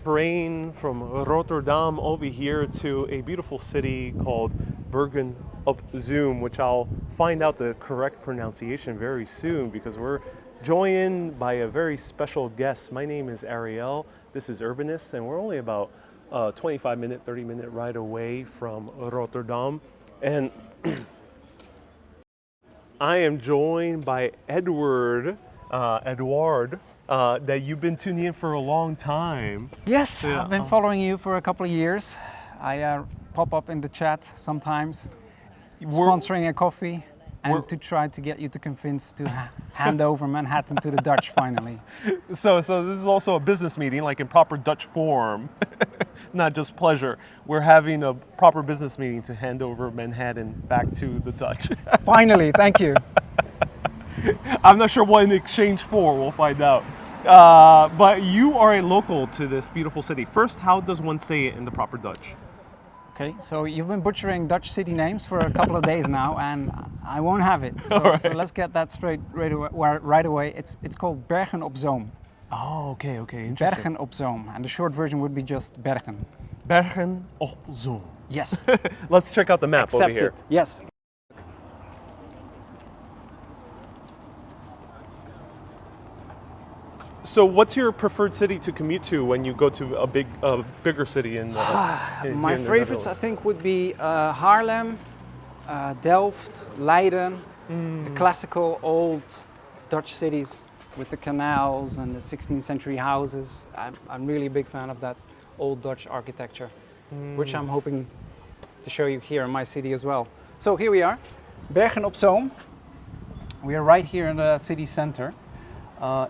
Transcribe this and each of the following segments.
train from Rotterdam over here to a beautiful city called Bergen op Zoom, which I'll find out the correct pronunciation very soon because we're joined by a very special guest. My name is Ariel. This is Urbanist, and we're only about 25-minute, 30-minute ride away from Rotterdam. And I am joined by Eduard, that you've been tuning in for a long time. Yes, yeah. I've been following you for a couple of years. I pop up in the chat sometimes, sponsoring a coffee, and to try to get you to convince to hand over Manhattan to the Dutch finally. So this is also a business meeting, like in proper Dutch form, not just pleasure. We're having a proper business meeting to hand over Manhattan back to the Dutch. Finally, thank you. I'm not sure what in exchange for, we'll find out. But you are a local to this beautiful city. First, how does one say it in the proper Dutch? Okay, so you've been butchering Dutch city names for a couple of days now, and I won't have it. So let's get that straight right away. It's called Bergen op Zoom. Oh, okay, interesting. Bergen op Zoom, and the short version would be just Bergen. Bergen op Zoom. Yes. Let's check out the map over here. Yes. So what's your preferred city to commute to when you go to a bigger city in my favorites, I think, would be Haarlem, Delft, Leiden, the classical old Dutch cities with the canals and the 16th century houses. I'm really a big fan of that old Dutch architecture, which I'm hoping to show you here in my city as well. So here we are, Bergen op Zoom. We are right here in the city center.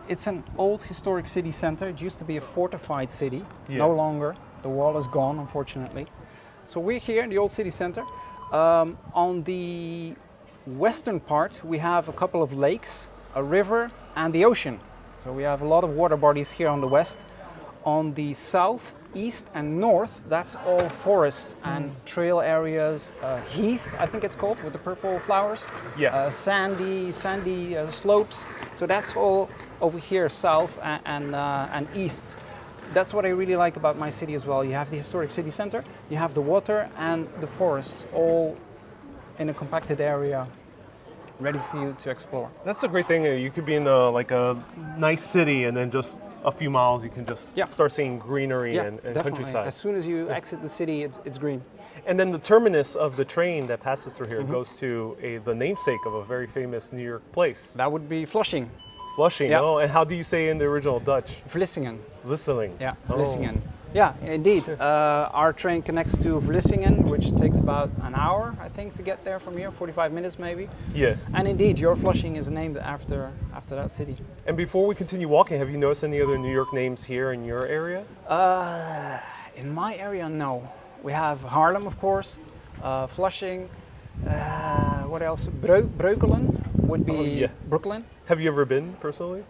It's an old historic city center. It used to be a fortified city, no longer. The wall is gone, unfortunately. So we're here in the old city center. On the western part, we have a couple of lakes, a river, and the ocean. So we have a lot of water bodies here on the west. On the south, east, and north, that's all forest and trail areas, heath, I think it's called, with the purple flowers. Yeah. Sandy slopes. So that's all over here, south and east. That's what I really like about my city as well. You have the historic city center, you have the water and the forests, all in a compacted area, ready for you to explore. That's a great thing. You could be in a nice city, and then just a few miles, you can just start seeing greenery and countryside. As soon as you exit the city, it's green. And then the terminus of the train that passes through here goes to the namesake of a very famous New York place. That would be Flushing. Flushing, oh, and how do you say in the original Dutch? Vlissingen. Vlissingen. Yeah, Vlissingen. Yeah, indeed. Our train connects to Vlissingen, which takes about an hour, I think, to get there from here, 45 minutes maybe. Yeah. And indeed, your Flushing is named after that city. And before we continue walking, have you noticed any other New York names here in your area? In my area, no. We have Haarlem, of course, Flushing, what else? Breukelen would be Brooklyn. Have you ever been, personally?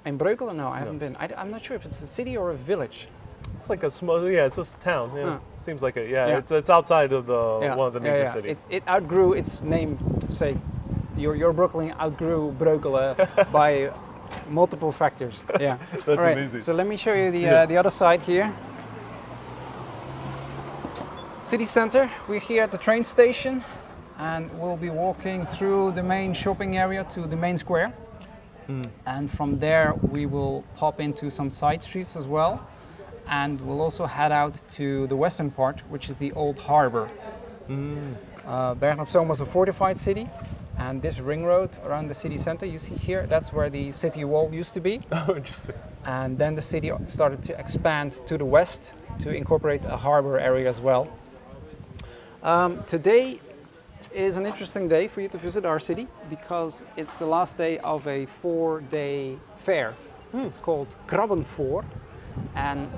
In Breukelen, no, I haven't been. I'm not sure if it's a city or a village. It's like a small, it's just a town. Yeah, seems like it. Yeah, it's outside of one of the major cities. It outgrew its name. Say, your Brooklyn outgrew Breukelen by multiple factors. Yeah, that's amazing. So let me show you the other side here. City center. We're here at the train station, and we'll be walking through the main shopping area to the main square. And from there, we will pop into some side streets as well. And we'll also head out to the western part, which is the old harbor. Bergen op Zoom was a fortified city, and this ring road around the city center you see here, that's where the city wall used to be. Oh, interesting. And then the city started to expand to the west to incorporate a harbor area as well. Today is an interesting day for you to visit our city because it's the last day of a 4-day fair. It's called Krabbenvoor. And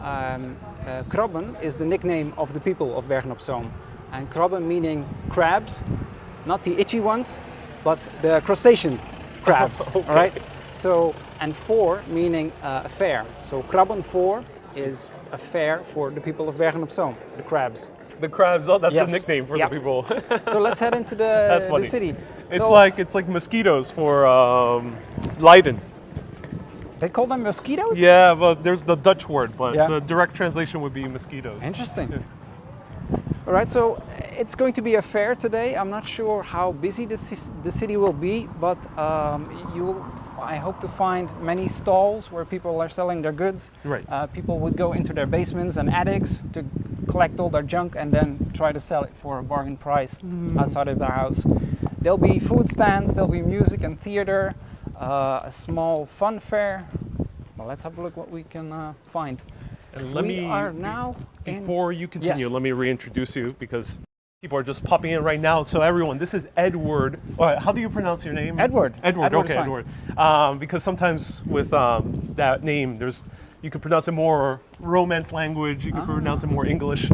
krabben is the nickname of the people of Bergen op Zoom. And krabben meaning crabs, not the itchy ones, but the crustacean crabs. Okay. All right. So, and voor meaning a fair. So Krabbenvoor is a fair for the people of Bergen op Zoom, the crabs. The crabs, oh, that's the nickname for the people. So let's head into the city. It's like mosquitoes for Leiden. They call them mosquitoes? Yeah, but there's the Dutch word, but Yeah. the direct translation would be mosquitoes. Interesting. All right, so it's going to be a fair today. I'm not sure how busy the city will be, but I hope to find many stalls where people are selling their goods. Right. People would go into their basements and attics to collect all their junk and then try to sell it for a bargain price outside of their house. There'll be food stands, there'll be music and theater, a small fun fair. Well, let's have a look what we can find. And before you continue, Yes. let me reintroduce you because people are just popping in right now. So everyone, this is Eduard. How do you pronounce your name? Edward. Edward. Edward is Okay, fine. Edward. Because sometimes with that name, you can pronounce it more Romance language. You can pronounce it more English.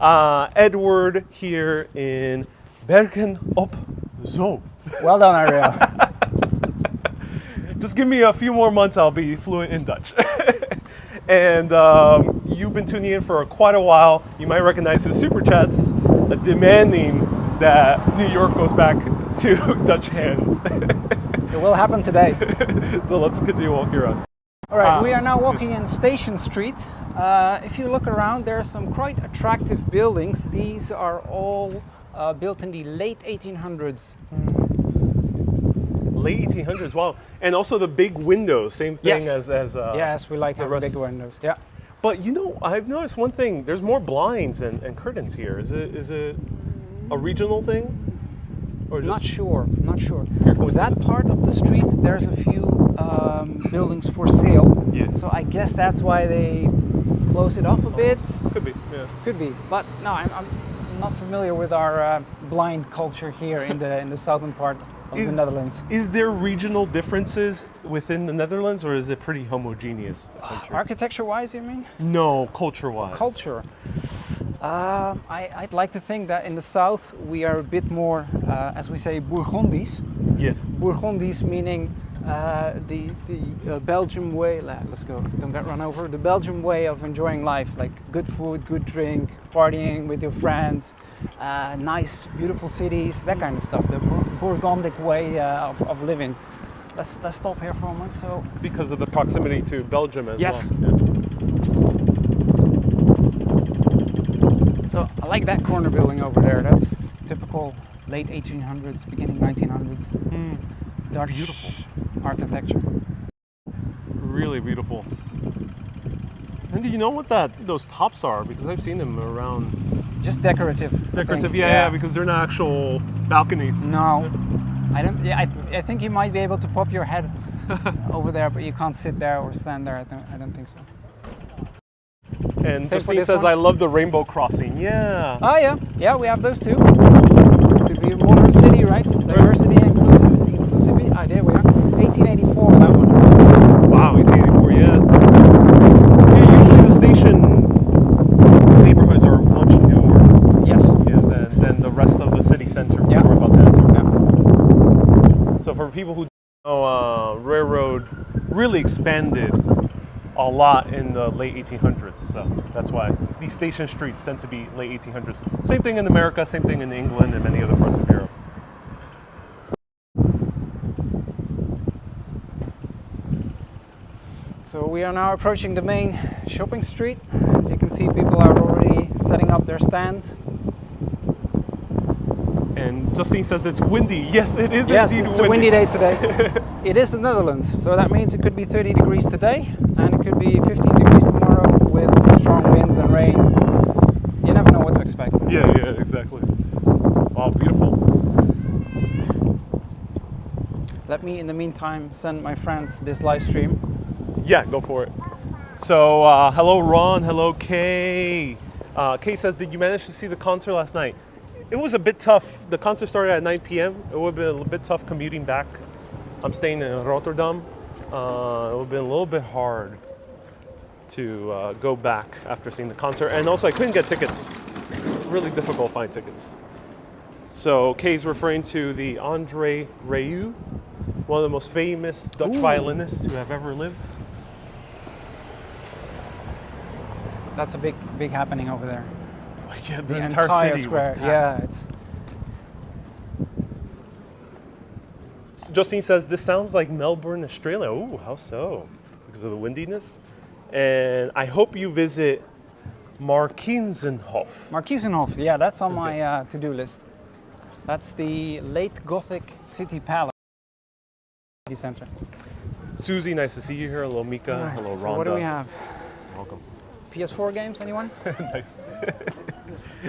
Eduard here in Bergnopsal. Well done, Ariel. Just give me a few more months, I'll be fluent in Dutch. And you've been tuning in for quite a while. You might recognize the super chats demanding that New York goes back to Dutch hands. It will happen today. So let's continue walking around. All right, we are now walking in Station Street. If you look around, there are some quite attractive buildings. These are all built in the late 1800s. Late 1800s, wow. And also the big windows, same thing Yes. as Yes, we like having rest- big windows. Yeah. But you know, I've noticed one thing. There's more blinds and curtains here. Is it a regional thing? Or just Not sure. pure That coincidence? part of the street, there's a few buildings for sale. Yeah. So I guess that's why they close it off a bit. Could be, yeah. Could be. But no, I'm not familiar with our blind culture here in the southern part of the Netherlands. Is there regional differences within the Netherlands, or is it pretty homogeneous, the country? Architecture-wise, you mean? No, culture-wise. Culture. I'd like to think that in the south we are a bit more, as we say, Bourgondisch. Yeah. Bourgondisch meaning the Belgian way. Let's go. Don't get run over. The Belgian way of enjoying life, like good food, good drink, partying with your friends, nice, beautiful cities, that kind of stuff. The Bourgondic way of living. Let's stop here for a moment. So Because of the proximity to Belgium as Yes. well. Yeah. So I like that corner building over there. That's typical late 1800s, beginning 1900s. Dark, beautiful architecture. Really beautiful. And do you know what those tops are? Because I've seen them around. Just decorative. I Decorative, think. yeah, because they're not actual balconies. No, I don't. Yeah, I think you might be able to pop your head over there, but you can't sit there or stand there. I don't think so. And Same for Justine this says, one? I love the rainbow crossing. Yeah. Oh yeah, we have those too. To be a modern city, right? Diversity, inclusivity. Ah, there we are. 1884, that one. Wow, 1884, yeah. Yeah, usually the station neighborhoods are much newer, Yes. yeah, than the rest of the city center Yeah. we're about to enter. Yeah. So for people who don't know, railroad really expanded a lot in the late 1800s. So that's why these station streets tend to be late 1800s. Same thing in America, same thing in England and many other parts of Europe. So we are now approaching the main shopping street. As you can see, people are already setting up their stands. And Justine says it's windy. Yes, it is Yes, indeed it's a windy day today. It is the Netherlands, so that means it could be 30 degrees today, and it could be 15 degrees tomorrow with strong winds and rain. You never know what to expect. Yeah, exactly. Wow, beautiful. Let me, in the meantime, send my friends this live stream. Yeah, go for it. So, hello Ron, hello Kay. Kay says, did you manage to see the concert last night? It was a bit tough. The concert started at 9 p.m. It would have been a bit tough commuting back. I'm staying in Rotterdam. It would have been a little bit hard to go back after seeing the concert. And also, I couldn't get tickets. Really difficult to find tickets. So, Kay's referring to the Andre Rieu, one of the most famous Dutch violinists who have ever lived. That's a big happening over there. Yeah, The entire city square. was packed. Yeah, it's Justine says, this sounds like Melbourne, Australia. Ooh, how so? because of the windiness. And I hope you visit Markienzenhof. Markienzenhof, yeah, that's on my to-do list. That's the late Gothic city palace. City center. Susie, nice to see you here. Hello, Mika. Right, Hello, Rhonda. so what do we have? Welcome. PS4 games, anyone? Nice.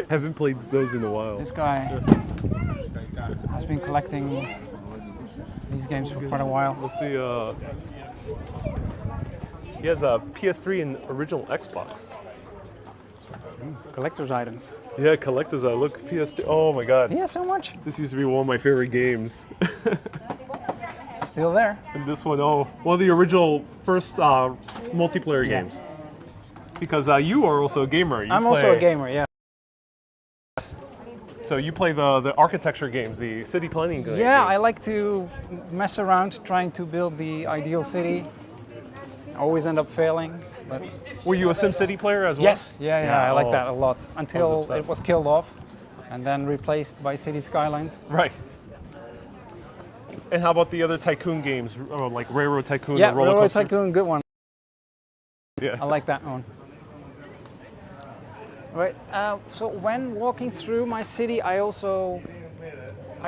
Haven't played those in a while. This guy has been collecting these games for quite a while. Let's see. He has a PS3 and original Xbox. Collector's items. Yeah, collectors. I look PS3. Oh my God. Yeah, so much. This used to be one of my favorite games. Still there. And this one, one of the original first multiplayer games. Because you are also a gamer. I'm also a gamer, yeah. So you play the architecture games, the city planning games. Yeah, I like to mess around trying to build the ideal city. I always end up failing. But were you a SimCity player as well? Yes, yeah, I like that a lot. Until it was killed off and then replaced by City Skylines. Right. And how about the other tycoon games, like Railroad Tycoon yeah, or Roller Coaster? Railroad Tycoon, good one. Yeah. I like that one. Right, so when walking through my city, I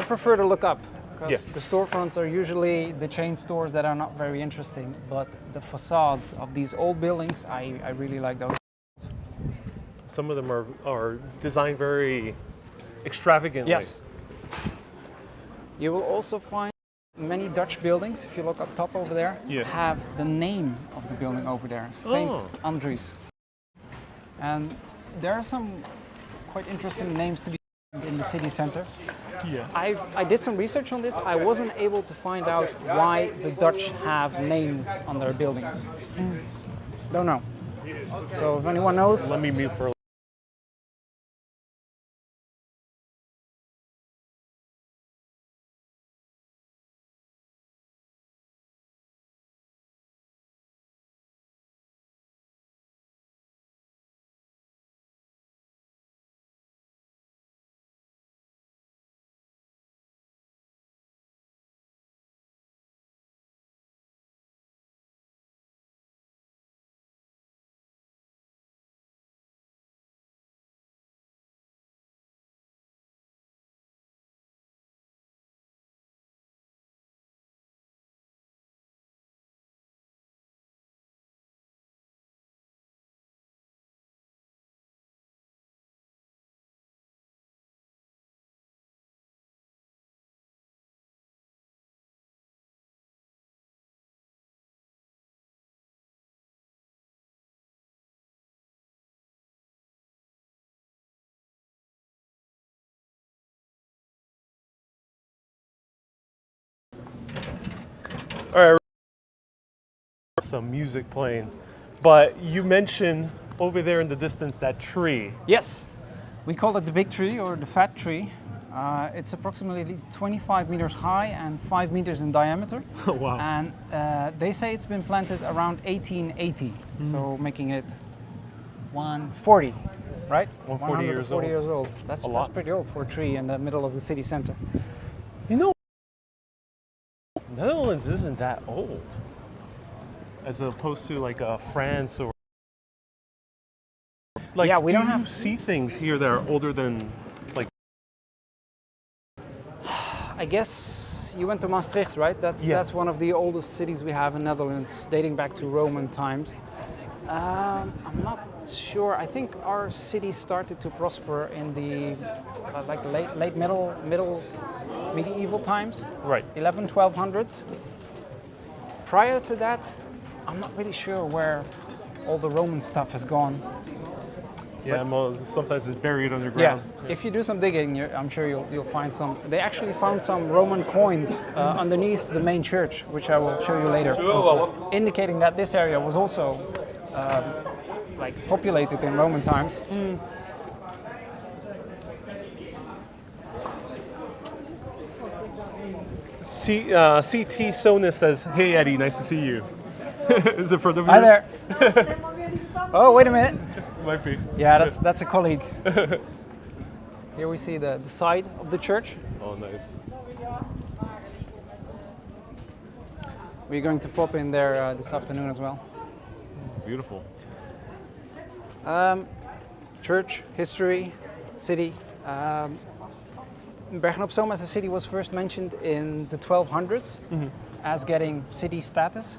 prefer to look up. Because the storefronts are usually the chain stores that are not very interesting, but the facades of these old buildings, I really like those. Some of them are designed very extravagantly. Yes. You will also find many Dutch buildings, if you look up top over there, have the name of the building over there, St. Andries. And there are some quite interesting names to be in the city center. Yeah. I did some research on this. I wasn't able to find out why the Dutch have names on their buildings. Don't know. So if anyone knows, let me mute for a All right, some music playing, but you mentioned over there in the distance that tree. yes, we call it the big tree or the fat tree. It's approximately 25 meters high and 5 meters in diameter. Wow. And they say it's been planted around 1880, so making it 140, right? 140 years old. Years old. That's pretty old for a tree in the middle of the city center. You know, Netherlands isn't that old, as opposed to like France or like. Yeah, we don't you have see things here that are older than like. I guess you went to Maastricht, right? That's one of the oldest cities we have in Netherlands, dating back to Roman times. I'm not sure. I think our city started to prosper in the like late middle medieval times, Right. 1200s. Prior to that, I'm not really sure where all the Roman stuff has gone. Yeah, sometimes it's buried underground. Yeah, if you do some digging, I'm sure you'll find some. They actually found some Roman coins underneath the main church, which I will show you later, indicating that this area was also like populated in Roman times. CT Sonus says, "Hey Eddie, nice to see you." Is it for the viewers? Hi there. Oh, wait a minute. Might be. Yeah, that's a colleague. Here we see the side of the church. Oh, nice. We're going to pop in there this afternoon as well. beautiful. Church, history, city. Bergnopsal as a city was first mentioned in the 1200s as getting city status.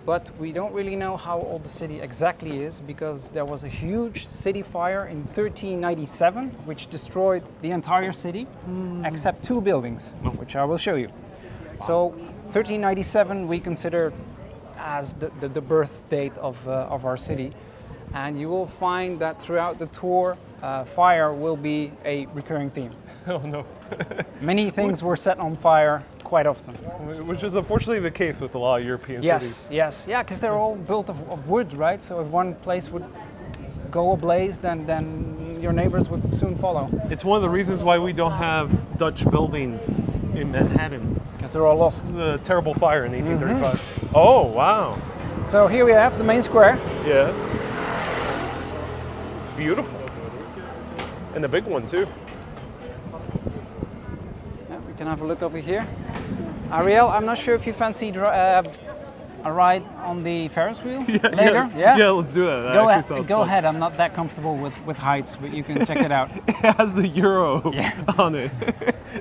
But we don't really know how old the city exactly is because there was a huge city fire in 1397 which destroyed the entire city except two buildings, which I will show you. Wow. So 1397 we consider as the birth date of our city. And you will find that throughout the tour, fire will be a recurring theme. Oh no. Many things were set on fire quite often. Which is unfortunately the case with a lot of European cities. Yes, yeah, because they're all built of wood, right? So if one place would go ablaze, then your neighbors would soon follow. It's one of the reasons why we don't have Dutch buildings in Manhattan. Because they're all lost. The terrible fire in 1835. Oh, wow. So here we have the main square. Yeah. Beautiful. And the big one too. Yeah, we can have a look over here. Ariel, I'm not sure if you fancy a ride on the Ferris wheel later. Yeah, let's do that. Go ahead. I'm not that comfortable with heights, but you can check it out. It has the euro on it.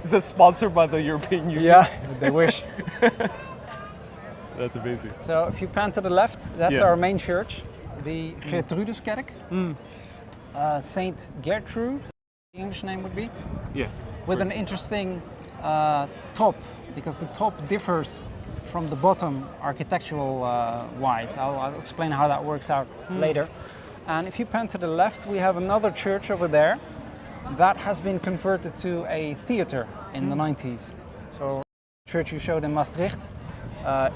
Is it sponsored by the European Union? Yeah, they wish. That's amazing. So if you pan to the left, that's our main church, the Gertrudeskerk. Saint Gertrude, the English name would be. Yeah. With an interesting top, because the top differs from the bottom architectural wise. I'll explain how that works out later. And if you pan to the left, we have another church over there that has been converted to a theater in the 90s. So the church you showed in Maastricht,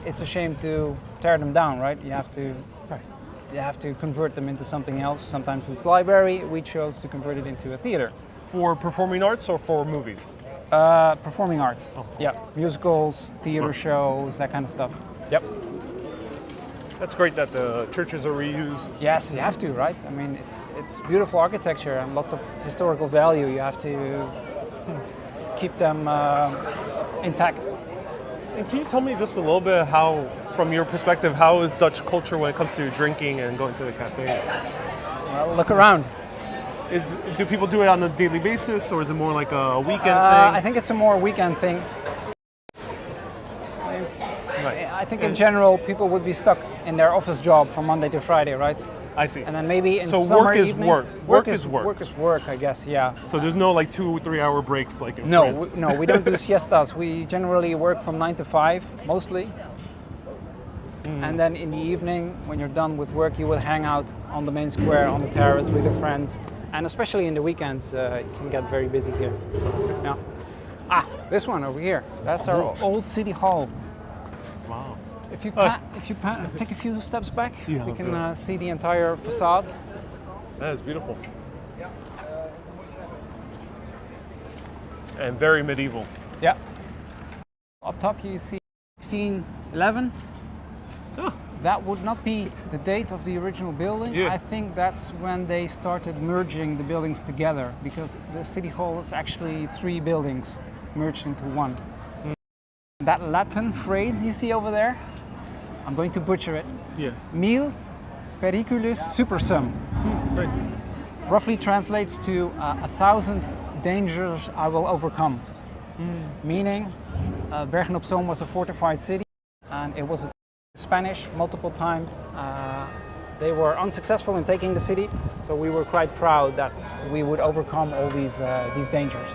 it's a shame to tear them down, right? You have to convert them into something else. Sometimes it's library. We chose to convert it into a theater. For performing arts or for movies? Performing arts. Oh. Yeah, musicals, theater shows, that kind of stuff. Yep. That's great that the churches are reused. Yes, you have to, right? I mean, it's beautiful architecture and lots of historical value. You have to keep them intact. And can you tell me just a little bit how, from your perspective, how is Dutch culture when it comes to drinking and going to the cafes? Well, look around. Do people do it on a daily basis, or is it more like a weekend thing? I think it's a more weekend thing. I think in general, people would be stuck in their office job from Monday to Friday, right? I see. And then maybe in so summer work is evenings, work. Work is work. Work is work, I guess. Yeah. So there's no like 2 or 3 hour breaks like in France? No, we don't do siestas. We generally work from 9 to 5 mostly. And then in the evening, when you're done with work, you will hang out on the main square, on the terrace with your friends. And especially in the weekends, it can get very busy here. Yeah. Ah, this one over here. That's our old city hall. Wow. If you take a few steps back, you can see the entire facade. That is beautiful. And very medieval. Yeah. Up top you see 1611. Oh. That would not be the date of the original building. Yeah. I think that's when they started merging the buildings together, because the city hall is actually 3 buildings merged into one. That Latin phrase you see over there, I'm going to butcher it. Yeah. Mil periculus supersum. Nice. Roughly translates to 1,000 dangers I will overcome. Meaning, Bergen-op-Zoom was a fortified city, and it was Spanish multiple times. They were unsuccessful in taking the city, so we were quite proud that we would overcome all these dangers.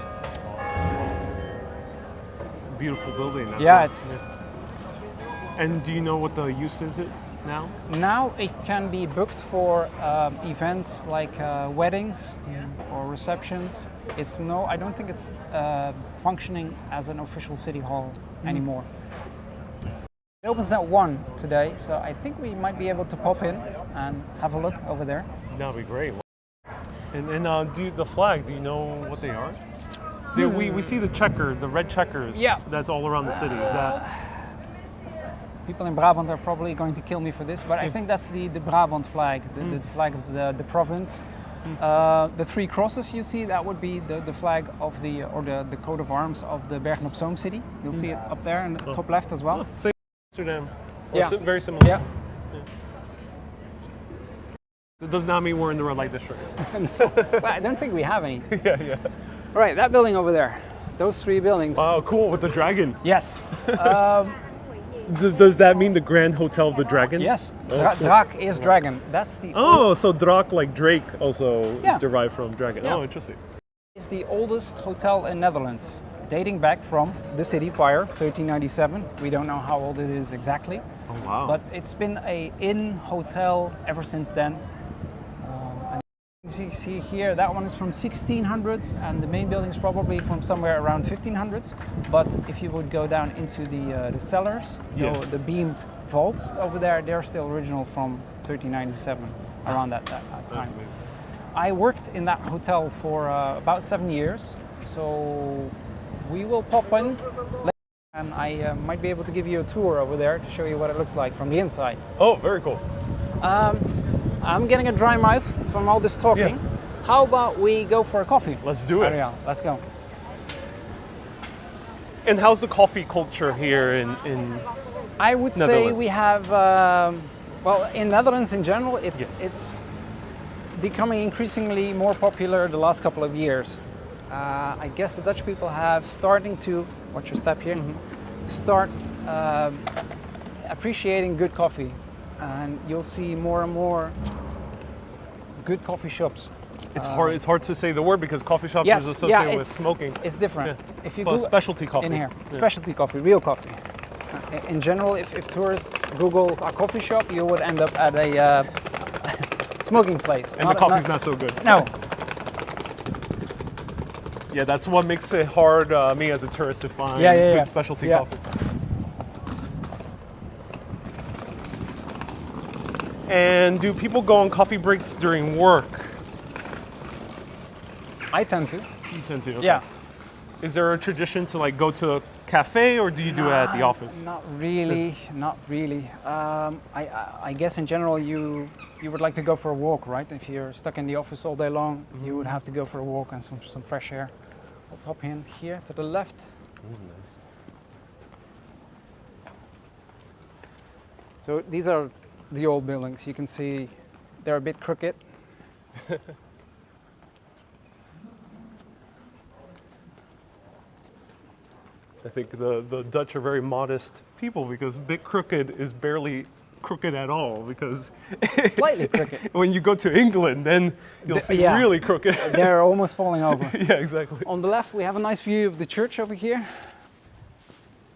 Beautiful building. It's. And do you know what the use is it now? Now it can be booked for events like weddings or receptions. I don't think it's functioning as an official city hall anymore. It opens at 1 today, so I think we might be able to pop in and have a look over there. That'd be great. And the flag, do you know what they are? We see the red checkers. Yeah. That's all around the city. Is that? People in Brabant are probably going to kill me for this, but I think that's the Brabant flag, the flag of the province. The 3 crosses you see, that would be the flag of the coat of arms of the Bergen-op-Zoom city. You'll see it up there in the top left as well. Same Amsterdam. Yeah. Very similar. Yeah. It does not mean we're in the red light district. Well, I don't think we have any. Yeah. All right, that building over there. Those 3 buildings. Wow, cool, with the dragon. Yes. Does that mean the Grand Hotel of the Dragon? Yes. Oh, cool. Drak is dragon. That's the. Oh, so Drak, like Drake, also Yeah. is derived from dragon. Yeah. Oh, interesting. It's the oldest hotel in Netherlands, dating back from the city fire, 1397. We don't know how old it is exactly, Oh, wow. but it's been a inn hotel ever since then. And you see here, that one is from 1600s, and the main building is probably from somewhere around 1500s. But if you would go down into the cellars, Yeah. the beamed vaults over there, they're still original from 1397, around that time. That's amazing. I worked in that hotel for about 7 years, so we will pop in later, and I might be able to give you a tour over there to show you what it looks like from the inside. Oh, very cool. I'm getting a dry mouth from all this talking. Yeah. How about we go for a coffee? Let's do it. Ariel, let's go. And how's the coffee culture here in I would say Netherlands? we have, well, in Netherlands in general, it's becoming increasingly more popular the last couple of years. I guess the Dutch people have starting to, watch your step here, start appreciating good coffee. And you'll see more and more good coffee shops. It's hard to say the word because coffee shops Yes, is associated with it's smoking. It's different. Yeah. If you But go specialty coffee. in here, Yeah. specialty coffee, real coffee. In general, if tourists Google a coffee shop, you would end up at a smoking place. And the coffee's not so good. No. Yeah, that's what makes it hard me as a tourist to find good specialty Yeah. coffee. And do people go on coffee breaks during work? I tend to. You tend to. Okay. Yeah. Is there a tradition to like go to a cafe, or do you do it at the office? Not really, not really. I guess in general you would like to go for a walk, right? If you're stuck in the office all day long, you would have to go for a walk and some fresh air. We'll pop in here to the left. Ooh, nice. So these are the old buildings. You can see they're a bit crooked. I think the Dutch are very modest people because bit crooked is barely crooked at all because Slightly crooked. when you go to England, then you'll see yeah. really crooked. They're almost falling over. Yeah, exactly. On the left, we have a nice view of the church over here.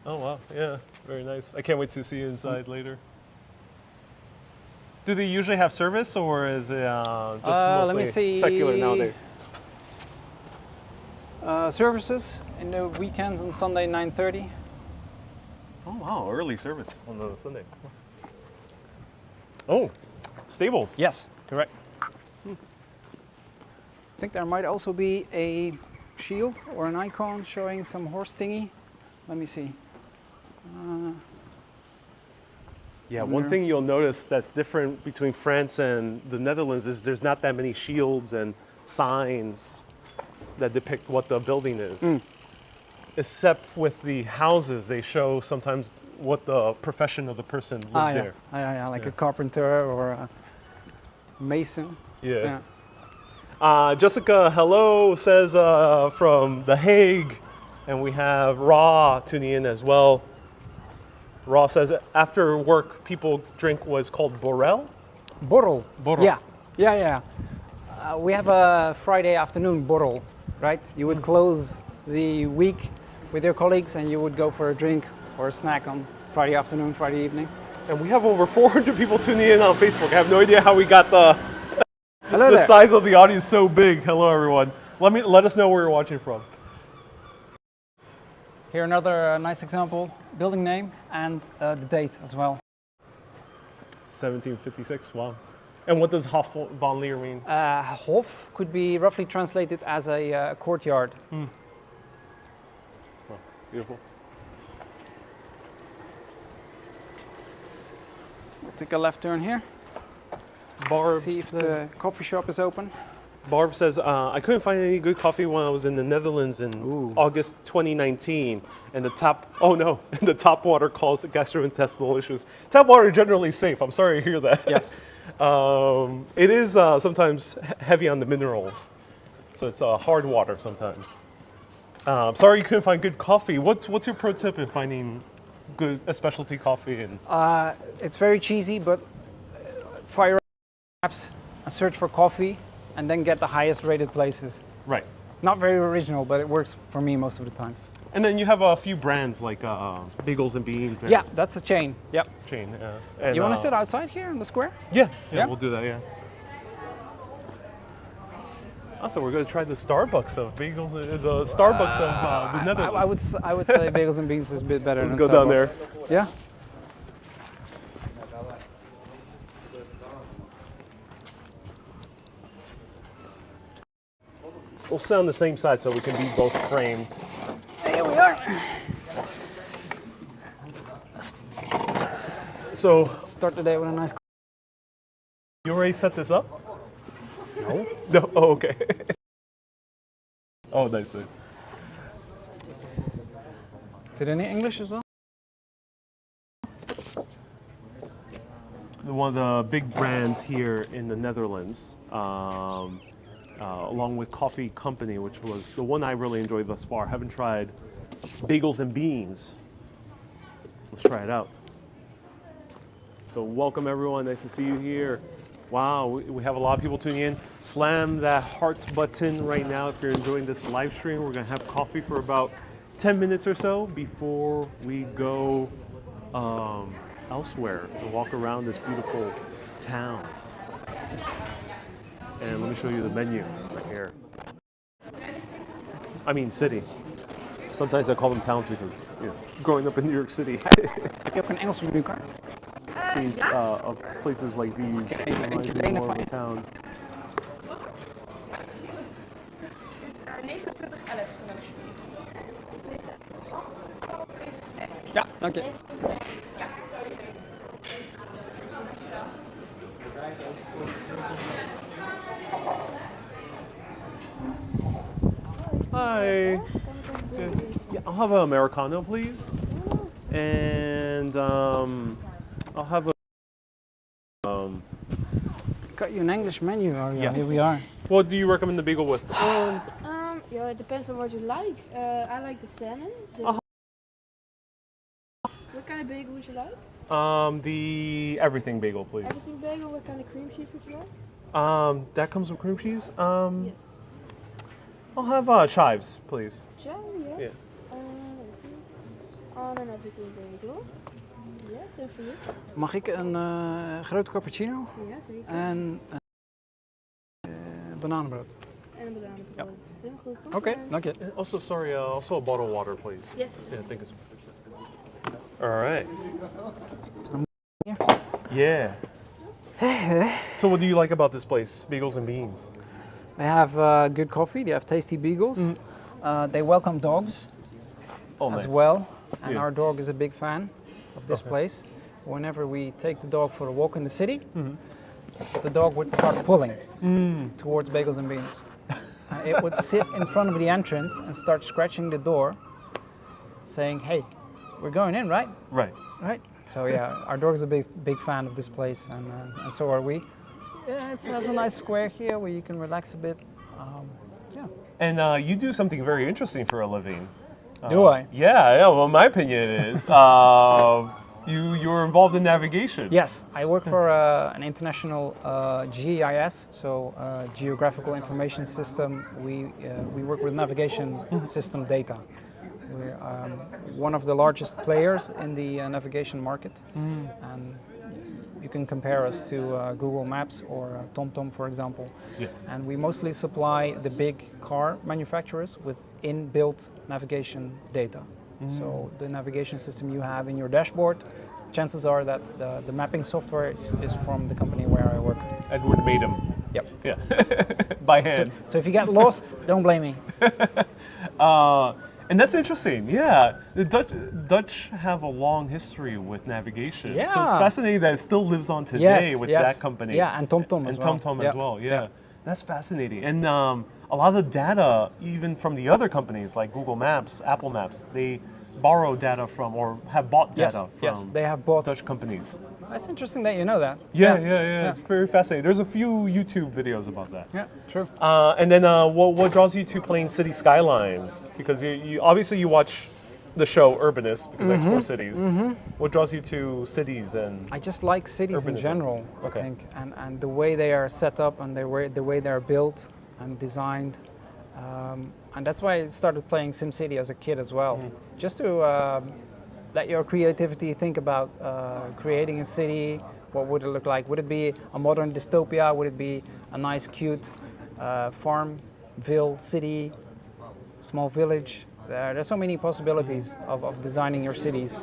Oh wow, yeah, very nice. I can't wait to see you inside later. Do they usually have service, or is it just let me mostly see. secular nowadays? Services in the weekends on Sunday 9:30. Oh wow, early service on the Sunday. Oh, stables. Yes, correct. I think there might also be a shield or an icon showing some horse thingy. Let me see. Yeah, one thing you'll notice that's different between France and the Netherlands is there's not that many shields and signs that depict what the building is. Except with the houses, they show sometimes what the profession of the person lived there. Like a carpenter or a mason. Yeah. Jessica, hello, says from The Hague. And we have Ra tuning in as well. Ra says after work, people drink what's called borrel. Borrel. Borrel. Yeah. We have a Friday afternoon borrel, right? You would close the week with your colleagues and you would go for a drink or a snack on Friday afternoon, Friday evening. And we have over 400 people tuning in on Facebook. I have no idea how we got the Hello there. size of the audience so big. Hello, everyone. Let us know where you're watching from. Here another nice example, building name and the date as well. 1756. Wow. And what does Hof van Leer mean? Hof could be roughly translated as a courtyard. Wow, beautiful. We'll take a left turn here. Barb See if the coffee shop is open. Barb says, I couldn't find any good coffee when I was in the Netherlands in August 2019. And the tap water caused gastrointestinal issues. Tap water is generally safe. I'm sorry to hear that. Yes. It is sometimes heavy on the minerals, so it's hard water sometimes. Sorry you couldn't find good coffee. What's your pro tip in finding good specialty coffee? And It's very cheesy, but fire maps and search for coffee, and then get the highest rated places. right. Not very original, but it works for me most of the time. And then you have a few brands like Bagels and Beans. And Yeah, that's a chain. Yep. chain. And, You want to sit outside here in the square? Yeah, Yeah? we'll do that. Yeah. Also, we're going to try the Starbucks of Bagels, the Starbucks of the Netherlands. I would say Bagels and Beans is a bit better Let's than go down Starbucks. there. Yeah. We'll sit on the same side so we can be both framed. Here we are. So, Start the day with a nice. you already set this up? No. No. Oh, okay. Oh, nice. Is it in English as well? One of the big brands here in the Netherlands, along with Coffee Company, which was the one I really enjoyed thus far. Haven't tried Bagels and Beans. Let's try it out. So welcome everyone, nice to see you here. Wow, we have a lot of people tuning in. Slam that heart button right now if you're enjoying this live stream. We're gonna have coffee for about 10 minutes or so before we go elsewhere and walk around this beautiful town. And let me show you the menu right here. I mean city. Sometimes I call them towns because, you know, growing up in New York City, Heb je ook een Engelse menukaart? scenes of places like these remind me more of a town. Ja, dank je. Hi. Good. Yeah, I'll have an Americano, please. And I'll have a. Got you an English menu. Oh, yeah, Yes. here we are. What do you recommend the bagel with? Yeah, it depends on what you like. I like the salmon. Uh-huh. What kind of bagel would you like? The everything bagel, please. Everything bagel. What kind of cream cheese would you like? That comes with cream cheese. Yes. I'll have chives, please. Jam, yes. Yeah. Let me see. On an everything bagel. Yes, and for you. Mag ik een grote cappuccino Ja, zeker. en bananenbrood? En een bananenbrood. Heel goed. Komt Oké, eraan. dank je. And also, sorry, also a bottle of water, please. Yes. Yeah, thank you. All right. Hier. Yeah. So, what do you like about this place, Bagels and Beans? They have good coffee. They have tasty bagels. They welcome dogs Oh, as nice. well, and Yeah. our dog is a big fan of this Okay. place. Whenever we take the dog for a walk in the city, the dog would start pulling towards Bagels and Beans. It would sit in front of the entrance and start scratching the door, saying, "Hey, we're going in, right? Right. Right." So yeah, our dog is a big fan of this place, and so are we. Yeah, it has a nice square here where you can relax a bit. Yeah. And you do something very interesting for a living. Do I? Yeah. Well, my opinion is you're involved in navigation. Yes, I work for an international GIS, so Geographical Information System. We work with navigation system data. We're one of the largest players in the navigation market, and you can compare us to Google Maps or TomTom, for example. Yeah. And we mostly supply the big car manufacturers with inbuilt navigation data. So the navigation system you have in your dashboard, chances are that the mapping software is from the company where I work. Eduard made them. Yep. Yeah. By So, hand. so if you get lost, don't blame me. And that's interesting. Yeah, the Dutch have a long history with navigation. So it's Yeah. fascinating that it still lives on today Yes, with yes. that company. Yeah, and TomTom as And well. TomTom Yeah, as well. Yeah. yeah. That's fascinating. And a lot of the data, even from the other companies like Google Maps, Apple Maps, they borrow data from or have bought Yes, data yes, from they have bought Dutch companies. It's interesting that you know that. Yeah. It's very fascinating. There's a few YouTube videos about that. Yeah, true. And then what draws you to playing City Skylines? Because you obviously you watch the show Urbanist because I explore cities. What draws you to cities and? I just like cities in urbanism. general, Okay. I think, and the way they are set up and the way they are built and designed. And that's why I started playing SimCity as a kid as well, just to let your creativity think about creating a city. What would it look like? Would it be a modern dystopia? Would it be a nice, cute farmville city, small village? There's so many possibilities of designing your cities.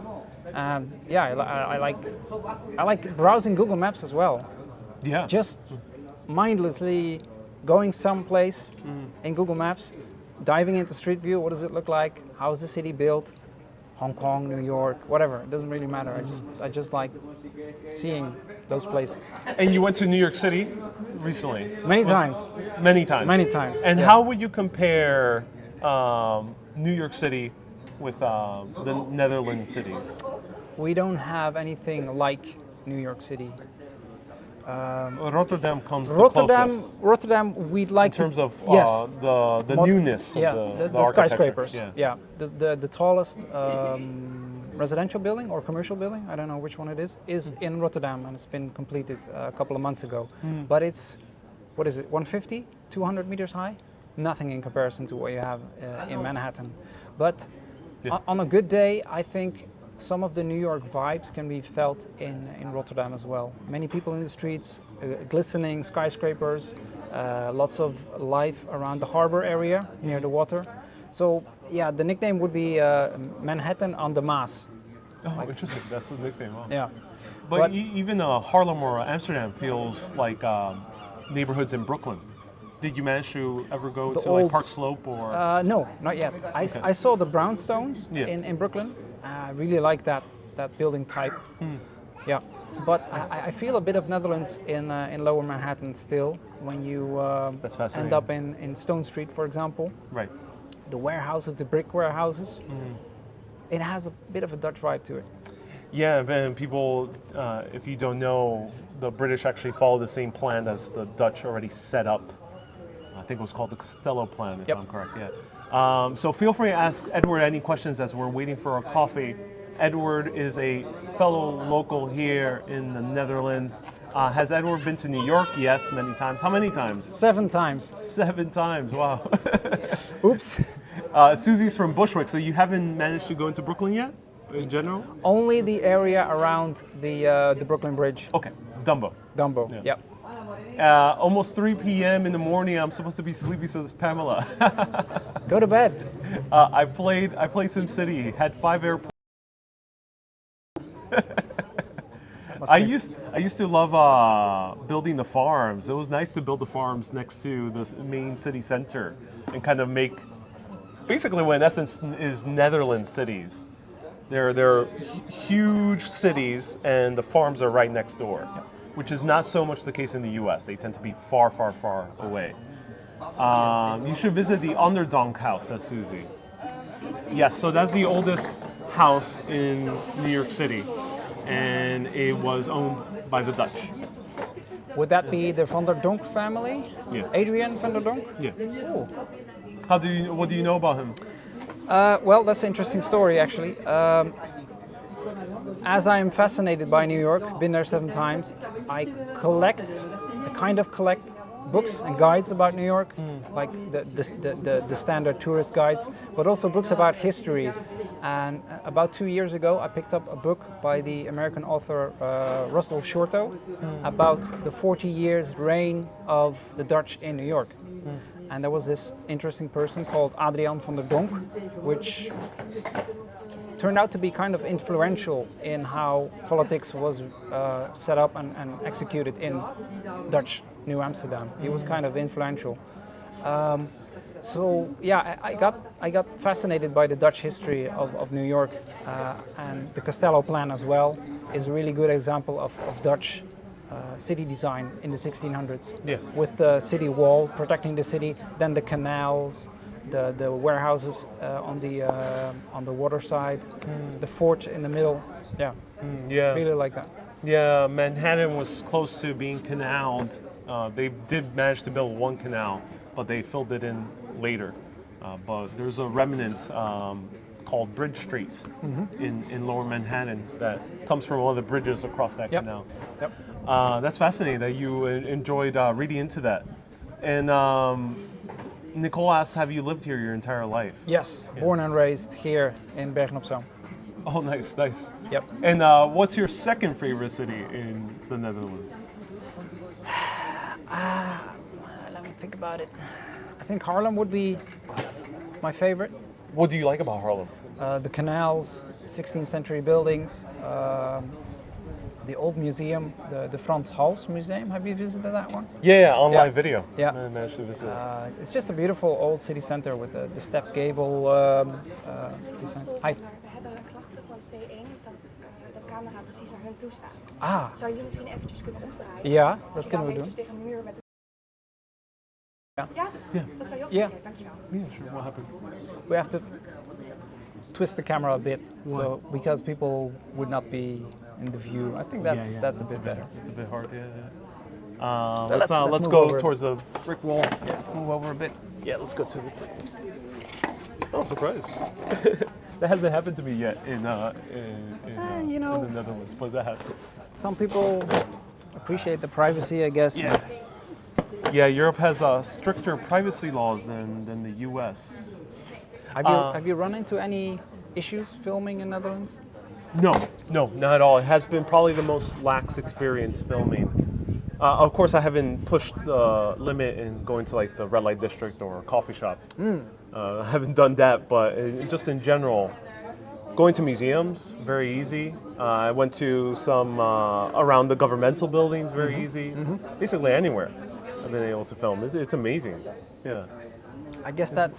I like browsing Google Maps as well. Yeah. Just mindlessly going someplace in Google Maps, diving into Street View. What does it look like? How is the city built? Hong Kong, New York, whatever. It doesn't really matter. I just like seeing those places. And you went to New York City recently? Many times. Many times. Many times. And yeah. how would you compare New York City with the Netherlands cities? We don't have anything like New York City. Rotterdam comes the closest. Rotterdam, we'd like in terms of yes. the newness of the architecture. Skyscrapers. Yeah. The tallest residential building or commercial building, I don't know which one it is in Rotterdam, and it's been completed a couple of months ago. But it's, what is it, 150, 200 meters high? Nothing in comparison to what you have in Manhattan. But on a good day, I think some of the New York vibes can be felt in Rotterdam as well. Many people in the streets, glistening skyscrapers, lots of life around the harbor area near the water. So yeah, the nickname would be Manhattan on the Maas. Oh, interesting. That's the nickname. Wow. Yeah. But even Harlem or Amsterdam feels like neighborhoods in Brooklyn. Did you manage to ever go to like Park Slope or? No, not yet. I saw the brownstones in Brooklyn. I really like that building type. Yeah, but I feel a bit of Netherlands in Lower Manhattan still when you end up in Stone Street, for example. Right. The warehouses, the brick warehouses. It has a bit of a Dutch vibe to it. Yeah, and people, if you don't know, the British actually follow the same plan as the Dutch already set up. I think it was called the Costello Plan, if I'm correct. Yeah. So feel free to ask Eduard any questions as we're waiting for our coffee. Eduard is a fellow local here in the Netherlands. Has Eduard been to New York? Yes, many times. How many times? 7 times. 7 times. Wow. Oops. Susie's from Bushwick, so you haven't managed to go into Brooklyn yet, in general? Only the area around the Brooklyn Bridge. Okay, Dumbo. Dumbo. Yep. Almost 3 p.m. in the morning. I'm supposed to be sleepy, says Pamela. Go to bed. I played SimCity. Had 5 airports. I used to love building the farms. It was nice to build the farms next to the main city center and kind of make basically what in essence is Netherlands cities. They're huge cities and the farms are right next door, which is not so much the case in the U.S. They tend to be far, far, far away. You should visit the Onderdonk house, says Susie. Yes, so that's the oldest house in New York City, and it was owned by the Dutch. Would that be the Van der Donk family? Yeah. Adrian Van der Donk? Yeah. Oh. What do you know about him? Well, that's an interesting story, actually. As I am fascinated by New York, been there 7 times, I kind of collect books and guides about New York, like the standard tourist guides, but also books about history. And about 2 years ago, I picked up a book by the American author Russell Shorto about the 40 years reign of the Dutch in New York. And there was this interesting person called Adrian van der Donk, which turned out to be kind of influential in how politics was set up and executed in Dutch New Amsterdam. He was kind of influential. So yeah, I got fascinated by the Dutch history of New York, and the Costello Plan as well is a really good example of Dutch city design in the 1600s. Yeah. With the city wall protecting the city, then the canals, the warehouses on the water side, the fort in the middle. Yeah. Yeah. Really like that. Yeah, Manhattan was close to being canaled. They did manage to build one canal, but they filled it in later. But there's a remnant called Bridge Street in Lower Manhattan that comes from one of the bridges across that canal. Yep. That's fascinating that you enjoyed reading into that. And Nicole asks, have you lived here your entire life? Yes, born and raised here in Bergnopsal. Oh, nice, nice. Yep. And what's your second favorite city in the Netherlands? Let me think about it. I think Haarlem would be my favorite. What do you like about Harlem? The canals, 16th century buildings, the old museum, the Frans Hals Museum. Have you visited that one? Yeah, on Yeah. live video. Yeah. I managed to visit. It's just a beautiful old city center with the step gable designs. Hi. We hebben klachten van T1 dat de camera precies naar hun toe staat. Ah, Zou je misschien eventjes kunnen omdraaien? ja, dat En kunnen dan we eventjes doen. tegen een muur met het... Ja. Ja, dat zou heel goed Ja. zijn, dankjewel. Yeah, sure. What happened? We have to twist the camera a bit, so because people would not be in the view. I think that's a bit better. It's a bit hard. Yeah. let's Let's move go over. towards the brick wall. Yeah, move over a bit. Yeah, let's go to the. Oh, I'm surprised. That hasn't happened to me yet in you know. in the Netherlands, but that happened. Some people appreciate the privacy, I guess. Yeah. Yeah, Europe has stricter privacy laws than the U.S. Have you run into any issues filming in Netherlands? No, not at all. It has been probably the most lax experience filming. Of course, I haven't pushed the limit in going to like the red light district or a coffee shop. I haven't done that, but just in general, going to museums, very easy. I went to some around the governmental buildings, very easy. Basically anywhere I've been able to film. It's amazing. Yeah, I guess that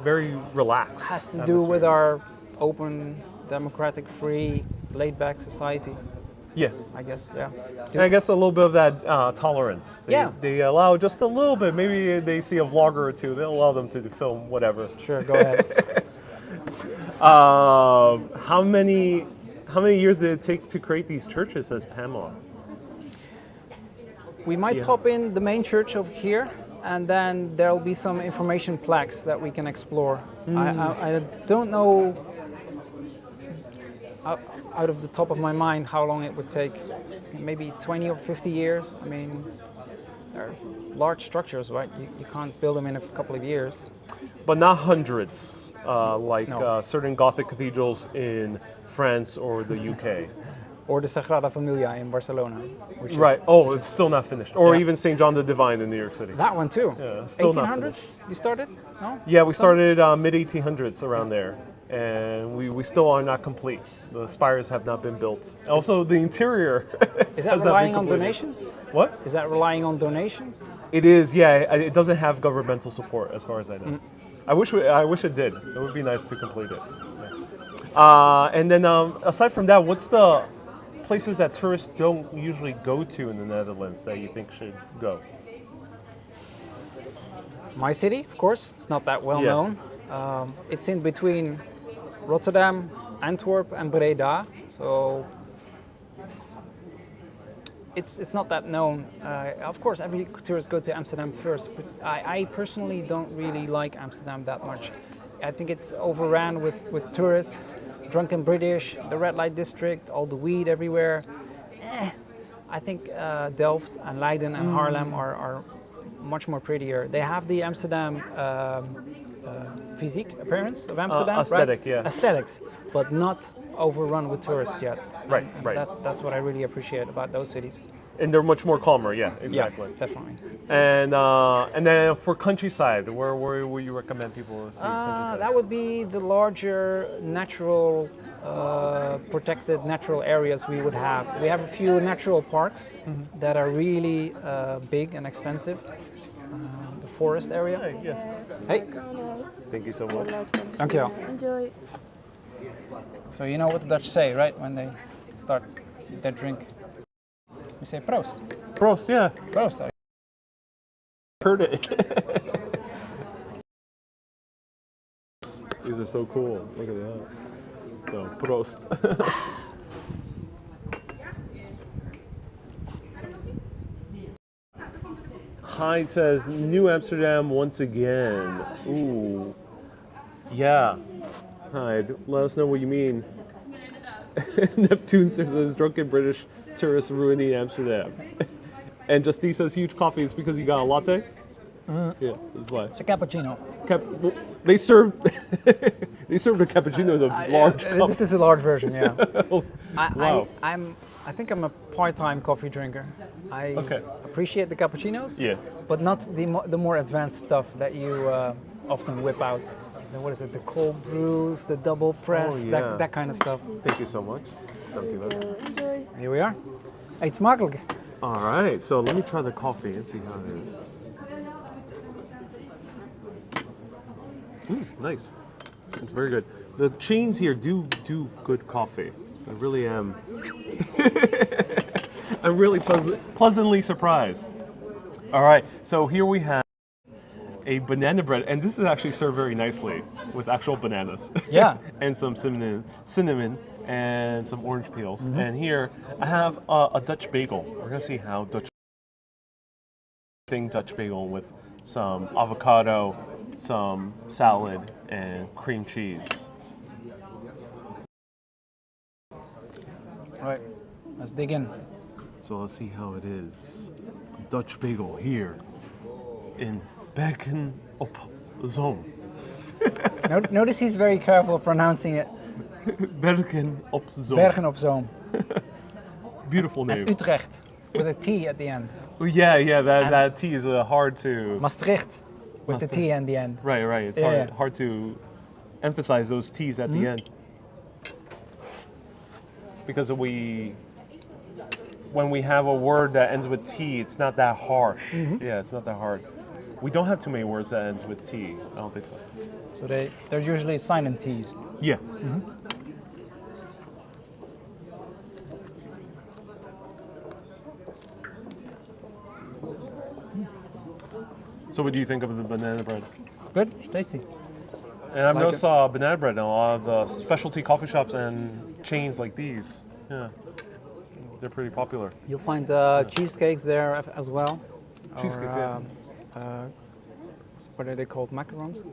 very relaxed. has to do with our open, democratic, free, laid-back society. Yeah. I guess, yeah. And I guess a little bit of that tolerance. Yeah. They allow just a little bit. Maybe they see a vlogger or two. They'll allow them to film whatever. Sure, go ahead. How many years did it take to create these churches? Says Pamela. We might pop in the main church over here, and then there'll be some information plaques that we can explore. I don't know out of the top of my mind how long it would take. Maybe 20 or 50 years. I mean, they're large structures, right? You can't build them in a couple of years. But not hundreds, like No. certain Gothic cathedrals in France or the UK. Or the Sagrada Familia in Barcelona. Which Right. Oh, it's still not finished. Or Yeah. even St. John the Divine in New York City. Is, that one too. Yeah, still not 1800s? You started? No? Yeah, we started mid 1800s around there, and we still are not complete. The spires have not been built. Also, the interior Is has that not been relying on completed. donations? What? Is that relying on donations? It is. Yeah, it doesn't have governmental support as far as I know. I wish it did. It would be nice to complete it. Yeah. And then aside from that, what's the places that tourists don't usually go to in the Netherlands that you think should go? My city, of course. It's not that well Yeah. known. It's in between Rotterdam, Antwerp, and Breda. So it's not that known. Of course, every tourist go to Amsterdam first, but I personally don't really like Amsterdam that much. I think it's overran with tourists, drunken British, the red light district, all the weed everywhere. I think Delft and Leiden and Haarlem are much more prettier. They have the Amsterdam physique appearance of Amsterdam, aesthetic, right? yeah. Aesthetics, but not overrun with tourists yet. Right, And right. That's what I really appreciate about those cities. And they're much more calmer. Yeah, exactly. Yeah, definitely. And then for countryside, where would you recommend people see countryside? That would be the larger natural, protected natural areas we would have. We have a few natural parks that are really big and extensive. The forest area. Hey, yes. Hey, Thank you so much. dankjewel. Enjoy. So you know what the Dutch say, right? When they start their drink. We say proost. Proost, yeah. Proost. Heard it. These are so cool. Look at that. So, Proost. Hyde says New Amsterdam once again. Ooh. Yeah. Hyde, let us know what you mean. Neptune says drunken British tourists ruining Amsterdam. And Justine says huge coffee is because you got a latte? Yeah, that's why. It's a cappuccino. They serve they serve the cappuccino in a large cup. This is a large version, yeah. Wow. I think I'm a part-time coffee drinker. I appreciate the cappuccinos, Yeah. but not the more advanced stuff that you often whip out. What is it? The cold brews, the double press, yeah. that kind of stuff. Thank you so much. Thank you. Enjoy. Here we are. Eet smakelijk. All right, so let me try the coffee and see how it is. Nice. It's very good. The chains here do good coffee. I really am. I'm really pleasantly surprised. All right, so here we have a banana bread, and this is actually served very nicely with actual bananas. Yeah. And some cinnamon and some orange peels. And here I have a Dutch bagel. We're gonna see how Dutch bagel with some avocado, some salad, and cream cheese. All right, let's dig in. So let's see how it is. Dutch bagel here in Bergnopsal. Notice he's very careful pronouncing it. Bergnopsal. Bergen op Zoom. Beautiful name. And Utrecht, with a T at the end. Oh, yeah, that T is hard to... Maastricht, with the T at the end. Right, it's hard to emphasize those T's at the end. Because when we have a word that ends with T, it's not that harsh. Yeah, it's not that hard. We don't have too many words that ends with T. I don't think so. So they're usually silent T's. Yeah. So what do you think of the banana bread? Good, it's tasty. And I've Like noticed banana bread in a lot of the specialty coffee shops and chains like these. Yeah, they're pretty popular. You'll find cheesecakes there as well. Cheesecakes, What are they called? Macarons?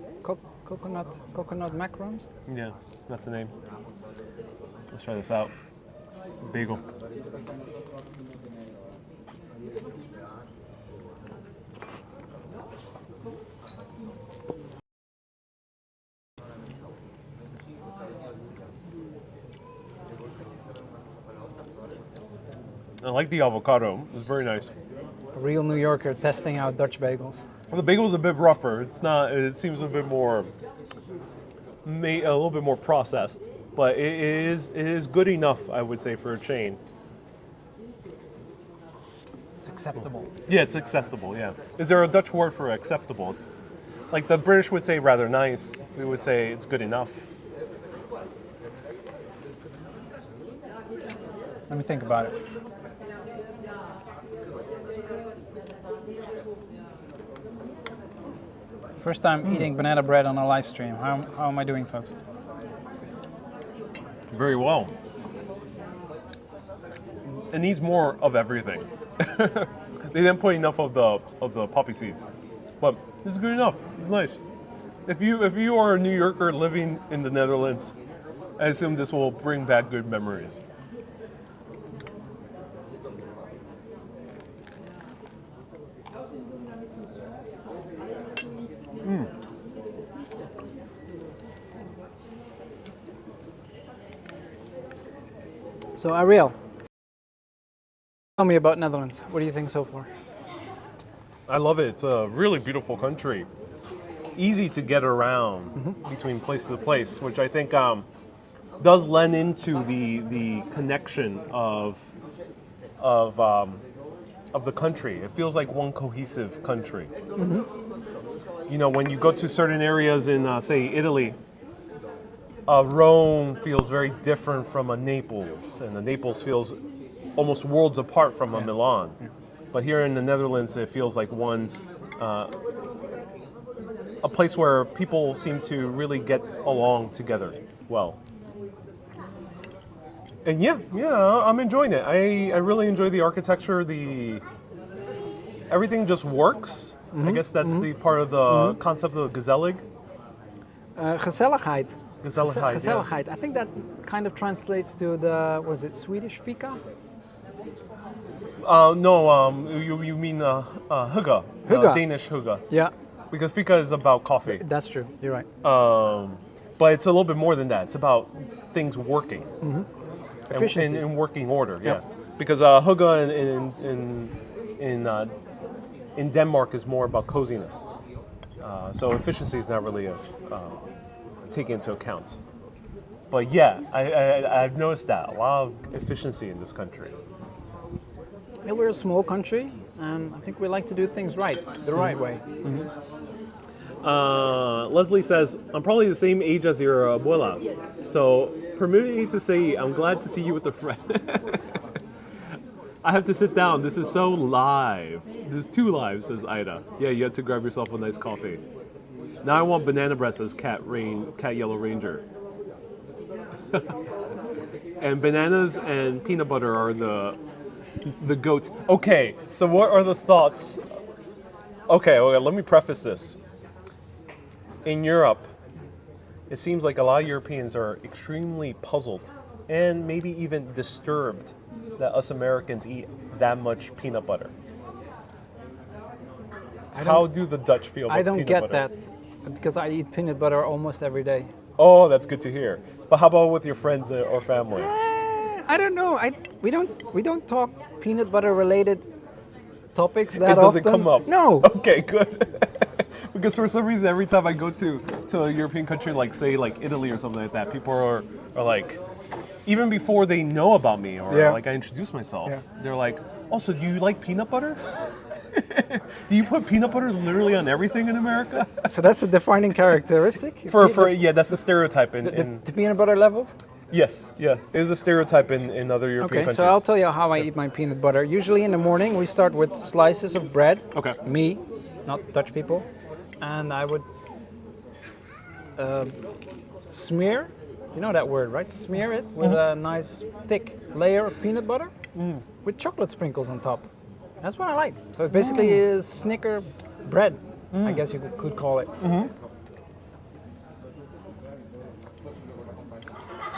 Coconut macarons? Yeah, that's the name. Let's try this out. Bagel. I like the avocado. It's very nice. A real New Yorker testing out Dutch bagels. Well, the bagel's a bit rougher. It's not. It seems a bit more, a little bit more processed, but it is good enough, I would say, for a chain. It's acceptable. Yeah, it's acceptable. Yeah. Is there a Dutch word for acceptable? It's like the British would say rather nice. We would say it's good enough. Let me think about it. First time eating banana bread on a live stream. How am I doing, folks? Very well. It needs more of everything. They didn't put enough of the poppy seeds, but it's good enough. It's nice. If you are a New Yorker living in the Netherlands, I assume this will bring back good memories. So Ariel, tell me about Netherlands. What do you think so far? I love it. It's a really beautiful country. Easy to get around between place to place, which I think does lend into the connection of the country. It feels like one cohesive country. You know, when you go to certain areas in, say, Italy, Rome feels very different from a Naples, and the Naples feels almost worlds apart from a Milan. Yeah. But here in the Netherlands, it feels like one, a place where people seem to really get along together well. And yeah, I'm enjoying it. I really enjoy the architecture, the everything just works. I guess that's the part of the concept of gezellig. Gezelligheid. Gezelligheid. Gezelligheid. I think that kind of translates to the, was it Swedish fika? No, you mean hygge, Hygge. Danish hygge. Yeah, Because fika is about coffee. that's true. You're right. But it's a little bit more than that. It's about things working. Efficiency. In working order, Yeah. Because hygge in Denmark is more about coziness. So efficiency is not really taken into account. But yeah, I've noticed that. A lot of efficiency in this country. Yeah, we're a small country, and I think we like to do things right, the right way. Leslie says, I'm probably the same age as your abuela. So permit me to say I'm glad to see you with a friend. I have to sit down. This is so live. This is too live, says Ida. Yeah, you had to grab yourself a nice coffee. Now I want banana bread, says Cat Yellow Ranger. And bananas and peanut butter are the goat. Okay, so what are the thoughts? Okay, let me preface this. In Europe, it seems like a lot of Europeans are extremely puzzled and maybe even disturbed that us Americans eat that much peanut butter. How do the Dutch feel about I don't peanut get butter? that because I eat peanut butter almost every day. Oh, that's good to hear. But how about with your friends or family? I don't know. We don't talk peanut butter related topics that It doesn't often. come up. No. Okay, good. Because for some reason, every time I go to a European country, like say like Italy or something like that, people are like, even before they know about me or Yeah. like I introduce myself, Yeah. they're like, oh, so do you like peanut butter? Do you put peanut butter literally on everything in America? So that's a defining characteristic. Yeah, that's the stereotype in the peanut butter levels. yes, yeah, it is a stereotype in other European Okay, countries. so I'll tell you how I eat my peanut butter. Usually in the morning we start with slices of bread. Okay. Me, not Dutch people, and I would smear. You know that word, right? Smear it with a nice thick layer of peanut butter with chocolate sprinkles on top. That's what I like. So it basically is Snicker bread, I guess you could call it.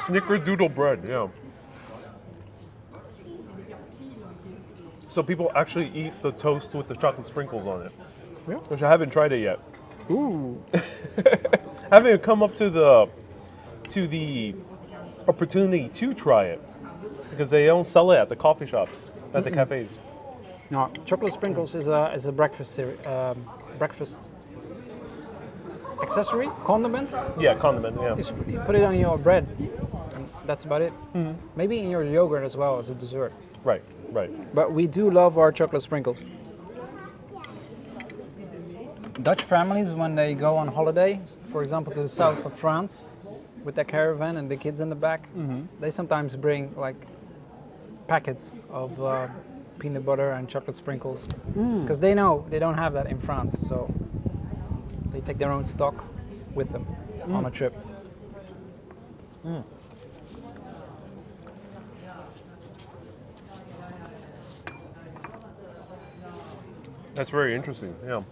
Snickerdoodle bread, yeah. So people actually eat the toast with the chocolate sprinkles on it. Yeah. Which I haven't tried it yet. Ooh. I haven't come up to the opportunity to try it because they don't sell it at the coffee shops, at the cafes. No, chocolate sprinkles is a breakfast breakfast accessory, condiment. Yeah, condiment, yeah. You put it on your bread, and that's about it. Maybe in your yogurt as well as a dessert. Right. But we do love our chocolate sprinkles. Dutch families, when they go on holiday, for example, to the south of France, with their caravan and the kids in the back, they sometimes bring like packets of peanut butter and chocolate sprinkles, because they know they don't have that in France, so they take their own stock with them on a trip. That's very interesting, yeah.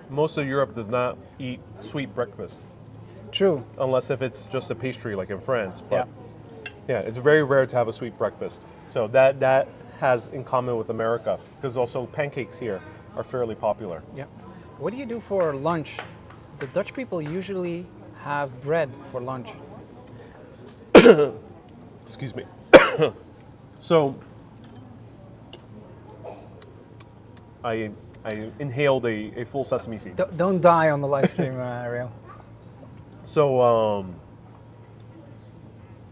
Most of Europe does not eat sweet breakfast, True. unless if it's just a pastry like in France. But yeah, it's very rare to have a sweet breakfast. So that has in common with America, because also pancakes here are fairly popular. Yeah. What do you do for lunch? The Dutch people usually have bread for lunch. Excuse me. So I inhaled a full sesame seed. Don't die on the live stream, Ariel. So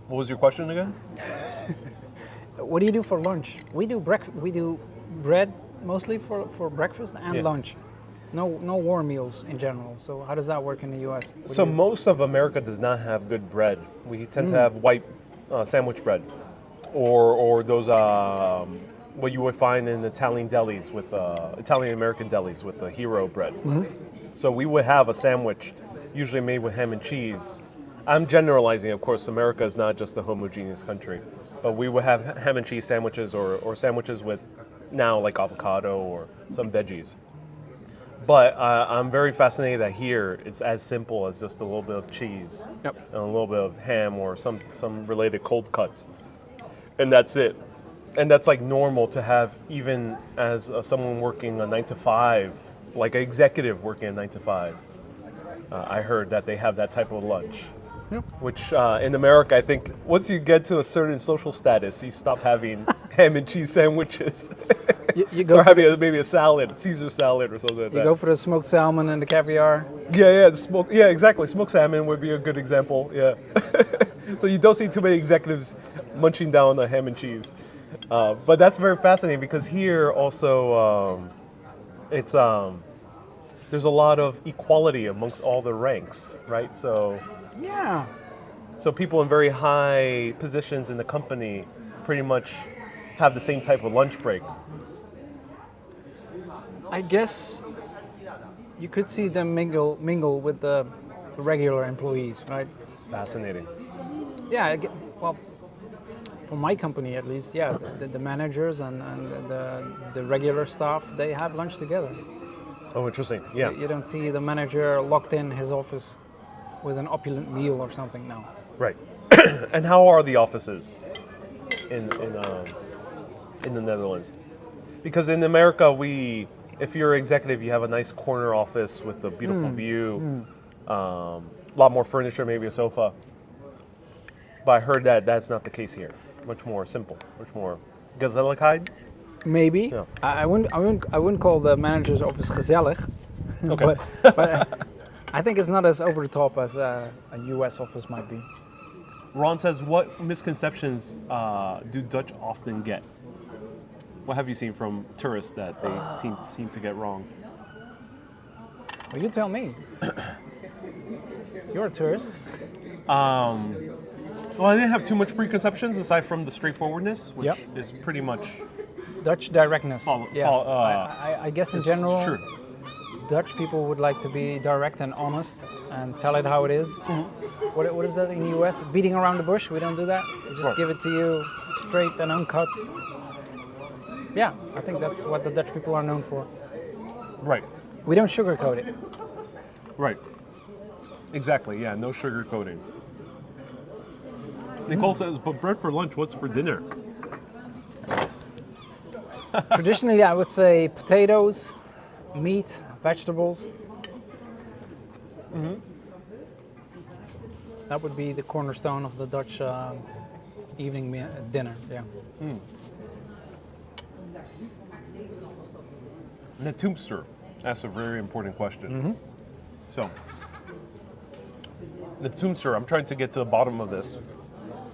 what was your question again? What do you do for lunch? We do bread mostly for breakfast and lunch. No warm meals in general. So how does that work in the U.S.? So most of America does not have good bread. We tend to have white sandwich bread, or those what you would find in Italian delis with Italian American delis with the hero bread. So we would have a sandwich, usually made with ham and cheese. I'm generalizing, of course. America is not just a homogeneous country, but we would have ham and cheese sandwiches or sandwiches with now like avocado or some veggies. But I'm very fascinated that here it's as simple as just a little bit of cheese Yep. and a little bit of ham or some related cold cuts, and that's it. And that's like normal to have even as someone working a 9 to 5, like an executive working a 9 to 5. I heard that they have that type of lunch. Yep. Which in America, I think once you get to a certain social status, you stop having ham and cheese sandwiches. You go Start for having maybe a salad, Caesar salad or something like you that. go for the smoked salmon and the caviar. Yeah, exactly. Smoked salmon would be a good example. Yeah. So you don't see too many executives munching down the ham and cheese. But that's very fascinating because here also it's there's a lot of equality amongst all the ranks, right? So Yeah. people in very high positions in the company pretty much have the same type of lunch break. I guess you could see them mingle with the regular employees, right? Fascinating. Yeah, well, for my company at least, yeah, the managers and the regular staff, they have lunch together. Oh, interesting. Yeah. You don't see the manager locked in his office with an opulent meal or something now. Right. And how are the offices in the Netherlands? Because in America, if you're an executive, you have a nice corner office with a beautiful view, a lot more furniture, maybe a sofa. But I heard that that's not the case here. Much more simple, much more gezelligheid. Maybe. Yeah. I wouldn't call the manager's office gezellig. Okay. but I think it's not as over the top as a US office might be. Ron says, what misconceptions do Dutch often get? What have you seen from tourists that they seem to get wrong? Well, you tell me. You're a tourist. Well, I didn't have too much preconceptions aside from the straightforwardness, which Yep. is pretty much Dutch directness. Yeah. I guess in general, true. Dutch people would like to be direct and honest and tell it how it is. What is that in the US? Beating around the bush? We don't do that. We just Right. give it to you straight and uncut. Yeah, I think that's what the Dutch people are known for. Right. We don't sugarcoat it. Right. Exactly. Yeah. No sugar coating. Nicole says, "But bread for lunch. What's for dinner?" Traditionally, I would say potatoes, meat, vegetables. That would be the cornerstone of the Dutch evening dinner. Yeah. The tombster. That's a very important question. So, the tombster. I'm trying to get to the bottom of this.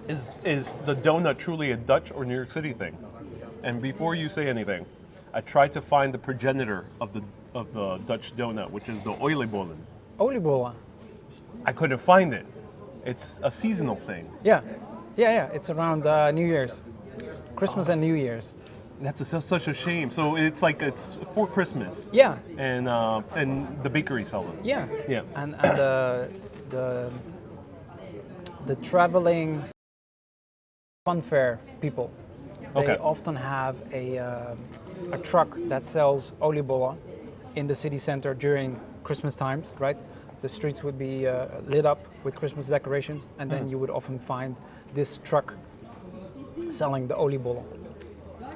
Is the donut truly a Dutch or New York City thing? And before you say anything, I tried to find the progenitor of the Dutch donut, which is the oliebollen. Oliebollen. I couldn't find it. It's a seasonal thing. Yeah. It's around New Year's, Christmas and New Year's. That's such a shame. So it's for Christmas. Yeah. And the bakery sell them. Yeah. Yeah. And the traveling fun fair people, they Okay. often have a truck that sells oliebollen in the city center during Christmas times, right? The streets would be lit up with Christmas decorations, and then you would often find this truck selling the oliebollen.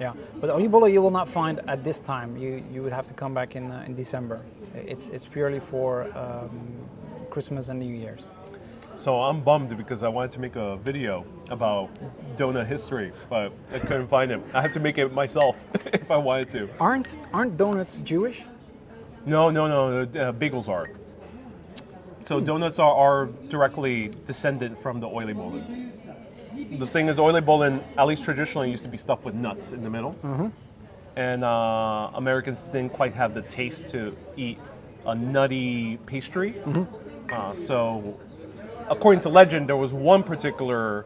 Yeah, but oliebollen you will not find at this time. You would have to come back in December. It's purely for Christmas and New Year's. So I'm bummed because I wanted to make a video about donut history, but I couldn't find it. I had to make it myself if I wanted to. Aren't donuts Jewish? No. Bagels are. So donuts are directly descendant from the oliebollen. The thing is, oliebollen, at least traditionally, used to be stuffed with nuts in the middle. And Americans didn't quite have the taste to eat a nutty pastry. So, according to legend, there was one particular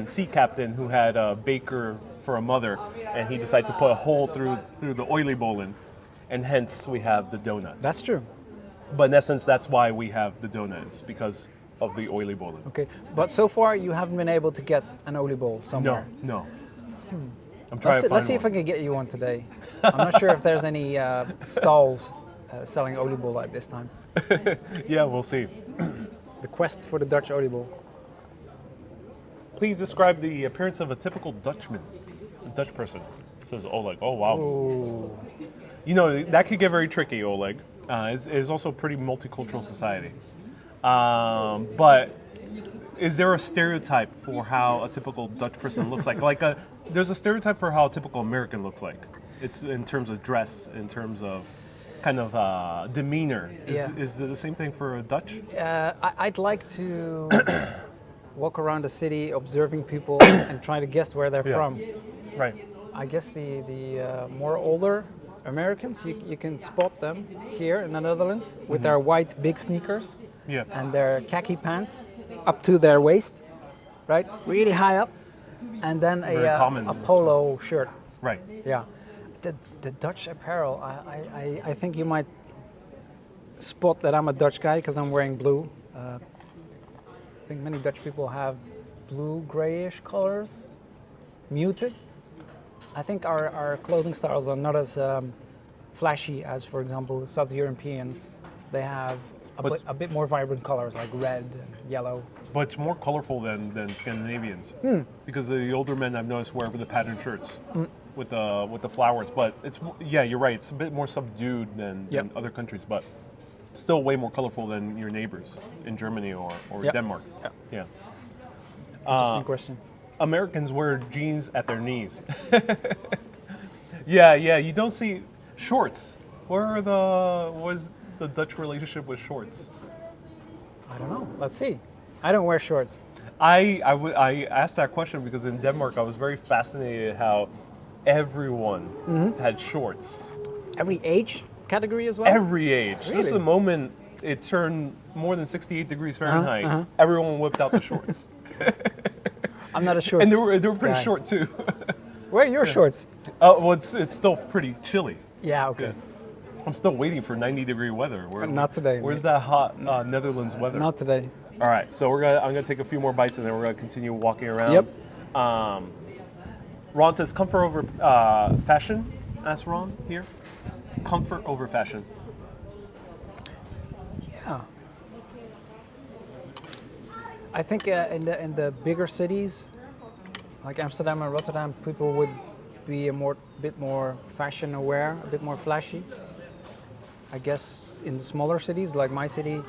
sea captain, who had a baker for a mother, and he decided to put a hole through the oliebollen, and hence we have the donuts. That's true. But in essence, that's why we have the donuts, because of the oliebollen. Okay, but so far you haven't been able to get an oliebollen somewhere. No. I'm trying to find Let's see if I one. can get you one today. I'm not sure if there's any stalls selling oliebol at this time. Yeah, we'll see. The quest for the Dutch oliebol. Please describe the appearance of a typical Dutchman, a Dutch person. Says Oleg. Oh, wow. Ooh. You know, that could get very tricky, Oleg. It's also a pretty multicultural society. But is there a stereotype for how a typical Dutch person looks like? There's a stereotype for how a typical American looks like. It's in terms of dress, in terms of kind of demeanor. Is it the same thing for a Dutch? I'd like to walk around the city observing people and try to guess where they're from. Right. I guess the more older Americans, you can spot them here in the Netherlands with their white big sneakers Yeah. and their khaki pants up to their waist, right? Really high up. And then Very common a polo shirt. Right. Yeah. The Dutch apparel, I think you might spot that I'm a Dutch guy because I'm wearing blue. I think many Dutch people have blue, grayish colors, muted. I think our clothing styles are not as flashy as, for example, South Europeans. They have a bit more vibrant colors like red and yellow. But it's more colorful than Scandinavians. Because the older men I've noticed wear the patterned shirts with the flowers. But you're right. It's a bit more subdued than other countries, but still way more colorful than your neighbors in Germany or Denmark. Yeah. Interesting question. Americans wear jeans at their knees. Yeah. You don't see shorts. What's the Dutch relationship with shorts? I don't know. Let's see. I don't wear shorts. I asked that question because in Denmark I was very fascinated how everyone had shorts. Every age category as well? Every age. Really? Just the moment it turned more than 68 degrees Fahrenheit, everyone whipped out the shorts. I'm not a shorts And they were pretty guy. short too. Where are your shorts? Well, it's still pretty chilly. Yeah, okay. Yeah. I'm still waiting for 90-degree weather. Not today. Where's that hot Netherlands weather? Not today. All right, so I'm gonna take a few more bites and then we're gonna continue walking around. Yep. Ron says comfort over fashion. Ask Ron here. Comfort over fashion. Yeah. I think in the bigger cities, like Amsterdam and Rotterdam, people would be bit more fashion aware, a bit more flashy. I guess in the smaller cities, like my city,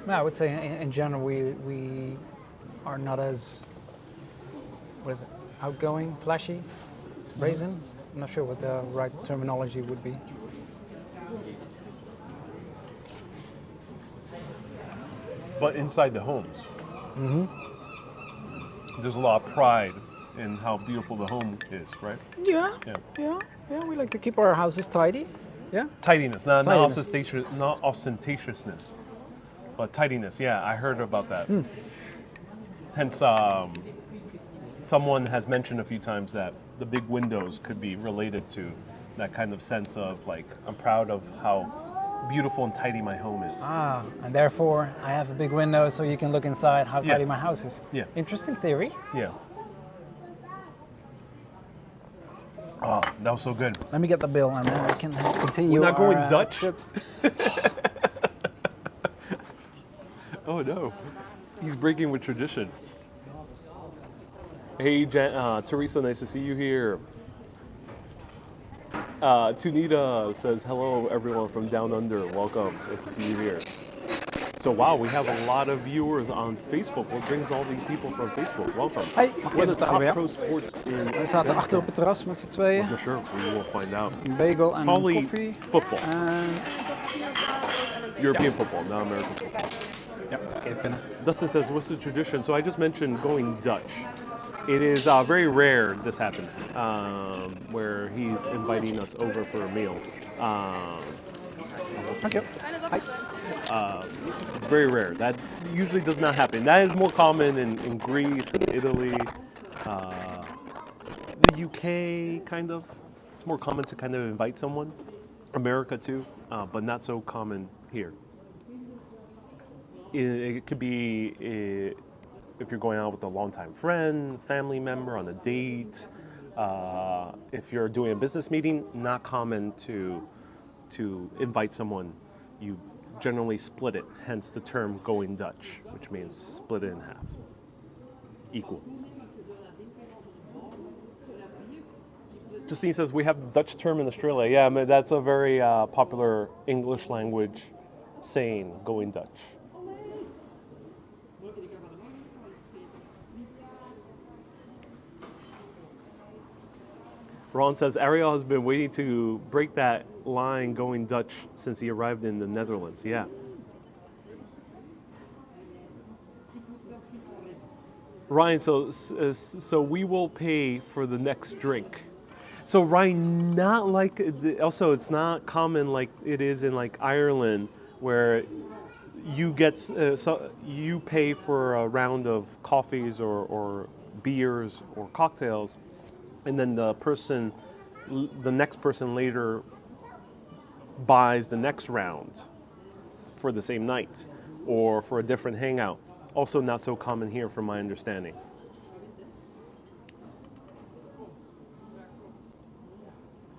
I would say in general we are not as outgoing, flashy, brazen. I'm not sure what the right terminology would be. But inside the homes, there's a lot of pride in how beautiful the home is, right? Yeah. We like to keep our houses tidy. Yeah. Tidiness, not Tidiness. not ostentatiousness, but tidiness. Yeah, I heard about that. Hence, someone has mentioned a few times that the big windows could be related to that kind of sense of like, I'm proud of how beautiful and tidy my home is. And therefore I have a big window so you can look inside how tidy my house is. Yeah. Interesting theory. Yeah. Oh, that was so good. Let me get the bill and then we can continue. We're not going our, Dutch? trip. Oh no, he's breaking with tradition. Hey, Teresa, nice to see you here. Tunita says, hello everyone from Down Under, welcome, nice to see you here. So wow, we have a lot of viewers on Facebook. What brings all these people from Facebook? Welcome. Hey, mag We're ik the het top weer? pro sports in We zaten achter op het terras met z'n tweeën. For sure, we will find out. Een bagel en Probably een koffie. football. En European football, not American football. ja, kijk binnen. Dustin says, what's the tradition? So I just mentioned going Dutch. It is very rare this happens, where he's inviting us over for a meal. Dank je. Hi. It's very rare. That usually does not happen. That is more common in Greece and Italy, the UK, kind of. It's more common to kind of invite someone. America too, but not so common here. It could be if you're going out with a longtime friend, family member on a date, if you're doing a business meeting, not common to invite someone. You generally split it, hence the term going Dutch, which means split it in half, equal. Justine says we have the Dutch term in Australia. Yeah, I mean, that's a very popular English language saying, going Dutch. Ron says Ariel has been waiting to break that line going Dutch since he arrived in the Netherlands. Yeah. Ryan, so we will pay for the next drink. So Ryan, not like, also it's not common like it is in like Ireland where you get, so you pay for a round of coffees or beers or cocktails, and then the next person later buys the next round for the same night or for a different hangout. Also not so common here from my understanding.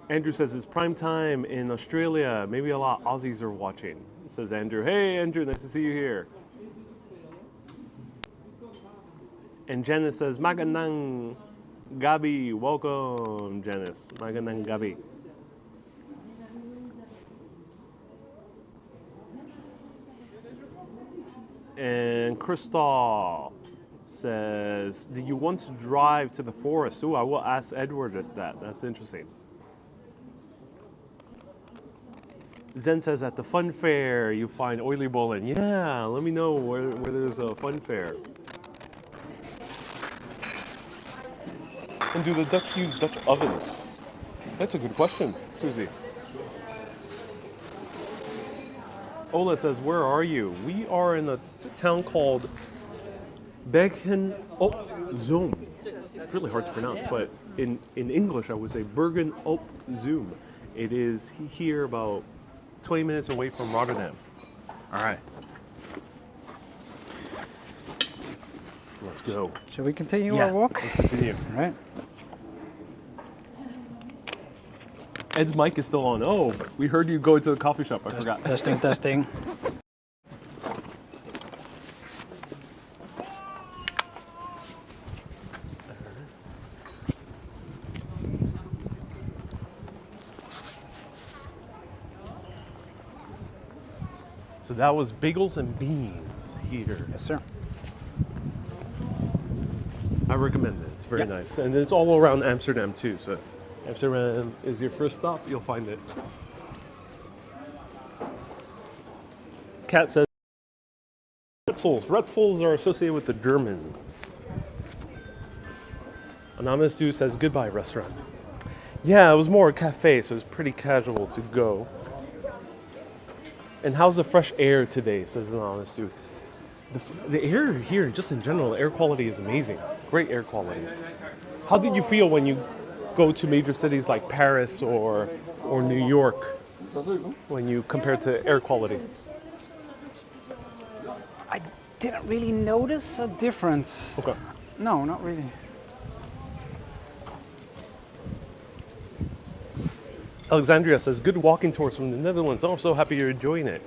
Andrew says it's prime time in Australia. Maybe a lot of Aussies are watching, says Andrew. Hey Andrew, nice to see you here. And Janice says, Maganang Gabi, welcome Janice. Maganang Gabi. And Crystal says, do you want to drive to the forest? Oh, I will ask Eduard at that. That's interesting. Zen says, at the fun fair, you find oily bowling. Yeah, let me know where there's a fun fair. And do the Dutch use Dutch ovens? That's a good question, Susie. Ola says, where are you? We are in a town called Bergen op Zoom. It's really hard to pronounce, but in English I would say Bergen op Zoom. It is here about 20 minutes away from Rotterdam. All right. Let's go. Shall we continue our walk? Let's continue. All right. Ed's mic is still on. Oh, we heard you go to the coffee shop. I forgot. Testing, testing. So that was bagels and beans here. Yes, sir. I recommend it. It's very nice. And it's all around Amsterdam too. So if Amsterdam is your first stop, you'll find it. Kat says, Retzels are associated with the Germans. Anonymous Dude says, goodbye restaurant. Yeah, it was more a cafe, so it was pretty casual to go. And how's the fresh air today, says Anonymous Dude. The air here, just in general, the air quality is amazing. Great air quality. How did you feel when you go to major cities like Paris or New York when you compare to air quality? I didn't really notice a difference. Okay. No, not really. Alexandria says, good walking tours from the Netherlands. Oh, I'm so happy you're enjoying it.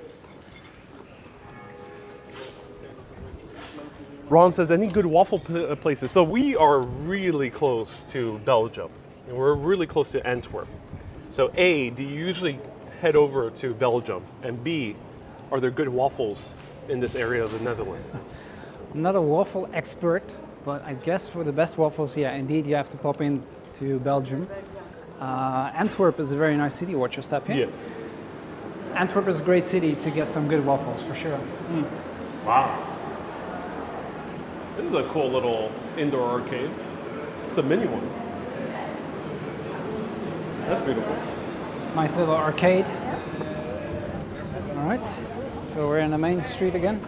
Ron says, any good waffle places? So we are really close to Belgium. And we're really close to Antwerp. So A, do you usually head over to Belgium? And B, are there good waffles in this area of the Netherlands? I'm not a waffle expert, but I guess for the best waffles, yeah, indeed, you have to pop in to Belgium. Antwerp is a very nice city. Watch your step here. Yeah. Antwerp is a great city to get some good waffles, for sure. Wow. This is a cool little indoor arcade. It's a mini one. That's beautiful. Nice little arcade. All right, so we're in the main street again.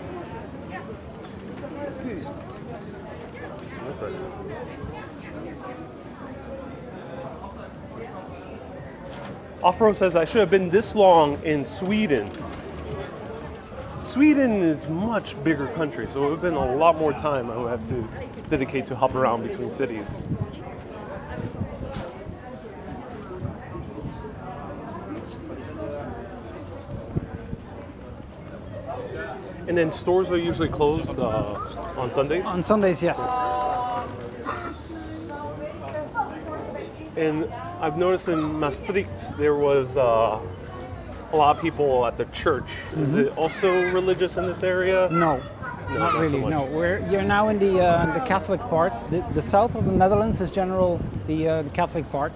That's nice. Offro says, I should have been this long in Sweden. Sweden is much bigger country, so it would have been a lot more time I would have to dedicate to hop around between cities. And then stores are usually closed on Sundays? On Sundays, yes. And I've noticed in Maastricht there was a lot of people at the church. Is it also religious in this area? No, not so really. much. No, you're now in the Catholic part. The south of the Netherlands is general the Catholic part.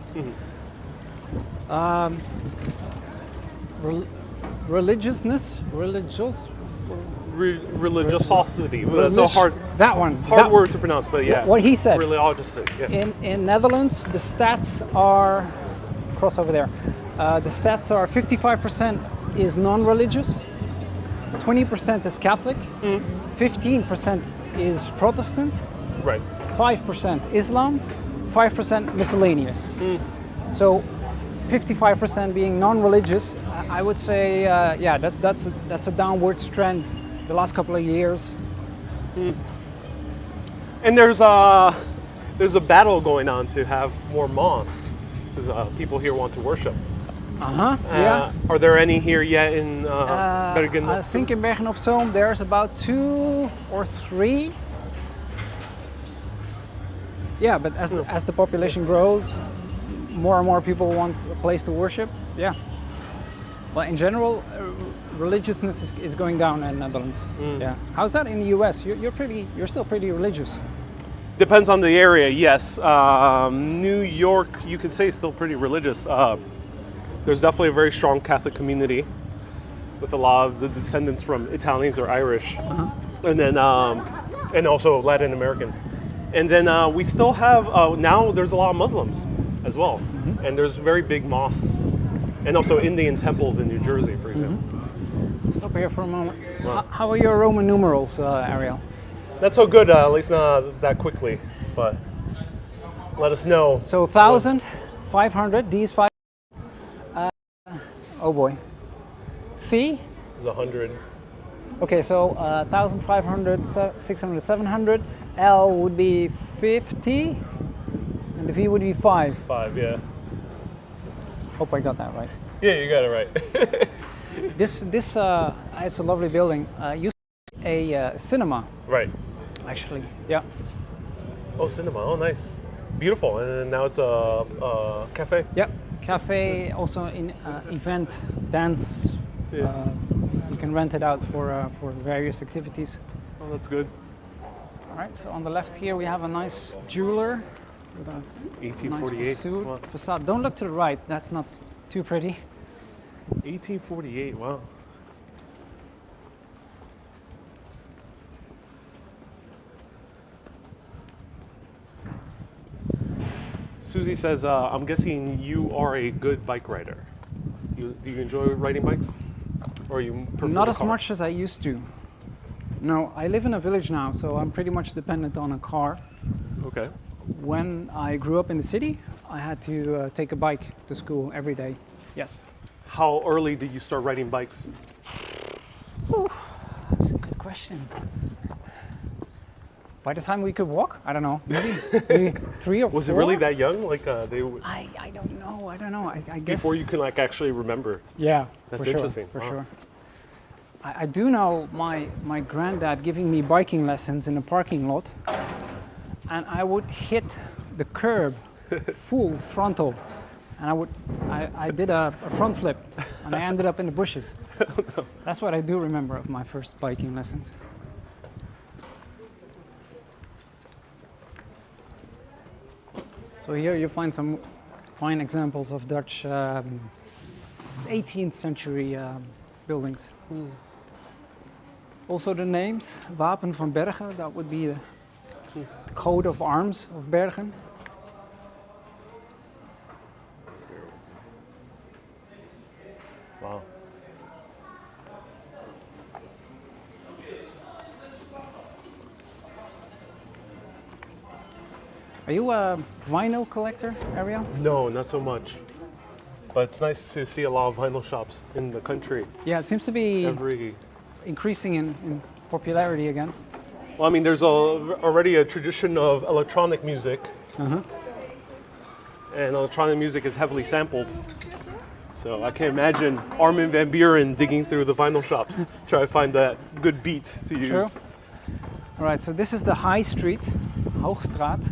Religious. Religiosity. But that's a hard That one. word to pronounce, but yeah. What he said. Religiosity. Yeah. In Netherlands, the stats are cross over there. The stats are 55% is non-religious, 20% is Catholic, 15% is Protestant, Right. 5% Islam, 5% miscellaneous. So 55% being non-religious, I would say, yeah, that's a downwards trend the last couple of years. And there's a battle going on to have more mosques because people here want to worship. Yeah. Are there any here yet in Bergen? I think in Bergnopsal there's about 2 or 3. Yeah, but as the population grows, more and more people want a place to worship. Yeah. But in general, religiousness is going down in Netherlands. Yeah. How's that in the U.S.? You're still pretty religious. Depends on the area, yes. New York, you could say, is still pretty religious. There's definitely a very strong Catholic community with a lot of the descendants from Italians or Irish, and then and also Latin Americans. And then we still have now there's a lot of Muslims as well, and there's very big mosques, and also Indian temples in New Jersey, for example. Stop here for a moment. Wow. How are your Roman numerals, Ariel? Not so good, at least not that quickly, but let us know. So 1,000, 500, these 5. Oh boy. C? It's 100. Okay, so 1,500, 600, 700. L would be 50, and the V would be 5. 5, yeah. Hope I got that right. Yeah, you got it right. This it's a lovely building. Used to be a cinema, Right. actually. Yeah. Oh, cinema. Oh, nice. Beautiful. And now it's a cafe. Yeah. Cafe, also in event, dance. Yeah. You can rent it out for various activities. Oh, that's good. All right. So on the left here we have a nice jeweler with a 1848. nice Wow. facade. Don't look to the right. That's not too pretty. 1848. Wow. Susie says, I'm guessing you are a good bike rider. Do you enjoy riding bikes? Or you prefer Not the as car? much as I used to. No, I live in a village now, so I'm pretty much dependent on a car. Okay. When I grew up in the city, I had to take a bike to school every day. Yes. How early did you start riding bikes? That's a good question. By the time we could walk, I don't know, maybe 3 or 4. Was it really that young? Like they I don't know. I guess before you can like actually remember? Yeah, That's for sure, interesting. For Wow. sure. I do know my granddad giving me biking lessons in a parking lot, and I would hit the curb full frontal, and I did a front flip, and I ended up in the bushes. That's what I do remember of my first biking lessons. So here you find some fine examples of Dutch 18th century buildings. Also the names, Wapen van Bergen, that would be the coat of arms of Bergen. Wow. Are you a vinyl collector, Ariel? No, not so much. But it's nice to see a lot of vinyl shops in the country. Yeah, it seems to be increasing in popularity again. Well, I mean, there's already a tradition of electronic music, and electronic music is heavily sampled. So I can imagine Armin van Buuren digging through the vinyl shops, trying to find that good beat to use. True. All right, so this is the High Street, Hoogstraat.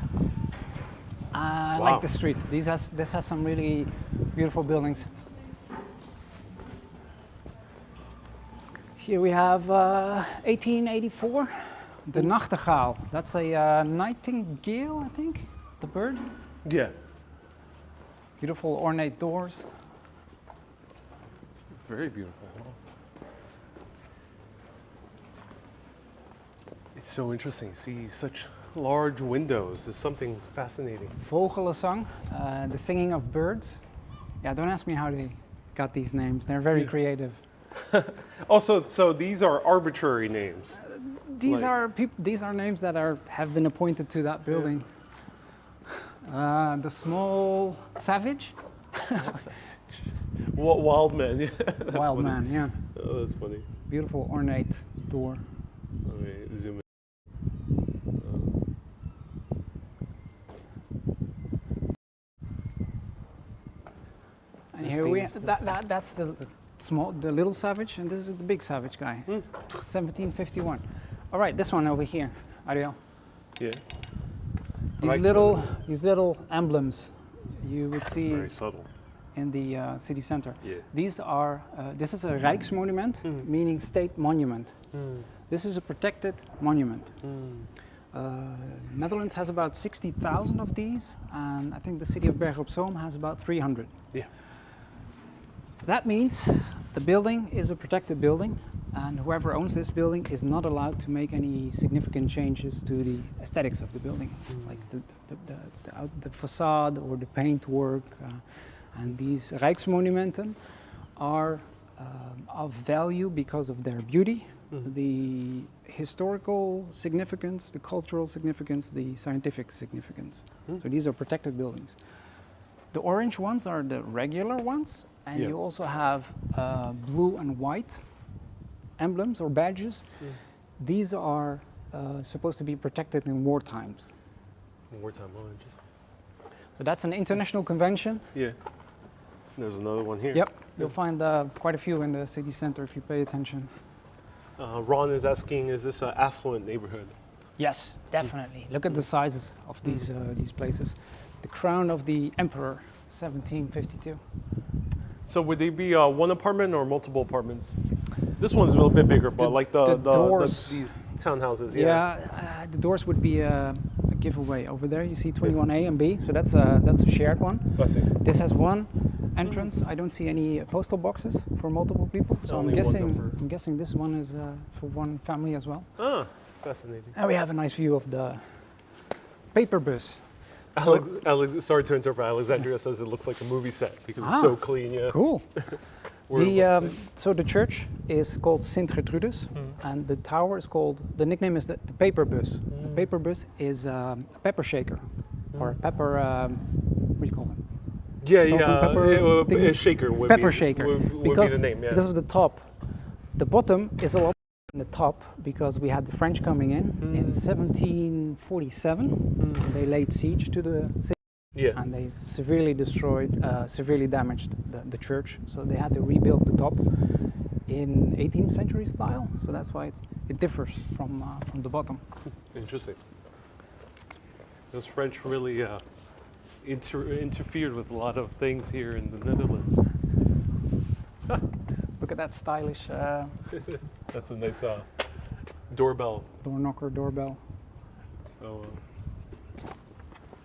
I like the street. This has some really beautiful buildings. Here we have 1884, the Nachtegaal. That's a nightingale, I think, the bird. Yeah. Beautiful ornate doors. Very beautiful. It's so interesting to see such large windows. There's something fascinating. Vogelenzang, the singing of birds. Yeah, don't ask me how they got these names. They're very creative. Also, so these are arbitrary names. These are names that have been appointed to that building. The small savage. Wild man. Yeah. Wild funny. man, yeah. Oh, that's funny. Beautiful ornate door. Let me zoom in. And here we that's the little savage, and this is the big savage guy. 1751. All right, this one over here, Ariel. Yeah. These little emblems you would see Very subtle. in the city center. Yeah. These are this is a Rijksmonument, meaning state monument. This is a protected monument. Netherlands has about 60,000 of these, and I think the city of Bergnopsal has about 300. Yeah. That means the building is a protected building, and whoever owns this building is not allowed to make any significant changes to the aesthetics of the building, like the facade or the paintwork. And these Rijksmonumenten are of value because of their beauty, the historical significance, the cultural significance, the scientific significance. So these are protected buildings. The orange ones are the regular ones, and you also have blue and white emblems or badges. These are supposed to be protected in war times. Wartime oranges. So that's an international convention. Yeah. There's another one here. Yep, you'll find quite a few in the city center if you pay attention. Ron is asking, is this an affluent neighborhood? Yes, definitely. Look at the sizes of these places. The Crown of the Emperor, 1752. So would they be one apartment or multiple apartments? This one's a little bit bigger, but like the doors, these townhouses. Yeah, the doors would be a giveaway. Over there you see 21A and B, so that's a shared one. I see. This has one entrance. I don't see any postal boxes for multiple people, so I'm guessing this one is for one family as well. Ah, fascinating. And we have a nice view of the paper bus. Sorry to interrupt. Alexandria says it looks like a movie set because it's so clean. Yeah. Cool. So the church is called Sint Gertrudis, and the tower is called. The nickname is the paper bus. The paper bus is a pepper shaker, or a pepper. What do you call it? A shaker. Pepper shaker. Would be the name. Yeah. Because of the top. The bottom is a lot in the top because we had the French coming in 1747. They laid siege to the city. Yeah. And they severely damaged the church. So they had to rebuild the top in 18th century style. So that's why it differs from the bottom. Interesting. Those French really interfered with a lot of things here in the Netherlands. Look at that stylish That's a nice doorbell. door knocker doorbell. So,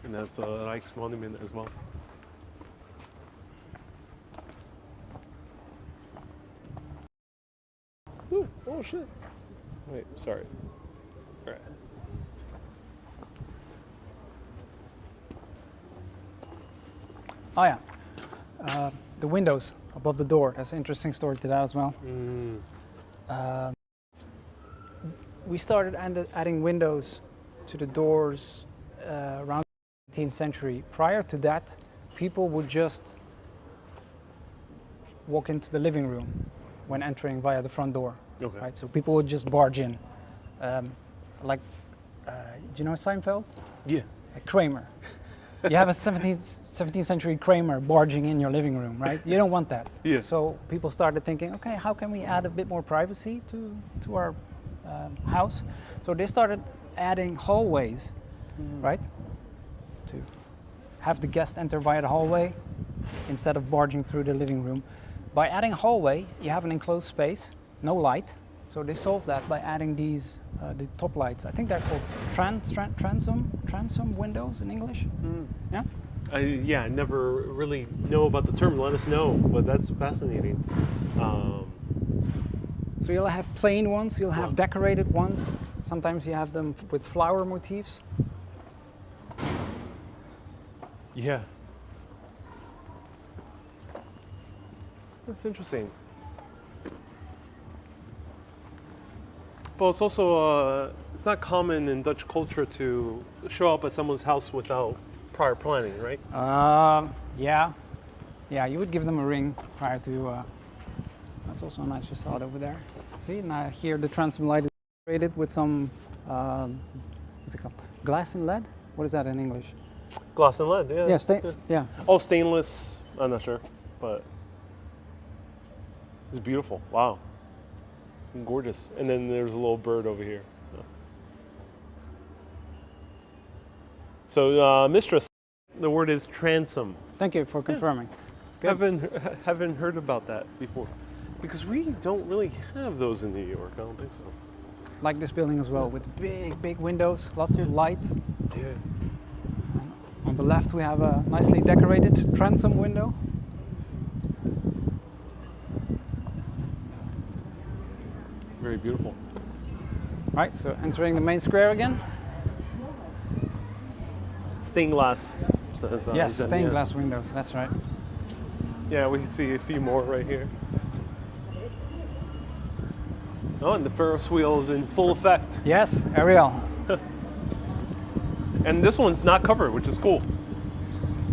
and that's a Rijksmonument as well. Ooh, oh shit. Wait, sorry. All right. Oh yeah, the windows above the door. That's an interesting story to that as well. We started adding windows to the doors around the 18th century. Prior to that, people would just walk into the living room when entering via the front door. Okay. Right, so people would just barge in, like, do you know Seinfeld? Yeah. Like Kramer. You have a 17th century Kramer barging in your living room, right? You don't want that. Yeah. So people started thinking, okay, how can we add a bit more privacy to our house? So they started adding hallways, right? To have the guest enter via the hallway instead of barging through the living room. By adding a hallway, you have an enclosed space, no light. So they solved that by adding these the top lights. I think they're called transom windows in English. Yeah. I never really know about the term. Let us know, but that's fascinating. So you'll have plain ones, you'll have decorated ones. Sometimes you have them with flower motifs. Yeah. That's interesting. But it's also, it's not common in Dutch culture to show up at someone's house without prior planning, right? Yeah. Yeah, you would give them a ring prior to, that's also a nice facade over there. See, now here the transom light is decorated with some, what's it called? Glass and lead? What is that in English? Glass and lead, yeah. Yeah, yeah. Oh, stainless, I'm not sure, but it's beautiful. Wow. Gorgeous. And then there's a little bird over here. So, mistress, the word is transom. Thank you for confirming. Haven't heard about that before, because we don't really have those in New York. I don't think so. Like this building as well, with big windows, lots of light. Yeah. On the left we have a nicely decorated transom window. Very beautiful. Right, so entering the main square again. Stained glass. Says, Yes, stained glass windows, that's right. Yeah, we can see a few more right here. Oh, and the Ferris wheel is in full effect. Yes, Ariel. And this one's not covered, which is cool.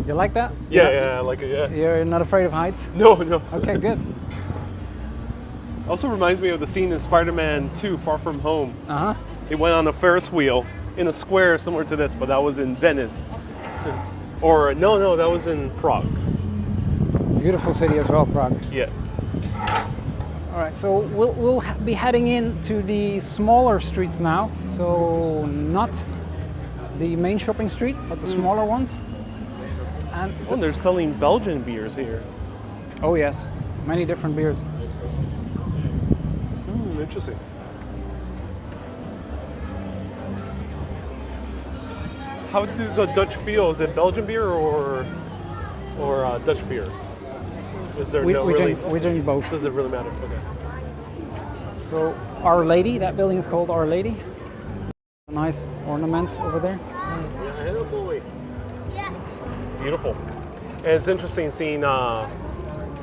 You like that? Yeah, I like it, yeah. You're not afraid of heights? No. Okay, good. Also reminds me of the scene in Spider-Man 2, Far From Home. Uh-huh. He went on a Ferris wheel in a square similar to this, but that was in Venice. Or, no, that was in Prague. Beautiful city as well, Prague. Yeah. All right, so we'll be heading into the smaller streets now. So not the main shopping street, but the smaller ones. And Oh, they're selling Belgian beers here. oh yes, many different beers. Interesting. How do the Dutch feel? Is it Belgian beer or Dutch beer? Is there We really? drink both. Does it really matter? Okay. So Our Lady, that building is called Our Lady. A nice ornament over there. Yeah, boy. Beautiful. And it's interesting seeing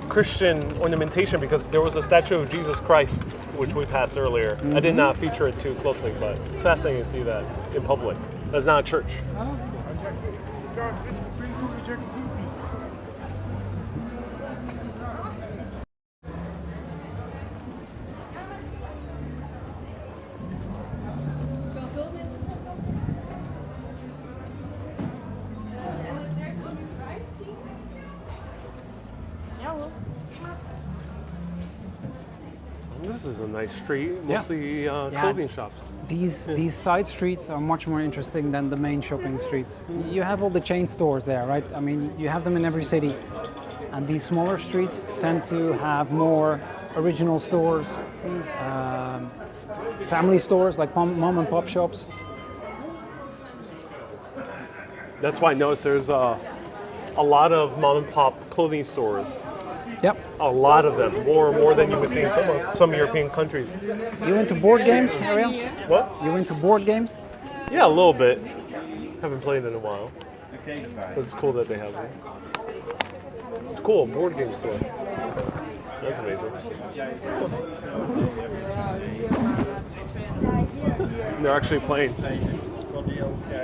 Christian ornamentation because there was a statue of Jesus Christ, which we passed earlier. I did not feature it too closely, but it's fascinating to see that in public. That's not a church. This is a nice street, mostly clothing shops. These side streets are much more interesting than the main shopping streets. You have all the chain stores there, right? I mean, you have them in every city. And these smaller streets tend to have more original stores, family stores like mom and pop shops. That's why I noticed there's a lot of mom and pop clothing stores. Yep. A lot of them, more than you would see in some European countries. You into board games, Ariel? What? You into board games? Yeah, a little bit. Haven't played in a while. But it's cool that they have one. It's cool, board game store. That's amazing. They're actually playing.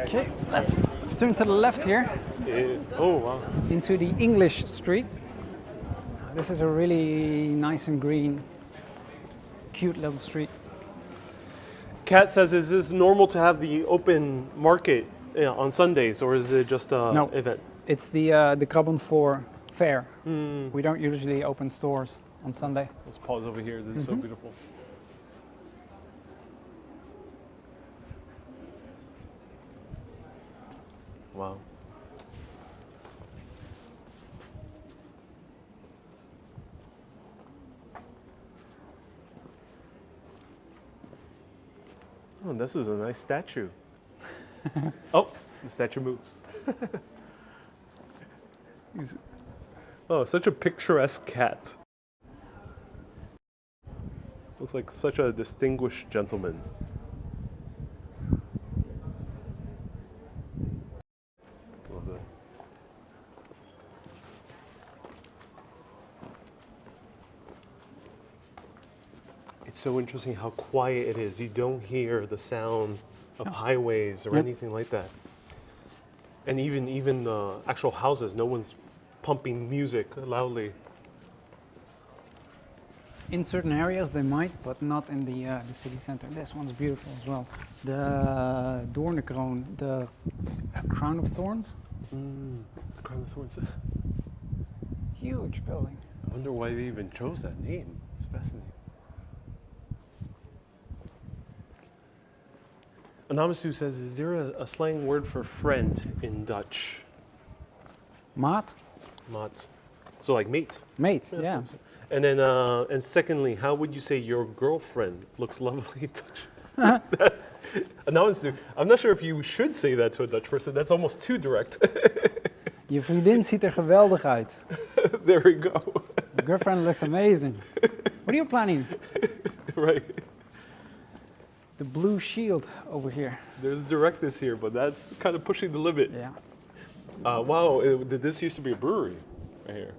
Okay, let's turn to the left here. Yeah. Oh, wow. Into the English street. This is a really nice and green cute little street. Kat says, is this normal to have the open market on Sundays, or is it just an No. event? It's the Krabben 4 fair. We don't usually open stores on Sunday. Let's pause over here. This is so beautiful. Wow. Oh, this is a nice statue. Oh, the statue moves. Such a picturesque cat. Looks like such a distinguished gentleman. Love that. It's so interesting how quiet it is. You don't hear the sound of highways or anything like that. And even the actual houses, no one's pumping music loudly. In certain areas they might, but not in the city center. This one's beautiful as well. The Doornkroon, the Crown of Thorns. Crown of Thorns. Huge building. I wonder why they even chose that name. It's fascinating. Anamasu says, is there a slang word for friend in Dutch? Maat? Maat. So like mate. Mate, yeah. And then, and secondly, how would you say your girlfriend looks lovely in Dutch? That's, Anamasu, I'm not sure if you should say that to a Dutch person. That's almost too direct. Je vriendin ziet er geweldig uit. There we go. Your girlfriend looks amazing. What are you planning? Right. The blue shield over here. There's directness here, but that's kind of pushing the limit. Yeah. Wow, this used to be a brewery right here.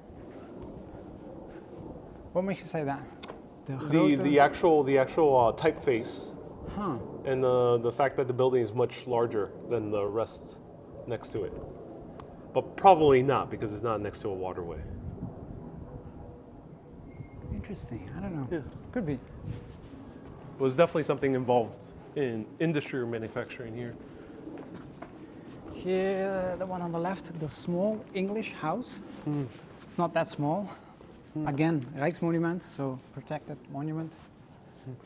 What makes you say that? The actual typeface Huh. and the fact that the building is much larger than the rest next to it. But probably not, because it's not next to a waterway. Interesting. I don't know. Yeah. Could be. It was definitely something involved in industry or manufacturing here. Here, the one on the left, the small English house. It's not that small. Again, Rijksmonument, so protected monument.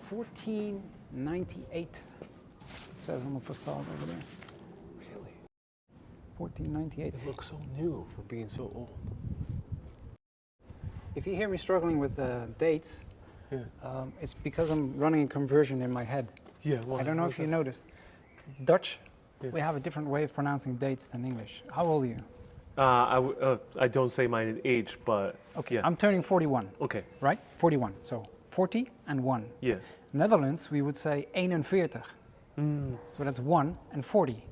1498. It says on the facade over there. Really? 1498. It looks so new for being so old. If you hear me struggling with the dates, it's because I'm running a conversion in my head. Yeah. I don't know if you noticed. Dutch, we have a different way of pronouncing dates than English. How old are you? I don't say my age, but Okay, yeah. I'm turning 41, Okay. right? 41, so 40 and 1. Yeah. Netherlands, we would say 41. So that's 1 and 40.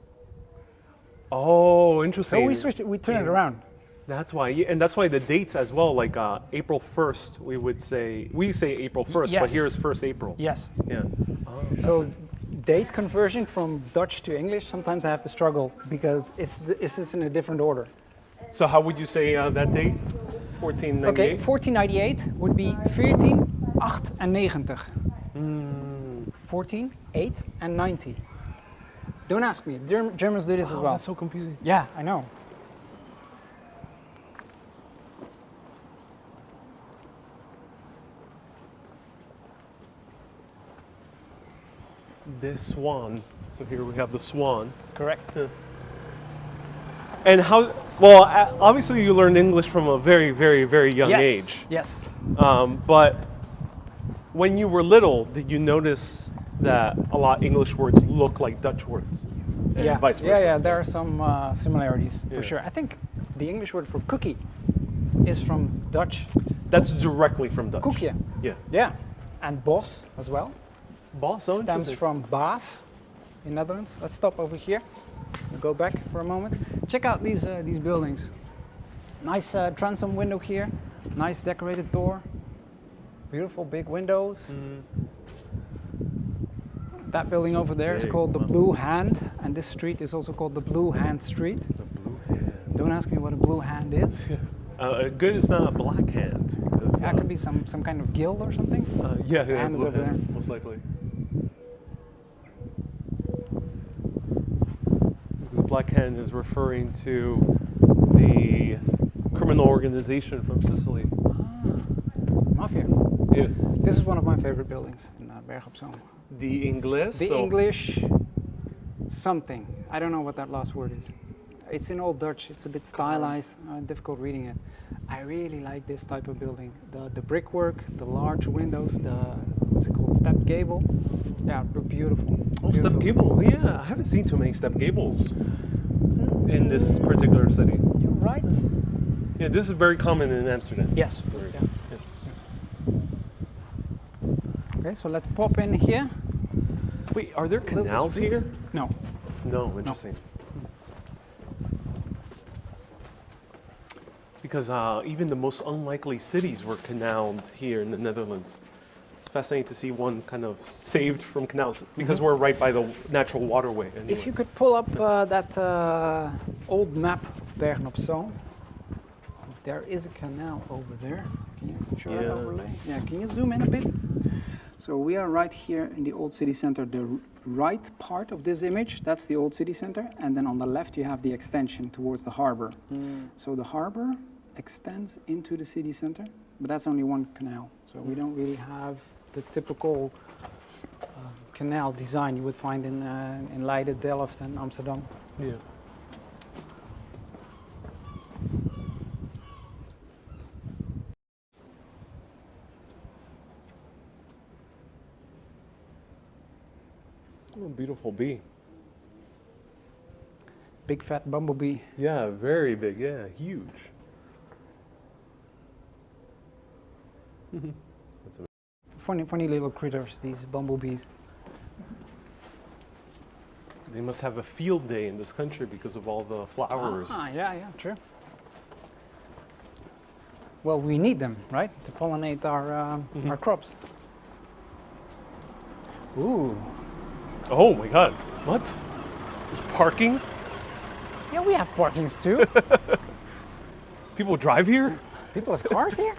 Oh, interesting. So we switch it, we turn it around. That's why, and that's why the dates as well. Like April 1st, we say April 1st, but Yes. here is 1st April. Yes. Yeah. Oh, So date conversion from Dutch to English, sometimes I have to struggle because it's in a different order. so how would you say that date? 1498. Okay, 1498 would be 1498. 14, 8, and 90. Don't ask me. Germans do this as well. That's so confusing. Yeah, I know. This swan. So here we have the swan. Correct. And how? Well, obviously you learned English from a very, very, very young Yes. age. Yes. But when you were little, did you notice that a lot of English words look like Dutch words? And Yeah. vice versa. Yeah. There are some similarities Yeah. for sure. I think the English word for cookie is from Dutch. That's directly from Dutch. Koekje. Yeah. Yeah. And bos as well. Boss, so Stems interesting. from baas in Netherlands. Let's stop over here. We'll go back for a moment. Check out these buildings. Nice transom window here. Nice decorated door. Beautiful big windows. That building over there is Big, called the wow. Blue Hand, and this street is also called the Blue Hand Street. The blue hand. Don't ask me what a blue hand is. Good it's not a black hand. Because, That could be some kind of guild or something. yeah, Hand is blue over hand, there. most likely. Because black hand is referring to the criminal organization from Sicily. Mafia. Yeah. This is one of my favorite buildings in Bergnopsal. The English. The English something. I don't know what that last word is. It's in Old Dutch. It's a bit stylized. Difficult reading it. I really like this type of building. The brickwork, the large windows, the what's it called? Step gable. Yeah, beautiful. Oh, step gable. Yeah, I haven't seen too many step gables in this particular city. You're right. Yeah, this is very common in Amsterdam. Yes. Yeah. Okay, so let's pop in here. Wait, are there Little canals street. here? No. No, interesting. Because even the most unlikely cities were canaled here in the Netherlands. It's fascinating to see one kind of saved from canals because we're right by the natural waterway. Anyway. If you could pull up that old map of Bergnopsal, there is a canal over there. Can you show that Yeah. overlay? Yeah, can you zoom in a bit? So we are right here in the old city center. The right part of this image, that's the old city center, and then on the left you have the extension towards the harbor. So the harbor extends into the city center, but that's only one canal. So we don't really have the typical canal design you would find in Leiden, Delft, and Amsterdam. Yeah. Oh, beautiful bee. Big fat bumblebee. Yeah, very big. Yeah, huge. That's Funny little critters, these bumblebees. They must have a field day in this country because of all the flowers. Yeah, true. Well, we need them, right, to pollinate our crops. Ooh. Oh my God! What? There's parking? Yeah, we have parkings too. People drive here? People have cars here.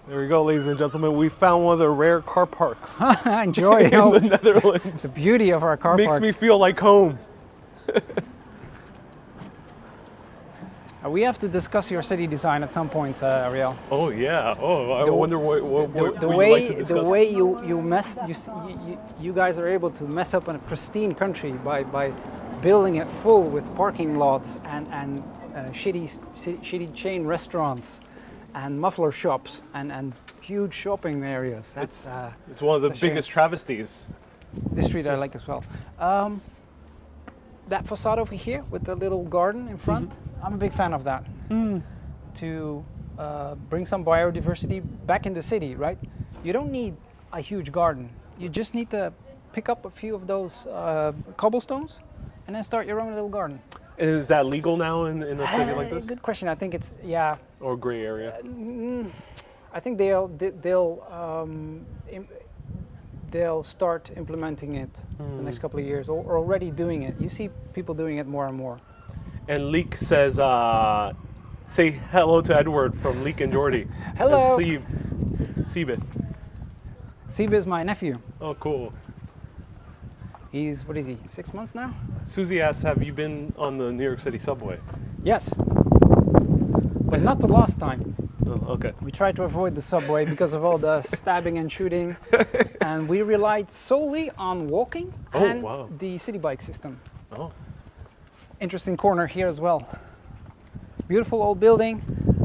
There we go, ladies and gentlemen. We found one of the rare car parks Enjoy in the Netherlands. the beauty of our car Makes parks. me feel like home. We have to discuss your city design at some point, Ariel. Oh yeah. Oh, I The- wonder what The you'd way like to discuss. the way you guys are able to mess up in a pristine country by building it full with parking lots and shitty chain restaurants and muffler shops and huge shopping areas. That's It's one of the it's a shame. biggest travesties. this street I like as well. That facade over here with the little garden in front, I'm a big fan of that. To bring some biodiversity back in the city, right? You don't need a huge garden. You just need to pick up a few of those cobblestones and then start your own little garden. Is that legal now in a city like this? Good question. I think it's, yeah. Or gray area? I think they'll start implementing it the next couple of years, or already doing it. You see people doing it more and more. And Leek says, say hello to Eduard from Leek and Jordy. Hello. And Siebe. Siebe is my nephew. Oh, cool. He's, what is he, 6 months now? Susie asks, have you been on the New York City subway? Yes. But not the last time. Oh, okay. We tried to avoid the subway because of all the stabbing and shooting. And we relied solely on walking and wow. the city bike system. Oh. Interesting corner here as well. Beautiful old building,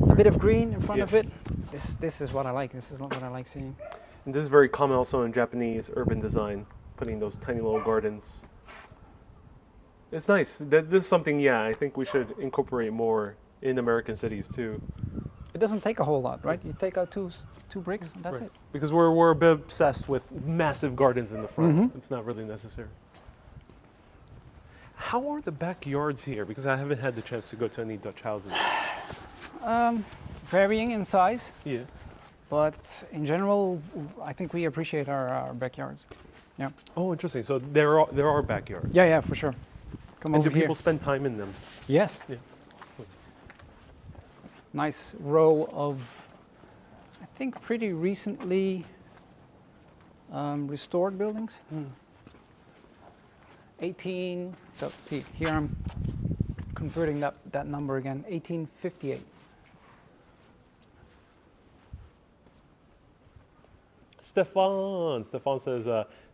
a bit of green in front of it. This is what I like. This is not what I like seeing. And this is very common also in Japanese urban design, putting those tiny little gardens. It's nice. This is something, yeah, I think we should incorporate more in American cities too. It doesn't take a whole lot, right? You take out two bricks, and that's Right. it. Because we're a bit obsessed with massive gardens in the front. It's not really necessary. How are the backyards here? Because I haven't had the chance to go to any Dutch houses. Varying in size, Yeah. but in general, I think we appreciate our backyards. Yeah. Oh, interesting. So there are backyards. Yeah, for sure. Come And over do here. people spend time in them? Yes. Yeah. Nice row of, I think, pretty recently restored buildings. 18, so see, here I'm converting that number again, 1858. Stefan says,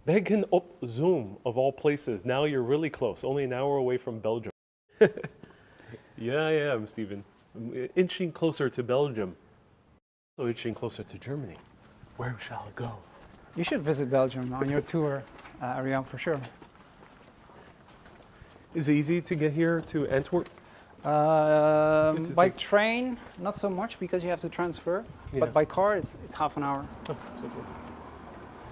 Bergnopsal of all places. Now you're really close, only an hour away from Belgium. Yeah, I am, Stephen. I'm inching closer to Belgium. So inching closer to Germany. Where shall I go? You should visit Belgium on your tour, Ariel, for sure. Is it easy to get here to Antwerp? By train, not so much because you have to transfer, Yeah. but by car it's half an hour. Oh, so close.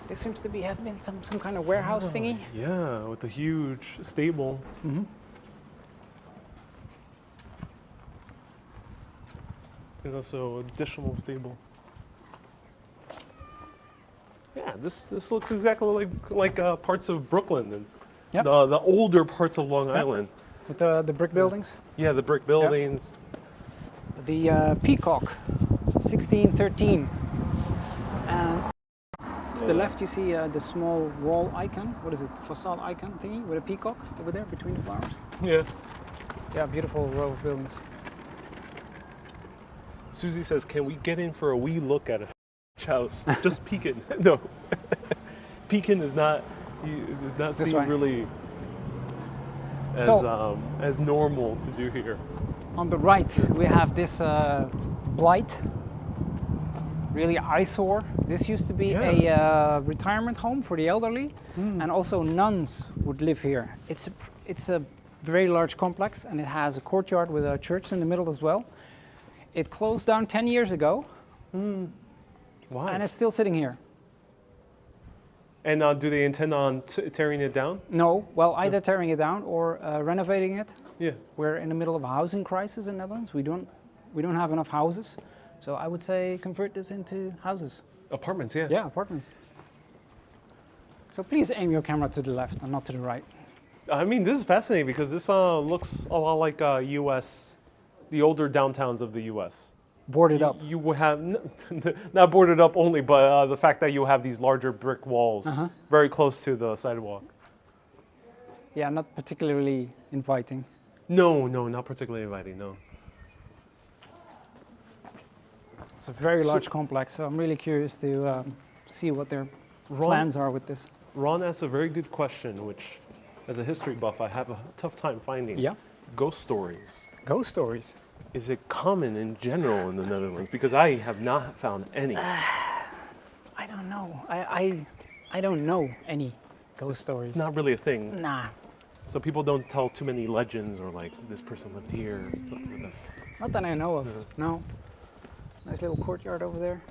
There seems to have been some kind of warehouse thingy. Yeah, with a huge stable. And also additional stable. Yeah, this looks exactly like parts of Brooklyn and Yep. the older parts of Long Island. With the brick buildings. Yeah, the brick buildings. The Peacock, 1613. And to the left you see the small wall icon. What is it? The facade icon thingy with a peacock over there between the flowers. Yeah. Yeah, beautiful row of buildings. Susie says, "Can we get in for a wee look at a house? Just peek in." No, peeking is not. Does not This seem way. really as normal to do here. On the right we have this blight, really eyesore. This used to be a retirement home for the elderly, and also nuns would live here. It's a very large complex, and it has a courtyard with a church in the middle as well. It closed down 10 years ago, Wow. and it's still sitting here. And do they intend on tearing it down? No, well, either tearing it down or renovating it. Yeah. We're in the middle of a housing crisis in the Netherlands. We don't have enough houses, so I would say convert this into houses. Apartments, yeah. Yeah, apartments. So please aim your camera to the left and not to the right. I mean, this is fascinating because this looks a lot like U.S., the older downtowns of the U.S. Boarded up. You will have, not boarded up only, but the fact that you have these larger brick walls very close to the sidewalk. Yeah, not particularly inviting. No, not particularly inviting, no. It's a very large complex, so I'm really curious to see what their plans are with this. Ron asked a very good question, which, as a history buff, I have a tough time finding. Yeah. Ghost stories. Ghost stories. Is it common in general in the Netherlands? Because I have not found any. I don't know. I don't know any ghost stories. It's not really a thing. Nah, So people don't tell too many legends or like this person lived here. Stuff like that. not that I know of. No. Nice little courtyard over there.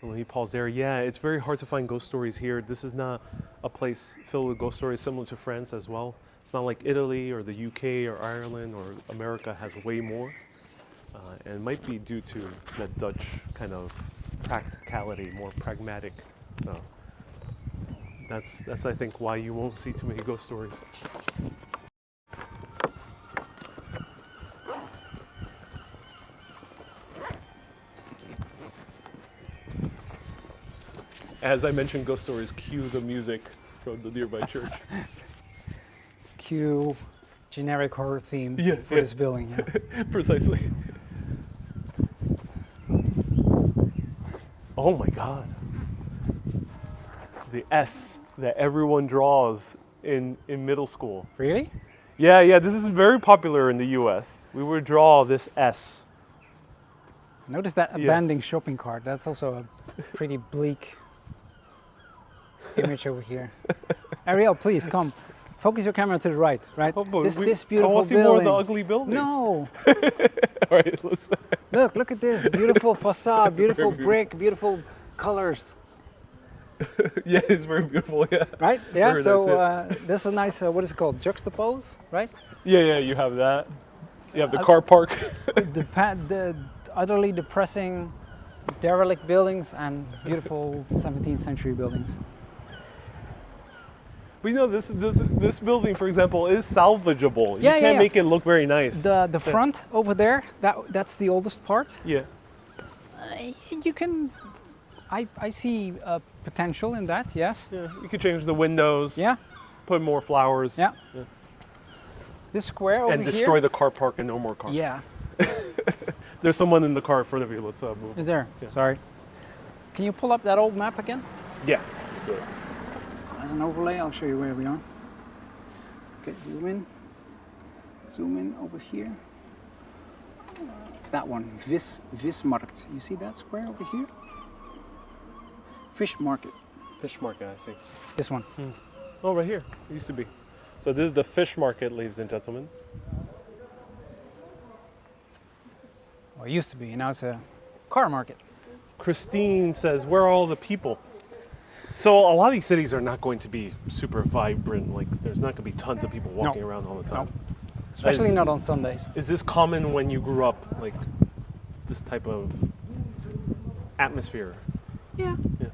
So let me pause there. Yeah, it's very hard to find ghost stories here. This is not a place filled with ghost stories, similar to France as well. It's not like Italy or the UK or Ireland or America has way more. And it might be due to that Dutch kind of practicality, more pragmatic. So that's I think why you won't see too many ghost stories. As I mentioned ghost stories, cue the music from the nearby church. Cue generic horror theme Yeah, for this building. Yeah. Precisely. Oh my God. The S that everyone draws in middle school. Really? Yeah, this is very popular in the US. We would draw this S. Notice that Yeah. abandoned shopping cart. That's also a pretty bleak image over here. Ariel, please come. Focus your camera to the right, right? Oh, but This I beautiful want to see more of building. the ugly buildings. No, All right, let's. look at this beautiful facade, beautiful Very brick, beautiful colors, Yeah, it's very beautiful. Yeah. right? Yeah. Very So nice, this is a nice. What is it called? Juxtapose, right? Yeah, you have that. You have the car park. The utterly depressing, derelict buildings and beautiful 17th century buildings. But you know, this building, for example, is salvageable. Yeah, you can't yeah. make it look very nice. The front over there, that's the oldest part. Yeah. You can, I see potential in that. Yes. Yeah. You could change the windows. Yeah. Put more flowers. Yeah. This square over And here. destroy the car park and no more cars. Yeah. There's someone in the car in front of you. Let's move. Is there? Yeah. Sorry. Can you pull up that old map again? Yeah. So, As an overlay, I'll show you where we are. Okay, zoom in. Zoom in over here. That one, Vismarkt. You see that square over here? Fish market. fish market, I see. This one. Oh, right here. It used to be. So this is the fish market, ladies and gentlemen. Well, it used to be. Now it's a car market. Christine says, where are all the people? So a lot of these cities are not going to be super vibrant. Like there's not going to be tons of people walking around all the time. Especially not on Sundays. Is this common when you grew up, like this type of atmosphere? Yeah. Yeah.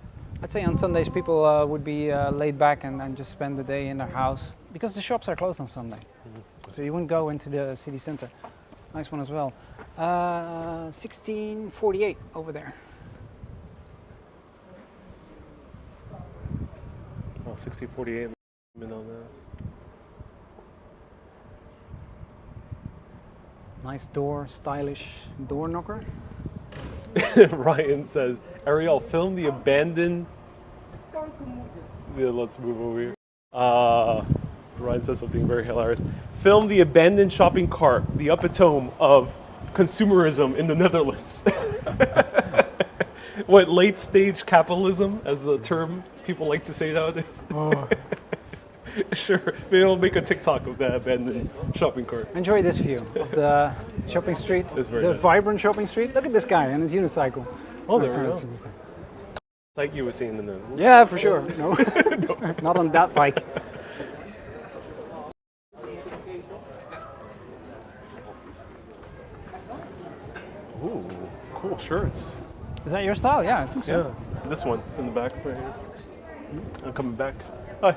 I'd say on Sundays people would be laid back and just spend the day in their house because the shops are closed on Sunday. So you wouldn't go into the city center. Nice one as well. 1648 over there. Oh, 6048 on that. Nice door, stylish door knocker. Ryan says, Ariel, film the abandoned. Yeah, let's move over here. Ryan says something very hilarious. Film the abandoned shopping cart, the epitome of consumerism in the Netherlands. What, late stage capitalism, as the term people like to say nowadays? Oh. Sure, maybe I'll make a TikTok of that abandoned shopping cart. Enjoy this view of the shopping street. It's very the nice. vibrant shopping street. Look at this guy on his unicycle. Oh, there we Nice. go. Like you were seeing in the. Yeah, for sure. No, not on that bike. Ooh, cool shirts. Is that your style? Yeah, I think so. Yeah, this one in the back right here. I'm coming back. Hi.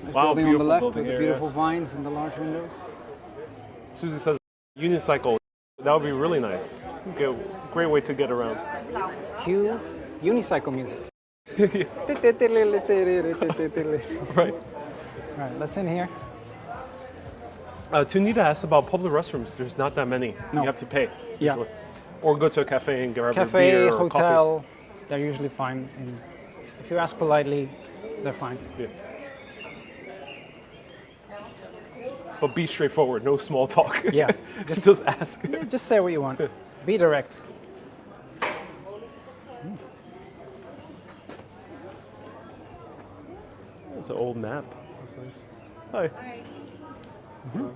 Nice Wow, building on the beautiful left building with the here, beautiful vines and the large windows. Susie says unicycle. That would be really nice. Great way to get around. Cue unicycle music. Right. Right, let's in here. Tunita asked about public restrooms. There's not that many. No. You have to pay. Yeah. Usually. Or go to a cafe and grab a Cafe, beer or coffee. hotel, they're usually fine. And if you ask politely, they're fine. Yeah. But be straightforward. No small talk. Yeah. Just ask. Yeah, just say what you want. Be direct. It's an old map. That's nice. Hi.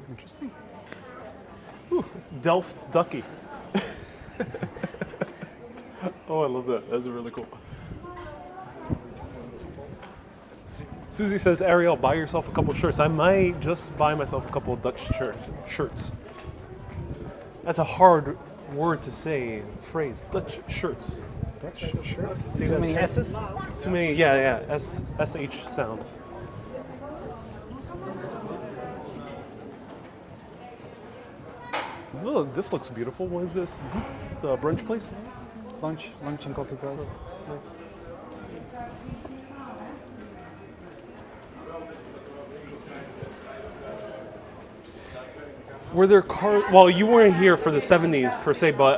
Interesting. Ooh, Delft Ducky. Oh, I love that. That's really cool. Susie says, Ariel, buy yourself a couple shirts. I might just buy myself a couple of Dutch shirts. That's a hard word to say, phrase. Dutch shirts. Dutch shirts. See Too that many text? S's? Too many, yeah. SH sounds. Oh, this looks beautiful. What is this? It's a brunch place? Lunch and coffee place. Nice. Were there cars? Well, you weren't here for the 70s per se, but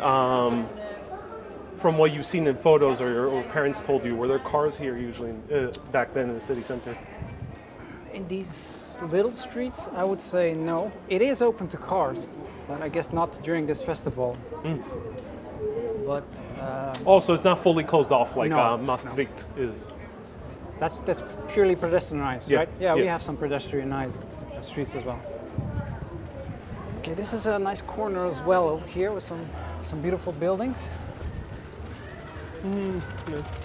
from what you've seen in photos or your parents told you, were there cars here usually back then in the city center? In these little streets, I would say no. It is open to cars, but I guess not during this festival. But Also, it's not fully closed off like No, Maastricht is. that's purely pedestrianized, Yeah, right? Yeah, we yeah. have some pedestrianized streets as well. Okay, this is a nice corner as well over here with some beautiful buildings. Yes.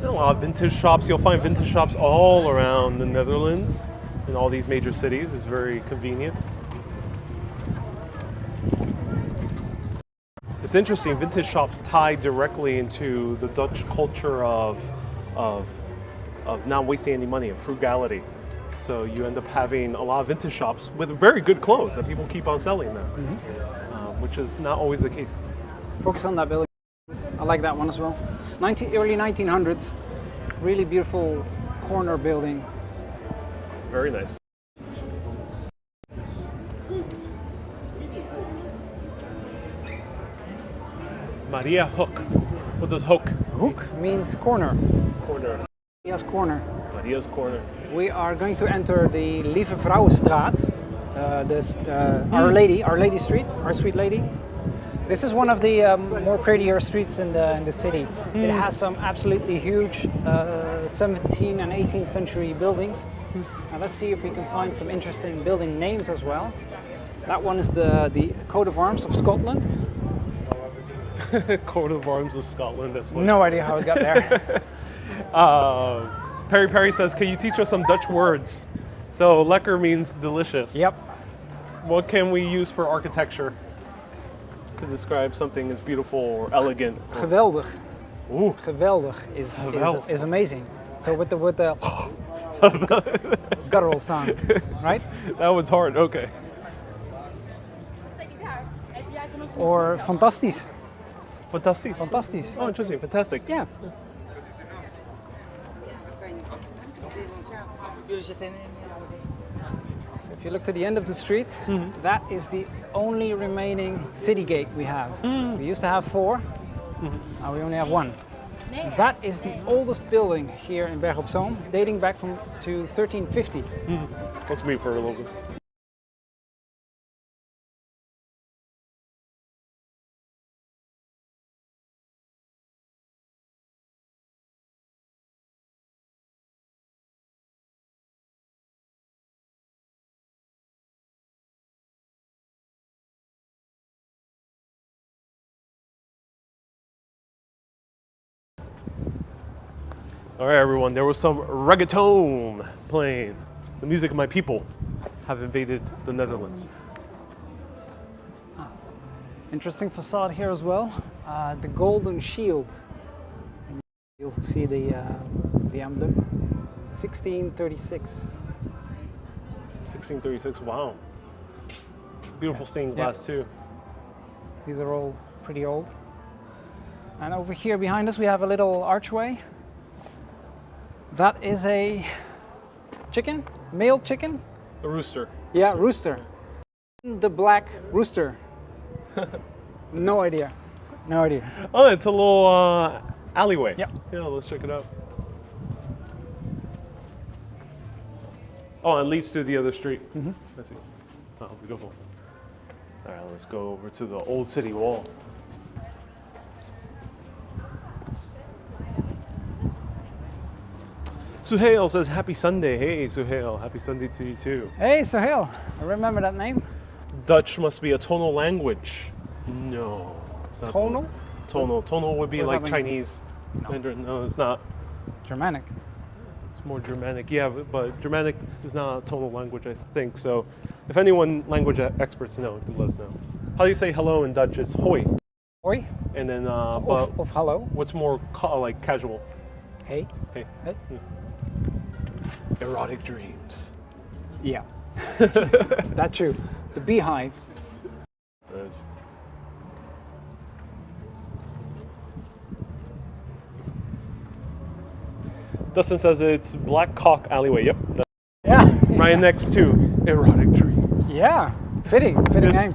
A lot of vintage shops. You'll find vintage shops all around the Netherlands in all these major cities. It's very convenient. it's interesting. Vintage shops tie directly into the Dutch culture of not wasting any money and frugality. So you end up having a lot of vintage shops with very good clothes that people keep on selling them, which is not always the case. Focus on that building. I like that one as well. Early 1900s. Really beautiful corner building. Very nice. Maria Hook. What does Hook? Hoek means corner. Corner. Maria's corner. Maria's corner. We are going to enter the Lieve Vrouwenstraat, Our Lady Street, Our Sweet Lady. This is one of the more prettier streets in the city. It has some absolutely huge 17th and 18th century buildings. Now let's see if we can find some interesting building names as well. That one is the coat of arms of Scotland. Coat of Arms of Scotland. That's funny. No idea how it got there. Perry says, can you teach us some Dutch words? So lekker means delicious. Yep. What can we use for architecture to describe something as beautiful or elegant? Geweldig. Ooh. Geweldig is amazing. So with the guttural sound, right? That was hard. Okay. Or fantastisch. Fantastisch. Fantastisch. Oh, interesting. Fantastic. Yeah. So if you look to the end of the street, that is the only remaining city gate we have. We used to have 4, now we only have 1. That is the oldest building here in Bergnopsal, dating back to 1350. Let's meet for a little bit. All right, everyone, there was some reggaeton playing. The music of my people have invaded the Netherlands. Interesting facade here as well. The golden shield. You'll see the emblem. 1636. 1636, wow. Beautiful stained glass too. These are all pretty old. And over here behind us we have a little archway. That is a chicken, male chicken. A rooster. Yeah, rooster. The black rooster. No idea. No idea. Oh, it's a little alleyway. Yeah. Yeah, let's check it out. Oh, it leads to the other street. I see. Oh, beautiful. All right, let's go over to the old city wall. Suhail says, happy Sunday. Hey, Suhail, happy Sunday to you too. Hey, Sohail. I remember that name. Dutch must be a tonal language. No. It's not Tonal? Tonal. Tonal would be What does like that mean? Chinese. No. Mandarin. No, it's not. Germanic. It's more Germanic. Yeah, but Germanic is not a tonal language, I think. So if anyone language experts know, do let us know. How do you say hello in Dutch? It's hoi. Hoi. And then, Of hello. what's more like casual? Hey. Hey. Hey. Erotic dreams. Yeah. That's true. The beehive. Nice. Dustin says it's Black Cock Alleyway. Yep. Yeah. Right next to Erotic Dreams. Yeah. Fitting name.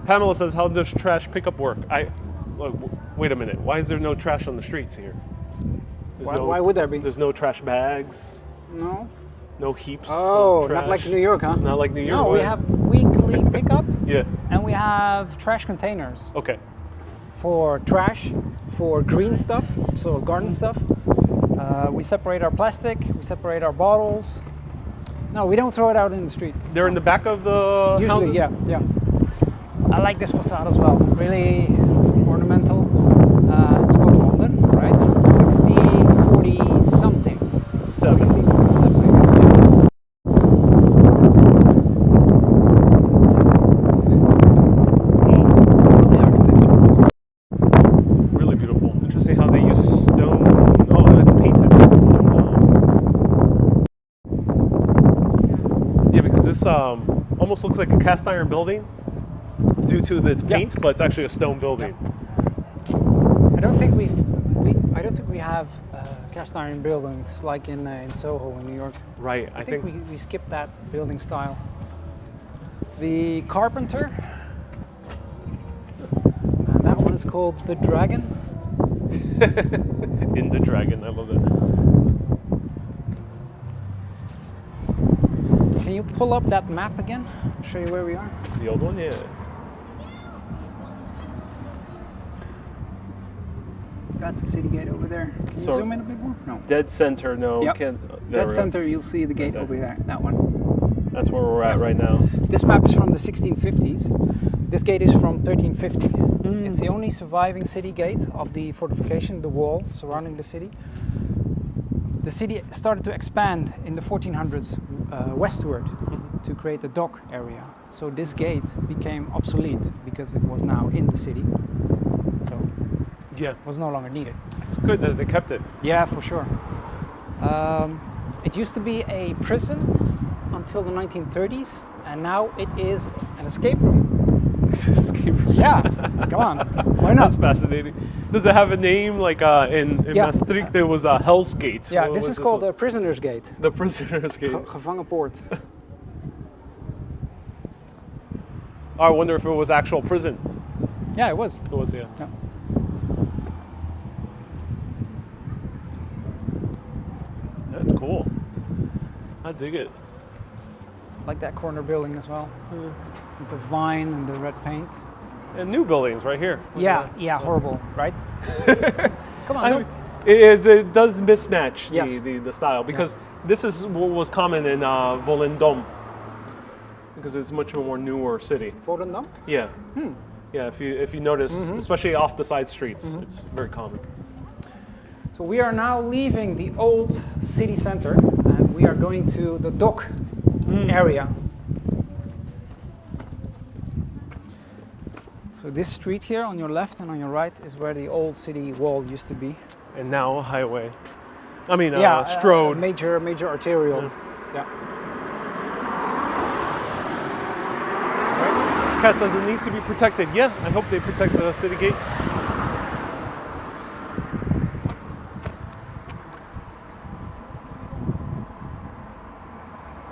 Pamela says, how does trash pickup work? Look, wait a minute. Why is there no trash on the streets here? Why would there be? There's no trash bags, No. no heaps Oh, of trash. not like New York, huh? Not like New York. No, we Why? have weekly pickup Yeah. and we have trash containers Okay. for trash, for green stuff, so garden stuff. We separate our plastic, we separate our bottles. No, we don't throw it out in the streets. They're in the back of the Usually, houses? yeah. I like this facade as well. Really ornamental. It's called London, right? 1640 something. 1647, I guess. almost looks like a cast iron building due to its paint, but it's actually a stone building. I don't think we have cast iron buildings like in Soho in New York. Right. I think we skipped that building style. The Carpenter. And that one is called the Dragon. In the Dragon, I love it. Can you pull up that map again? Show you where we are. The old one, yeah. That's the city gate over there. Can you zoom in a bit more? No. Dead center, no. Yep. Can't, Dead center, you'll see the gate over there. That one. That's where we're at right now. This map is from the 1650s. This gate is from 1350. It's the only surviving city gate of the fortification, the wall surrounding the city. The city started to expand in the 1400s westward to create a dock area. So this gate became obsolete because it was now in the city. So yeah, it was no longer needed. It's good that they kept it. Yeah, for sure. It used to be a prison until the 1930s, and now it is an escape room. Escape room. Yeah, come on. Why not? That's fascinating. Does it have a name? Like in Maastricht, there was a Hell's Gate. Yeah, this is called the Prisoner's Gate. The Prisoner's Gate. Gevangenpoort. I wonder if it was actual prison. Yeah, it was. It was, yeah. That's cool. I dig it. Like that corner building as well. With the vine and the red paint. And new buildings right here. Yeah, horrible, right? Come on, it does mismatch Yes. the style because this is what was common in Volendam because it's much more newer city. Volendam? Yeah. Yeah, if you notice, especially off the side streets, it's very common. So we are now leaving the old city center and we are going to the dock area. So this street here on your left and on your right is where the old city wall used to be. And now a highway. I mean, yeah, Stroad. Major arterial. Yeah. Cat says it needs to be protected. Yeah, I hope they protect the city gate.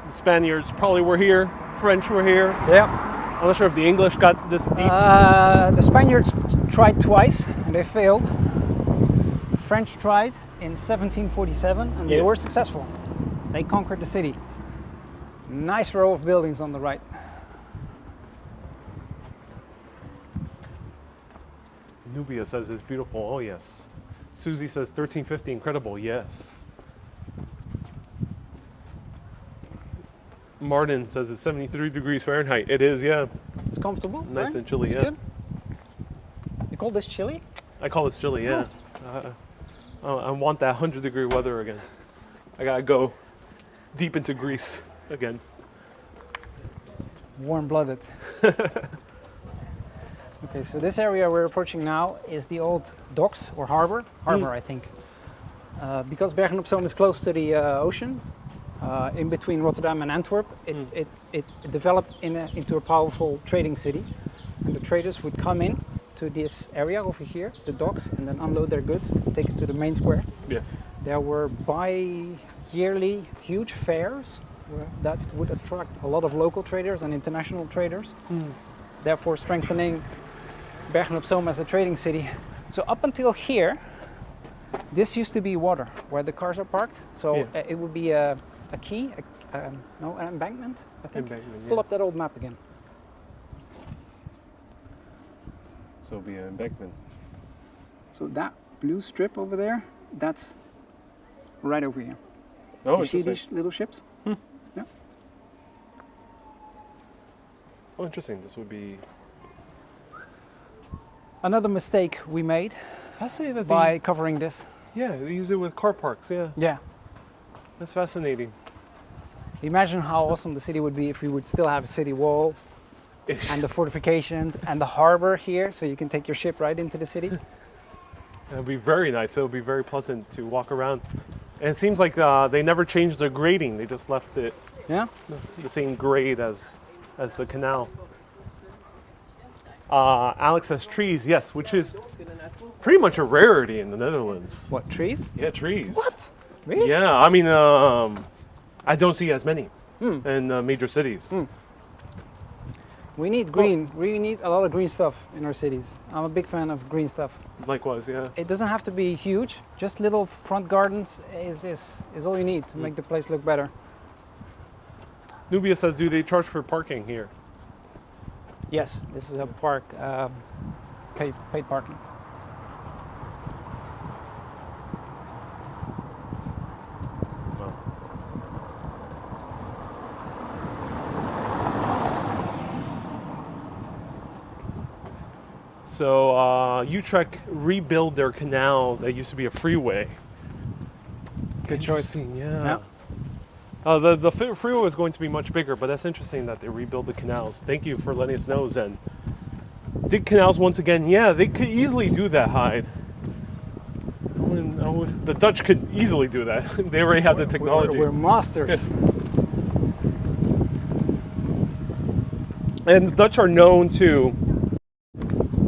The Spaniards probably were here. French were here. Yeah. I'm not sure if the English got this deep. The Spaniards tried twice and they failed. The French tried in 1747 and they were successful. They conquered the city. Nice row of buildings on the right. Nubia says it's beautiful. Oh, yes. Susie says 1350, incredible. Yes. Martin says it's 73 degrees Fahrenheit. It is, yeah. It's comfortable. Nice right? and chilly, it's yeah. Good. You call this chilly? I call this chilly, yeah. I want that 100-degree weather again. I gotta go deep into Greece again. Warm-blooded. Okay, so this area we're approaching now is the old docks or harbor, I think. Because Bergnopsal is close to the ocean, in between Rotterdam and Antwerp, it developed into a powerful trading city. And the traders would come in to this area over here, the docks, and then unload their goods and take it to the main square. Yeah. There were bi-yearly huge fairs that would attract a lot of local traders and international traders, therefore strengthening Bergen-op-Zoom as a trading city. So up until here, this used to be water where the cars are parked. So it would be a quay, an embankment, I think. Pull up that old map again. So it'll be an embankment. So that blue strip over there, that's right over here. Oh, you see these little ships? Yeah. Oh, interesting. This would be another mistake we made fascinating by covering this. Yeah, they use it with car parks. Yeah. Yeah. That's fascinating. Imagine how awesome the city would be if we would still have a city wall and the fortifications and the harbor here, so you can take your ship right into the city. It would be very nice. It would be very pleasant to walk around. And it seems like they never changed the grading. They just left it Yeah. the same grade as the canal. Alex says trees, yes, which is pretty much a rarity in the Netherlands. What, trees? Yeah, trees. What? Really? Yeah, I mean, I don't see as many in major cities. We need green. We need a lot of green stuff in our cities. I'm a big fan of green stuff. Likewise, yeah. It doesn't have to be huge. Just little front gardens is all you need to make the place look better. Nubia says, do they charge for parking here? Yes, this is a park, paid parking. So Utrecht rebuilt their canals. That used to be a freeway. Good choice. Interesting, yeah. The freeway was going to be much bigger, but that's interesting that they rebuild the canals. Thank you for letting us know, Zen. Dig canals once again. Yeah, they could easily do that, Hyde. The Dutch could easily do that. They already have the technology. We're masters. And the Dutch are known to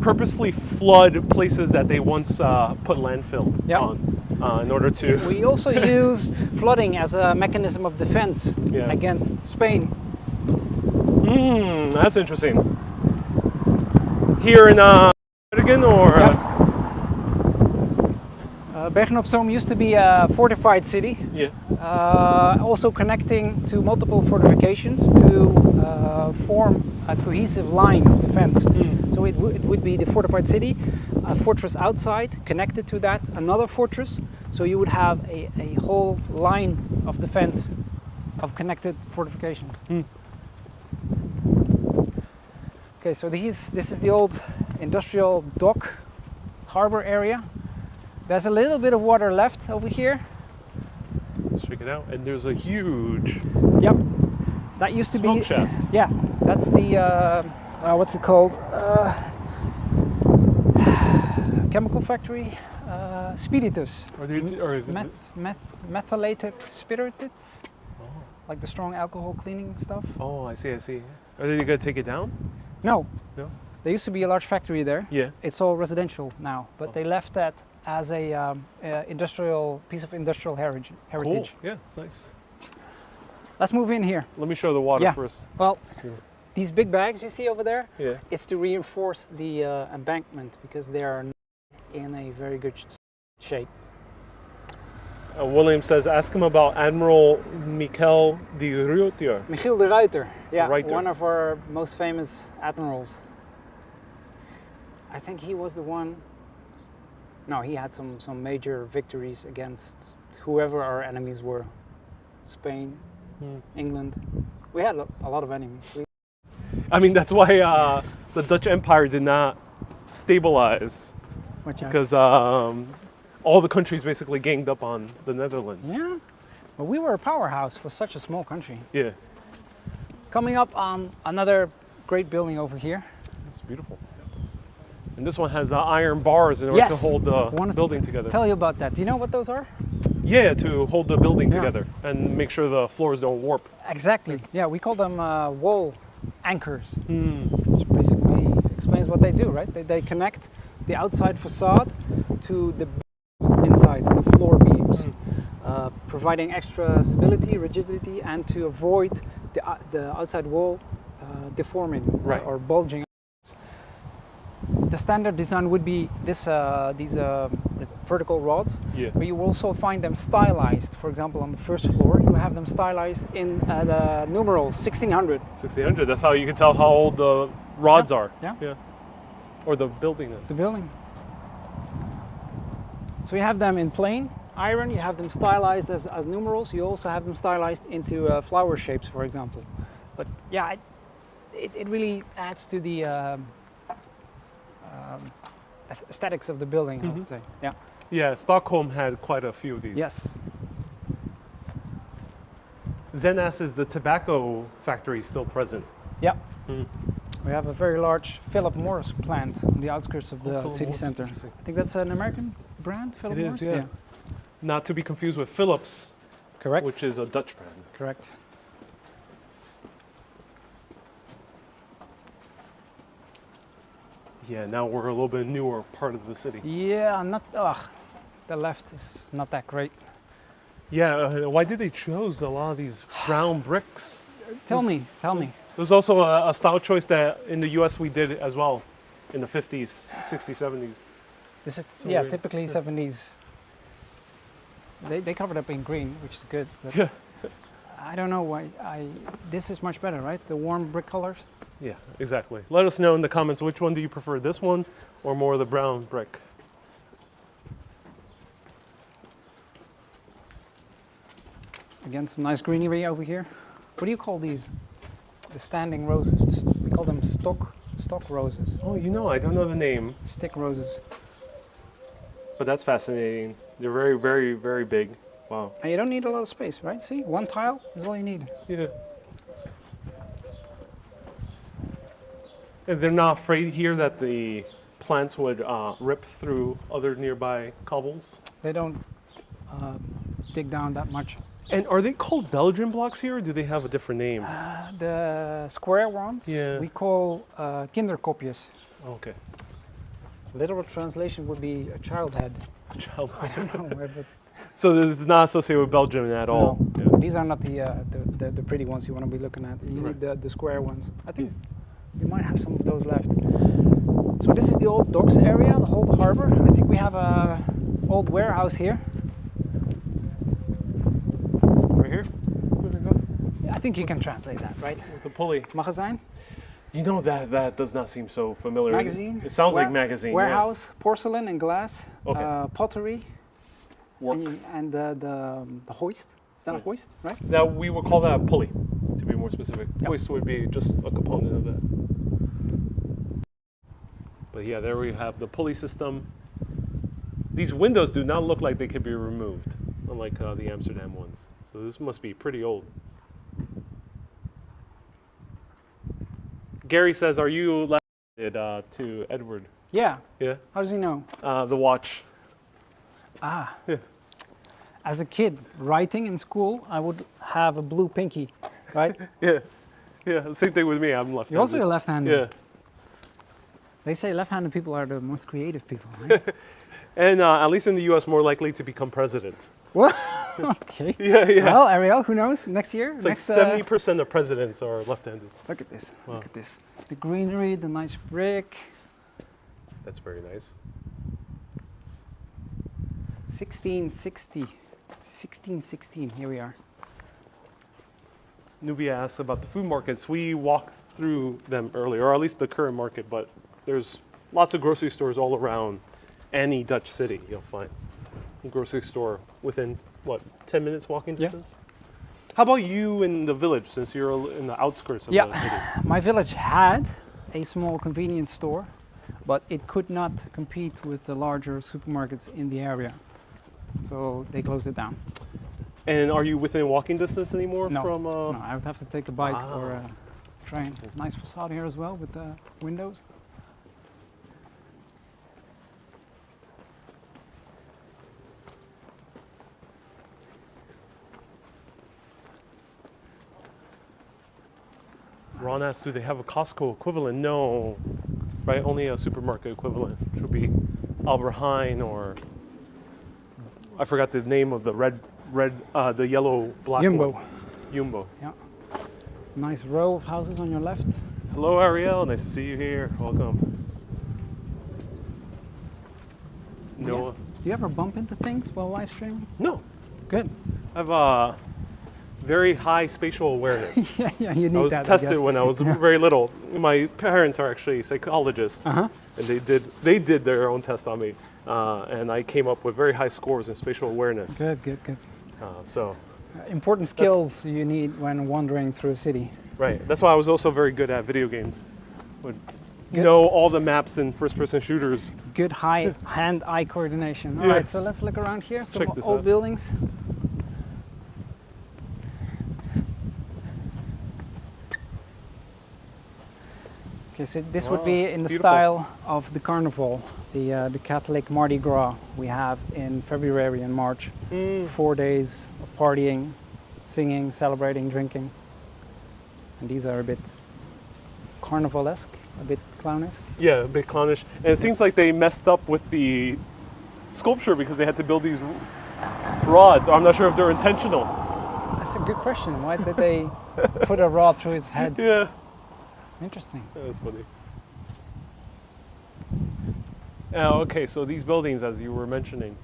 purposely flood places that they once put landfill on in order to... We also used flooding as a mechanism of defense against Spain. That's interesting. Here in Bergen or... Bergnopsal used to be a fortified city. Yeah. Also connecting to multiple fortifications to form a cohesive line of defense. So it would be the fortified city, a fortress outside, connected to that, another fortress. So you would have a whole line of defense of connected fortifications. Okay, so this is the old industrial dock harbor area. There's a little bit of water left over here. Let's check it out. And there's a huge... Yep. That used to smoke be... shaft. Yeah, that's the... what's it called? Chemical factory. Spiritus. Methylated spirits. Like the strong alcohol cleaning stuff. Oh, I see. Are they going to take it down? No. No? There used to be a large factory there. Yeah. It's all residential now, but they left that as a industrial piece of industrial heritage. Cool. Yeah, it's nice. Let's move in here. Let me show the water first. Well, these big bags you see over there, yeah, it's to reinforce the embankment because they are not in a very good shape. William says, ask him about Admiral Michiel de Ruyter. Michiel de Ruyter, yeah, Ruyter. One of our most famous admirals. I think he was the one. No, he had some major victories against whoever our enemies were. Spain, England. We had a lot of enemies. I mean, that's why the Dutch Empire did not stabilize. Because all the countries basically ganged up on the Netherlands. Yeah, but we were a powerhouse for such a small country. Yeah. Coming up on another great building over here. It's beautiful. And this one has iron bars in order to hold the building together. Tell you about that. Do you know what those are? Yeah, to hold the building together and make sure the floors don't warp. Exactly. Yeah, we call them wall anchors. Which basically explains what they do, right? They connect the outside facade to the inside, the floor beams, providing extra stability, rigidity, and to avoid the outside wall deforming or bulging. The standard design would be these vertical rods, but you will also find them stylized. For example, on the first floor, you have them stylized in the numeral 1600. 1600, that's how you can tell how old the rods are. Yeah. Or the building is. The building. So you have them in plain iron, you have them stylized as numerals, you also have them stylized into flower shapes, for example. But yeah, it really adds to the aesthetics of the building, I would say. Yeah. Yeah, Stockholm had quite a few of these. Yes. Zen asks, is the tobacco factory still present? Yeah. We have a very large Philip Morris plant on the outskirts of the city center. I think that's an American brand, Philip Morris? It is, yeah. Not to be confused with Philips, Correct. which is a Dutch brand. Correct. Yeah, now we're a little bit newer part of the city. Yeah, not. Ugh, the left is not that great. Yeah, why did they choose a lot of these brown bricks? Tell me. There's also a style choice that in the US we did as well in the 50s, 60s, 70s. This is So yeah, we- typically 70s. They covered up in green, which is good. But Yeah. I don't know why. This is much better, right? The warm brick colors. Yeah, exactly. Let us know in the comments which one do you prefer, this one or more of the brown brick? Again, some nice greenery over here. What do you call these? The standing roses. We call them stock roses. Oh, you know, I don't know the name, Stick roses. but that's fascinating. They're very, very, very big. Wow. And you don't need a lot of space, right? See, one tile is all you need. Yeah. And they're not afraid here that the plants would rip through other nearby cobbles? They don't dig down that much. And are they called Belgian blocks here, or do they have a different name? The square ones Yeah. we call kinderkopjes. Okay. Literal translation would be a child head. Child. I don't know where, but So this is not associated with Belgium at all? no. Yeah. These are not the pretty ones you want to be looking at. You Right. need the square ones. I think we might have some of those left. So this is the old docks area, the whole harbor. I think we have a old warehouse here. Right here? Where'd it go? I think you can translate that, right? With the pulley. Magazijn, You know, that does not seem so familiar. magazine. It sounds like Ware- magazine. Warehouse, porcelain and glass, Okay. pottery, Work. and the hoist. Is that a Right. hoist, right? That we would call that a pulley, to be more specific. Yep. Hoist would be just a component of that. But yeah, there we have the pulley system. These windows do not look like they could be removed, unlike the Amsterdam ones. So this must be pretty old. Gary says, "Are you left-handed to Edward?" Yeah. Yeah. How does he know? The watch. Ah. Yeah. As a kid, writing in school, I would have a blue pinky, right? Yeah. Yeah. Same thing with me. I'm left-handed. You're also a left-handed. Yeah. They say left-handed people are the most creative people, right? And at least in the U.S., more likely to become president. What? Okay. Yeah, yeah. Well, Ariel, who knows? Next year? It's like next, 70% of presidents are left-handed. Look at this. Wow. Look at this. The greenery, the nice brick. That's very nice. 1660. 1616. Here we are. Nubia asked about the food markets. We walked through them earlier, or at least the current market, but there's lots of grocery stores all around any Dutch city you'll find. A grocery store within, what, 10 minutes walking Yeah. distance? How about you in the village, since you're in the outskirts of the city? My village had a small convenience store, but it could not compete with the larger supermarkets in the area. So they closed it down. And are you within walking distance anymore No, from... no, I would have to take a bike or Wow. a train. Nice facade here as well with the windows. Ron asked, do they have a Costco equivalent? No, right? Only a supermarket equivalent, which would be Albert Heijn or I forgot the name of the the yellow black Jumbo. one. Jumbo. Yeah. Nice row of houses on your left. Hello, Ariel. Nice to see you here. Welcome. Noah. Do you ever bump into things while live streaming? No, Good. I have very high spatial awareness. yeah, you need I was that. tested guess. when I was very little. My parents are actually psychologists, Uh-huh. and they did their own test on me, and I came up with very high scores in spatial awareness. Good. So, Important skills you need when wandering through a city. right. That's why I was also very good at video games. Would Good. know all the maps in first-person shooters. Good hand-eye coordination. All Yeah. right, so let's look around here. Some Check this old out. buildings. Okay, so this would be Wow, in the beautiful. style of the Carnival, the Catholic Mardi Gras we have in February and March. 4 days of partying, singing, celebrating, drinking. And these are a bit carnivalesque, a bit clownesque. Yeah, a bit clownish. And it seems like they messed up with the sculpture because they had to build these rods. I'm not sure if they're intentional. That's a good question. Why did they put a rod through his head? Yeah. Interesting. That's funny. Okay, so these buildings, as you were mentioning.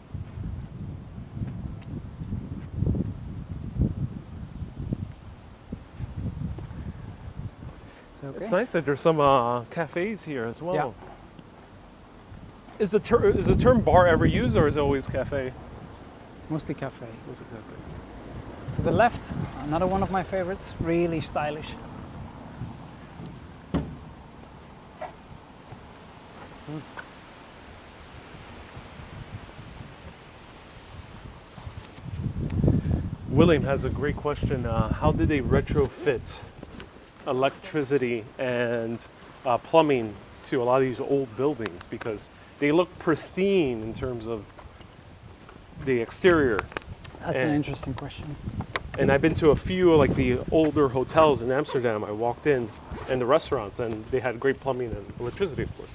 Okay. It's nice that there's some cafes here as well. Yeah. Is the term bar ever used, or is it always cafe? Mostly cafe. What's it cafe? To the left, another one of my favorites, really stylish. William has a great question. How did they retrofit electricity and plumbing to a lot of these old buildings? Because they look pristine in terms of the exterior. That's an interesting question. And I've been to a few like the older hotels in Amsterdam. I walked in and the restaurants, and they had great plumbing and electricity, of course.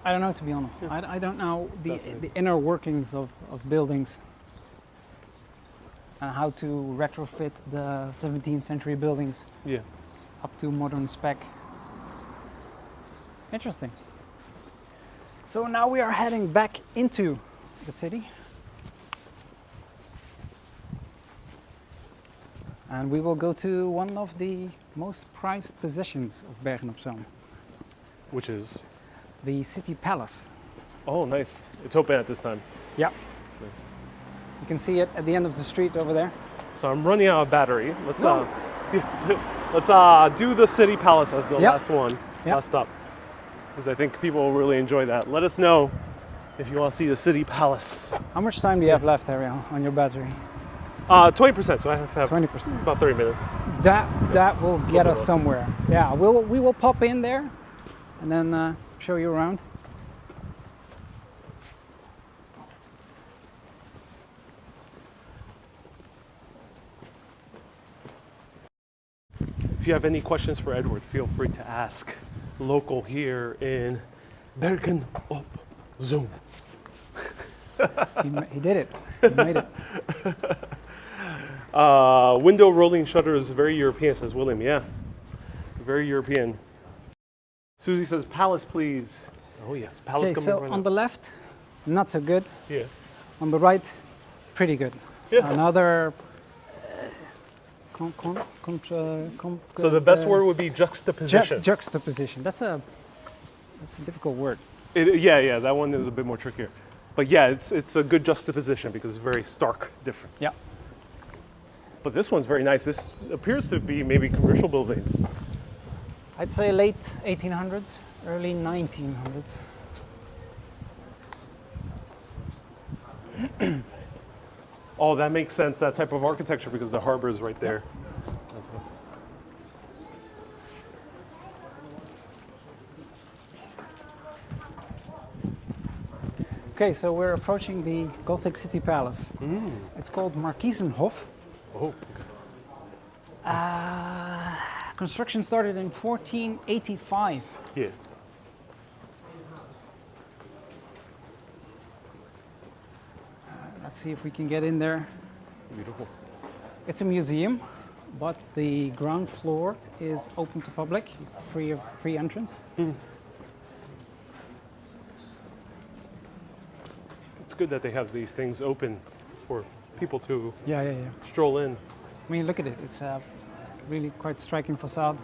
I don't know, to be honest. Yeah. I don't know the Fascinating. inner workings of buildings and how to retrofit the 17th century buildings Yeah. up to modern spec. Interesting. So now we are heading back into the city. And we will go to one of the most prized possessions of Bergnopsal, Which is, the city palace. oh, nice. It's open at this time. Yeah, Nice. you can see it at the end of the street over there. So I'm running out of battery. Let's No. let's do the city palace as the Yep. last one, Yep. last stop, because I think people will really enjoy that. Let us know if you want to see the city palace. How much time do you have left, Ariel, on your battery? 20%. So I have 20%. about 30 minutes. That will get us else. somewhere. Yeah, we will pop in there and then show you around. If you have any questions for Edward, feel free to ask. Local here in Bergen op Zoom. He did it. He made it. Window rolling shutters, very European, says William. Yeah, very European. Susie says, palace, please. Oh, yes, palace Okay, coming so right on now. the left, not so good. Yeah. On the right, pretty good. Yeah. Another. So the best word would be juxtaposition. Juxtaposition. That's a difficult word. Yeah, that one is a bit more trickier. But yeah, it's a good juxtaposition because it's very stark difference. Yeah. But this one's very nice. This appears to be maybe commercial buildings. I'd say late 1800s, early 1900s. Oh, that makes sense, that type of architecture, because the harbor is right there. That's what. Okay, so we're approaching the Gothic city palace. It's called Markiezenhof. Oh, Construction started in 1485. yeah. Let's see if we can get in there. Beautiful. It's a museum, but the ground floor is open to public, free entrance. It's good that they have these things open for people to Yeah. stroll in. I mean, look at it. It's a really quite striking facade.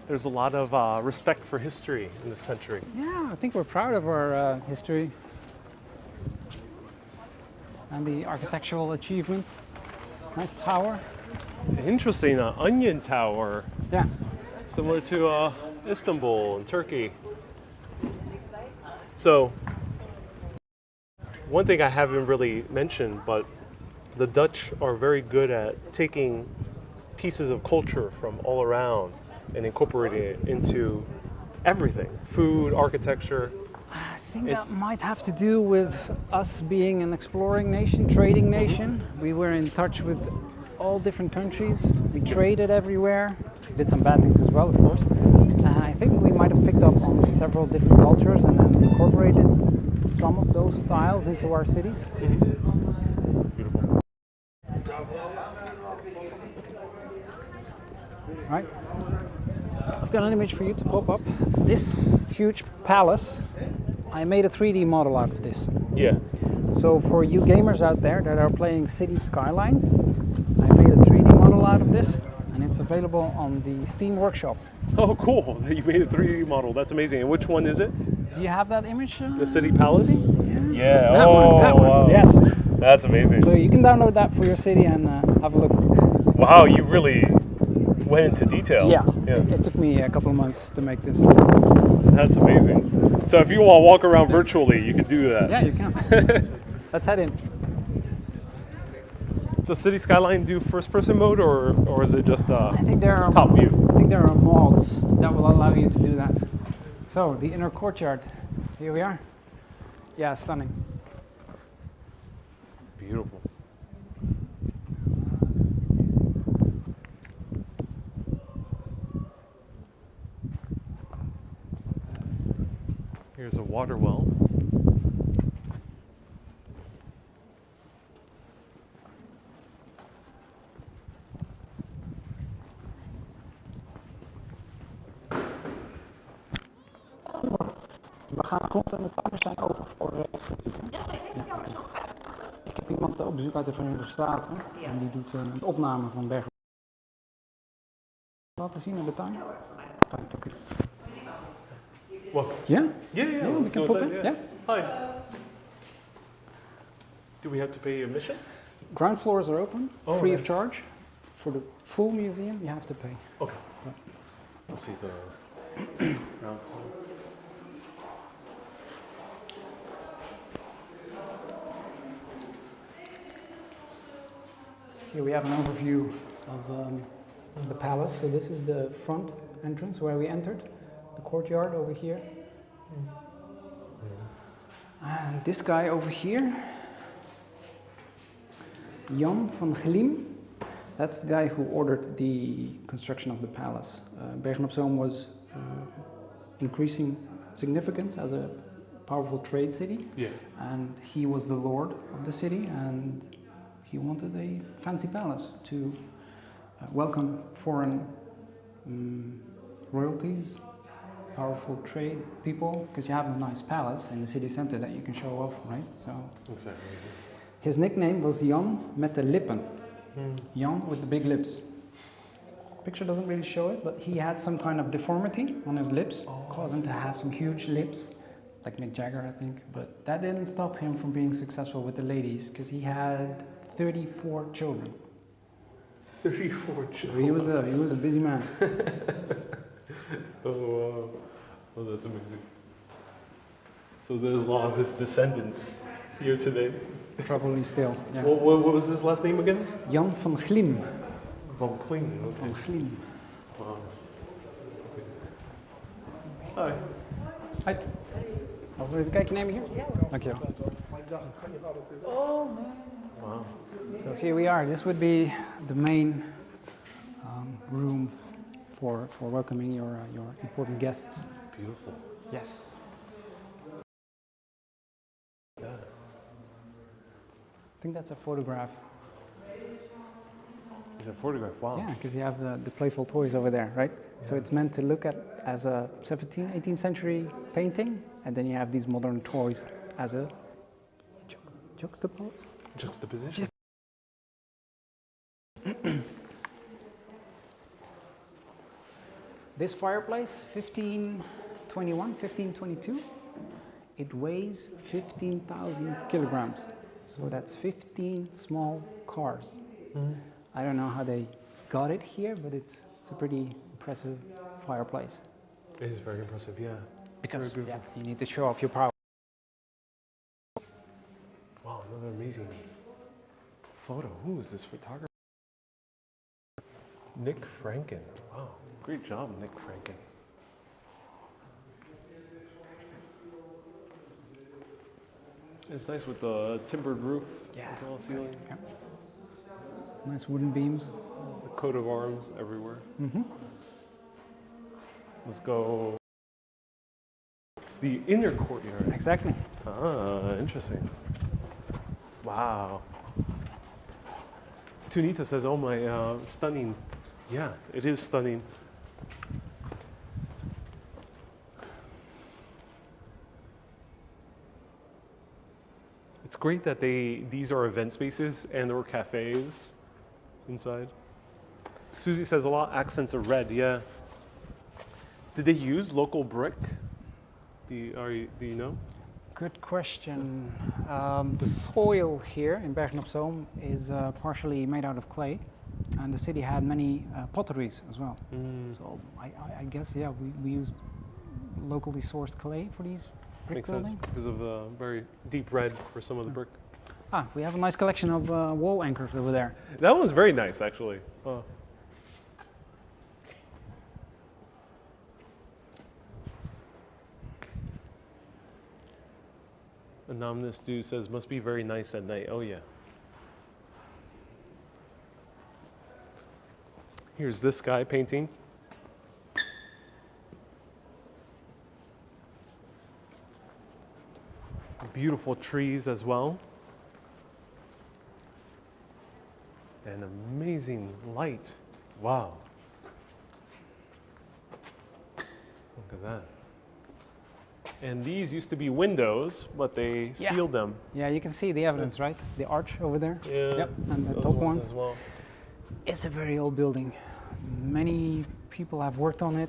There's a lot of respect for history in this country. Yeah, I think we're proud of our history and the architectural achievements. Nice tower. Interesting, onion tower, Yeah. similar to Istanbul in Turkey. So, one thing I haven't really mentioned, but the Dutch are very good at taking pieces of culture from all around and incorporating it into everything: food, architecture. I think It's- that might have to do with us being an exploring nation, trading nation. We were in touch with all different countries. We traded everywhere. Did some bad things as well, of course. I think we might have picked up on several different cultures and then incorporated some of those styles into our cities. Beautiful. Right. I've got an image for you to pop up. This huge palace, I made a 3D model out of this. Yeah. So for you gamers out there that are playing City Skylines, I made a 3D model out of this, and it's available on the Steam Workshop. Oh, cool. You made a 3D model. That's amazing. And which one is it? Do you have that image? The City Palace? Yeah. That one, that one. Wow. Yes. That's amazing. So you can download that for your city and have a look. Wow, you really went into detail. Yeah. It took me a couple of months to make this. That's amazing. So if you want to walk around virtually, you can do that. Yeah, you can. Let's head in. Does City Skyline do first-person mode, or is it just I think there are top view? I think there are mods that will allow you to do that. So the inner courtyard. Here we are. Yeah, stunning. Beautiful. Here's a water well. We gaan grond en de tuinen zijn open voor Ik heb iemand op bezoek uit de Verenigde Staten en die doet een opname van Bergen. Laten zien in de tuin. Fijn, oké. What? Ja? Yeah, we let's can go pop inside, in. yeah. Yeah. Hi. Do we have to pay admission? Ground floors are open, Oh, free of nice. charge. For the full museum, you have to pay. Okay. We'll see the ground floor. Here we have an overview of the palace. So this is the front entrance where we entered. The courtyard over here. And this guy over here, Jan van Glim, that's the guy who ordered the construction of the palace. Bergnopsal was increasing significance as a powerful trade city. Yeah. And he was the lord of the city, and he wanted a fancy palace to welcome foreign royalties, powerful trade people, because you have a nice palace in the city center that you can show off, right? So Exactly. his nickname was Jan met de lippen. Jan with the big lips. Picture doesn't really show it, but he had some kind of deformity on his lips, caused him to have some huge lips, like Mick Jagger, I think. But that didn't stop him from being successful with the ladies, because he had 34 children. 34 So children. he was a busy man. Oh, wow. Oh, that's amazing. So there's a lot of his descendants here today. Probably still. Yeah. What was his last name again? Jan van Glim. Van Kling. Van Okay. Glim. Wow. Hi. Hi. Mogen we even kijken nemen hier? Ja. Dankjewel. Wow. So here we are. This would be the main room for welcoming your important guests. Beautiful. Yes. Yeah. I think that's a photograph. It's a photograph. Wow. Yeah, because you have the playful toys over there, right? So it's meant to look at as a 17th, 18th century painting, and then you have these modern toys as a Juxtaposition. This fireplace, 1521, 1522, it weighs 15,000 kilograms. So that's 15 small cars. I don't know how they got it here, but it's a pretty impressive fireplace. It is very impressive, yeah. Because Very yeah, beautiful. you need to show off your power. Wow, another amazing photo. Who is this photographer? Nick Franken. Wow, great job, Nick Franken. It's nice with the timbered roof Yeah. as well, ceiling. Yeah. Nice wooden beams. The coat of arms everywhere. Mm-hmm. Let's go. The inner courtyard. Exactly. Ah, interesting. Wow. Tunita says, oh my, stunning. Yeah, it is stunning. It's great that these are event spaces and or cafes inside. Susie says a lot of accents are red, yeah. Did they use local brick? Do you know? Good question. The soil here in Bergnopsal is partially made out of clay, and the city had many potteries as well. So I guess, yeah, we used locally sourced clay for these brick Makes buildings. sense because of the very deep red for some of the brick. Ah, we have a nice collection of wall anchors over there. That one's very nice, actually. Oh. Anonymous dude says, must be very nice at night. Oh, yeah. Here's this guy painting. Beautiful trees as well. And amazing light. Wow. Look at that. And these used to be windows, but they sealed them. Yeah, you can see the evidence, right? The arch over there. Yeah. Yep, and the those top ones. as well. It's a very old building. Many people have worked on it,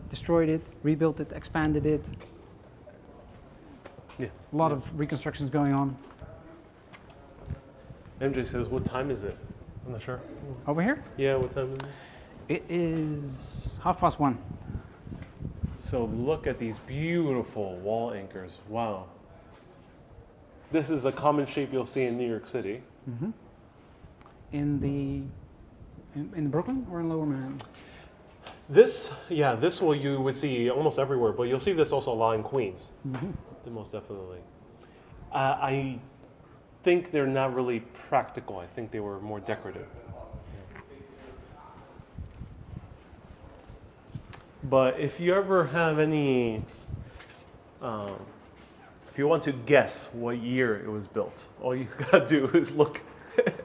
destroyed it, rebuilt it, expanded it. Yeah. A lot of reconstructions going on. MJ says, what time is it? I'm not sure. Over here, Yeah, what time is it? it is 1:30. So look at these beautiful wall anchors. Wow. This is a common shape you'll see in New York City. In Brooklyn or in Lower Manhattan? This you would see almost everywhere, but you'll see this also a lot in Queens. Most definitely. I think they're not really practical. I think they were more decorative. But if you ever have any, if you want to guess what year it was built, all you gotta do is look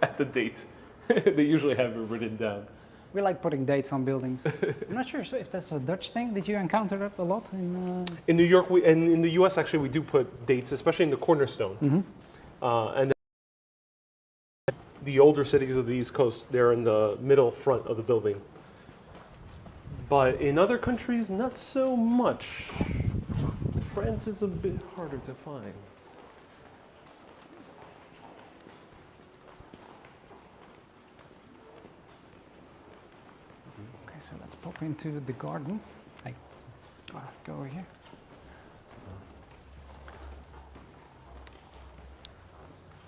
at the date. They usually have it written down. We like putting dates on buildings. I'm not sure if that's a Dutch thing. Did you encounter that a lot in? In New York, and in the U.S. actually, we do put dates, especially in the cornerstone. And the older cities of the East Coast, they're in the middle front of the building. But in other countries, not so much. France is a bit harder to find. Okay, so let's pop into the garden. Let's go over here.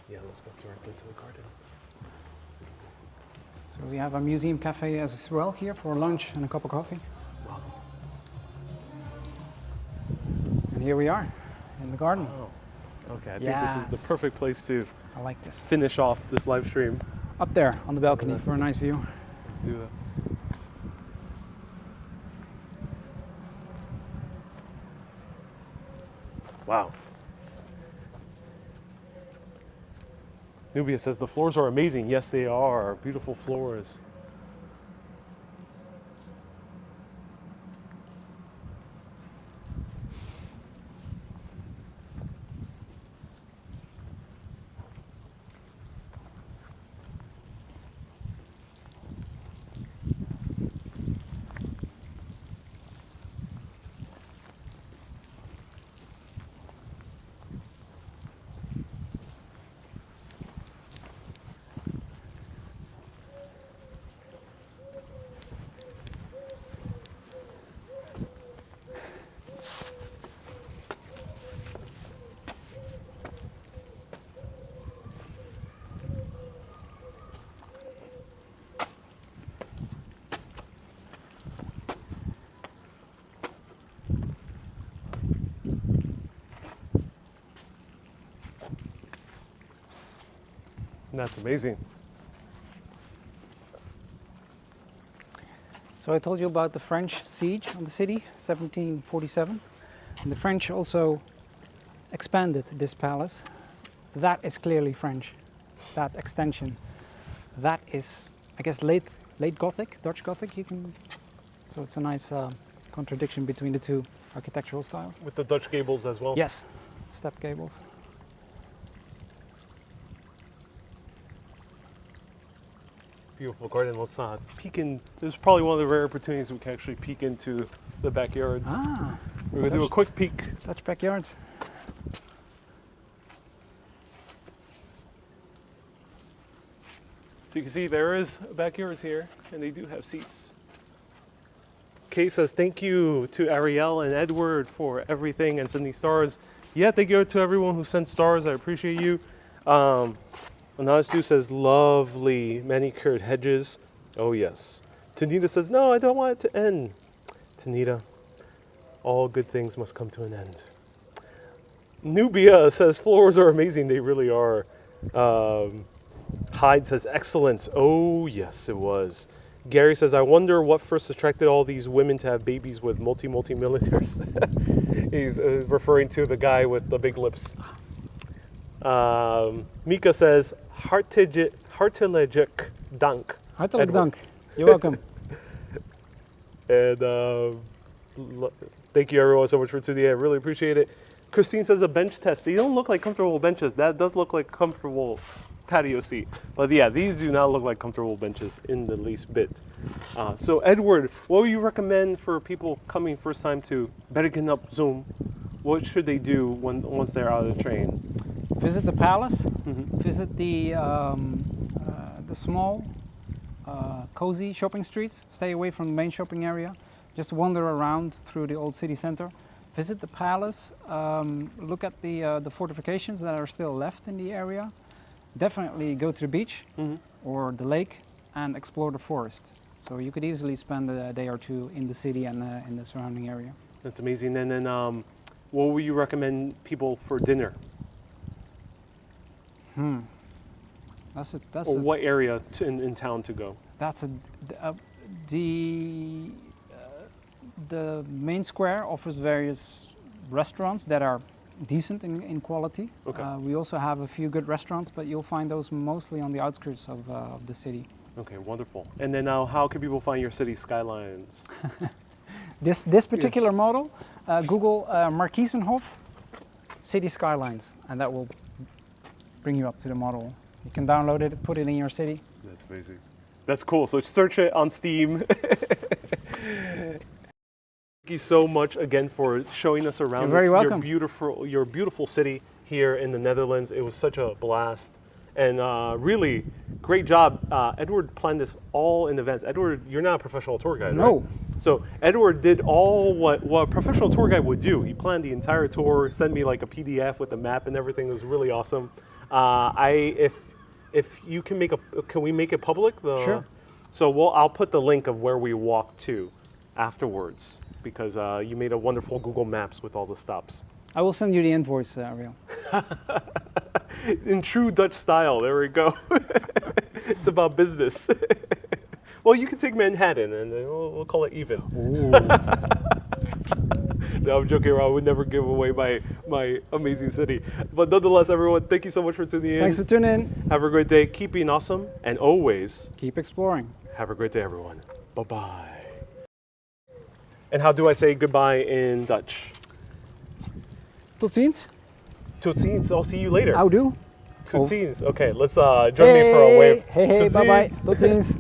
Yeah, let's go directly to the garden. So we have a museum cafe as well here for lunch and a cup of coffee. And here we are in the garden. Oh, okay. I think this is the Yes. perfect place to I like this. finish off this live stream. Up there on the balcony for a nice view. Let's do that. Wow. Nubia says the floors are amazing. Yes, they are. Beautiful floors. That's amazing. So I told you about the French siege on the city, 1747. And the French also expanded this palace. That is clearly French, that extension. That is, I guess, late Gothic, Dutch Gothic. So it's a nice contradiction between the two architectural styles. With the Dutch gables as well? Yes, step gables. Beautiful garden. Let's peek in. This is probably one of the rare opportunities we can actually peek into the backyards. We're going to do a quick peek. Dutch backyards. So you can see there is backyards here, and they do have seats. Kay says, thank you to Ariel and Edward for everything and sending stars. Yeah, thank you to everyone who sent stars. I appreciate you. Ananastu says, lovely manicured hedges. Oh, yes. Tanita says, no, I don't want it to end. Tanita, all good things must come to an end. Nubia says, floors are amazing. They really are. Hyde says, excellent. Oh, yes, it was. Gary says, I wonder what first attracted all these women to have babies with multi-millionaires. He's referring to the guy with the big lips. Mika says, hartelijk dank. Hartelijk dank. You're welcome. And thank you everyone so much for tuning in. I really appreciate it. Christine says a bench test. They don't look like comfortable benches. That does look like comfortable patio seat. But yeah, these do not look like comfortable benches in the least bit. So Edward, what would you recommend for people coming first time to Bergnopsal? What should they do once they're out of the train? Visit the palace. Visit the small, cozy shopping streets. Stay away from the main shopping area. Just wander around through the old city center. Visit the palace. Look at the fortifications that are still left in the area. Definitely go to the beach or the lake and explore the forest. So you could easily spend a day or two in the city and in the surrounding area. That's amazing. And then what would you recommend people for dinner? What area in town to go? That's the main square offers various restaurants that are decent in quality. Okay. We also have a few good restaurants, but you'll find those mostly on the outskirts of the city. Okay, wonderful. And then now, how can people find your city skylines? This particular model, Google Markiezenhof City Skylines, and that will bring you up to the model. You can download it, put it in your city. That's amazing. That's cool. So search it on Steam. Thank you so much again for showing us around. You're very welcome. Your beautiful city here in the Netherlands. It was such a blast. And really, great job. Edward planned this all in advance. Edward, you're not a professional tour guide, No. right? So Edward did all what a professional tour guide would do. He planned the entire tour, sent me like a PDF with a map and everything. It was really awesome. If you can can we make it public? Sure. So I'll put the link of where we walked to afterwards, because you made a wonderful Google Maps with all the stops. I will send you the invoice, Ariel. In true Dutch style, there we go. It's about business. Well, you can take Manhattan and we'll call it even. No, I'm joking around. I would never give away my amazing city. But nonetheless, everyone, thank you so much for tuning in. Thanks for tuning in. Have a great day. Keep being awesome. And always, Keep exploring. have a great day, everyone. Bye-bye. And how do I say goodbye in Dutch? Tot ziens. Tot ziens. I'll see you later. Houdoe. Tot ziens. Okay, let's join me for a wave. Hey, Tot bye bye. ziens. Tot ziens.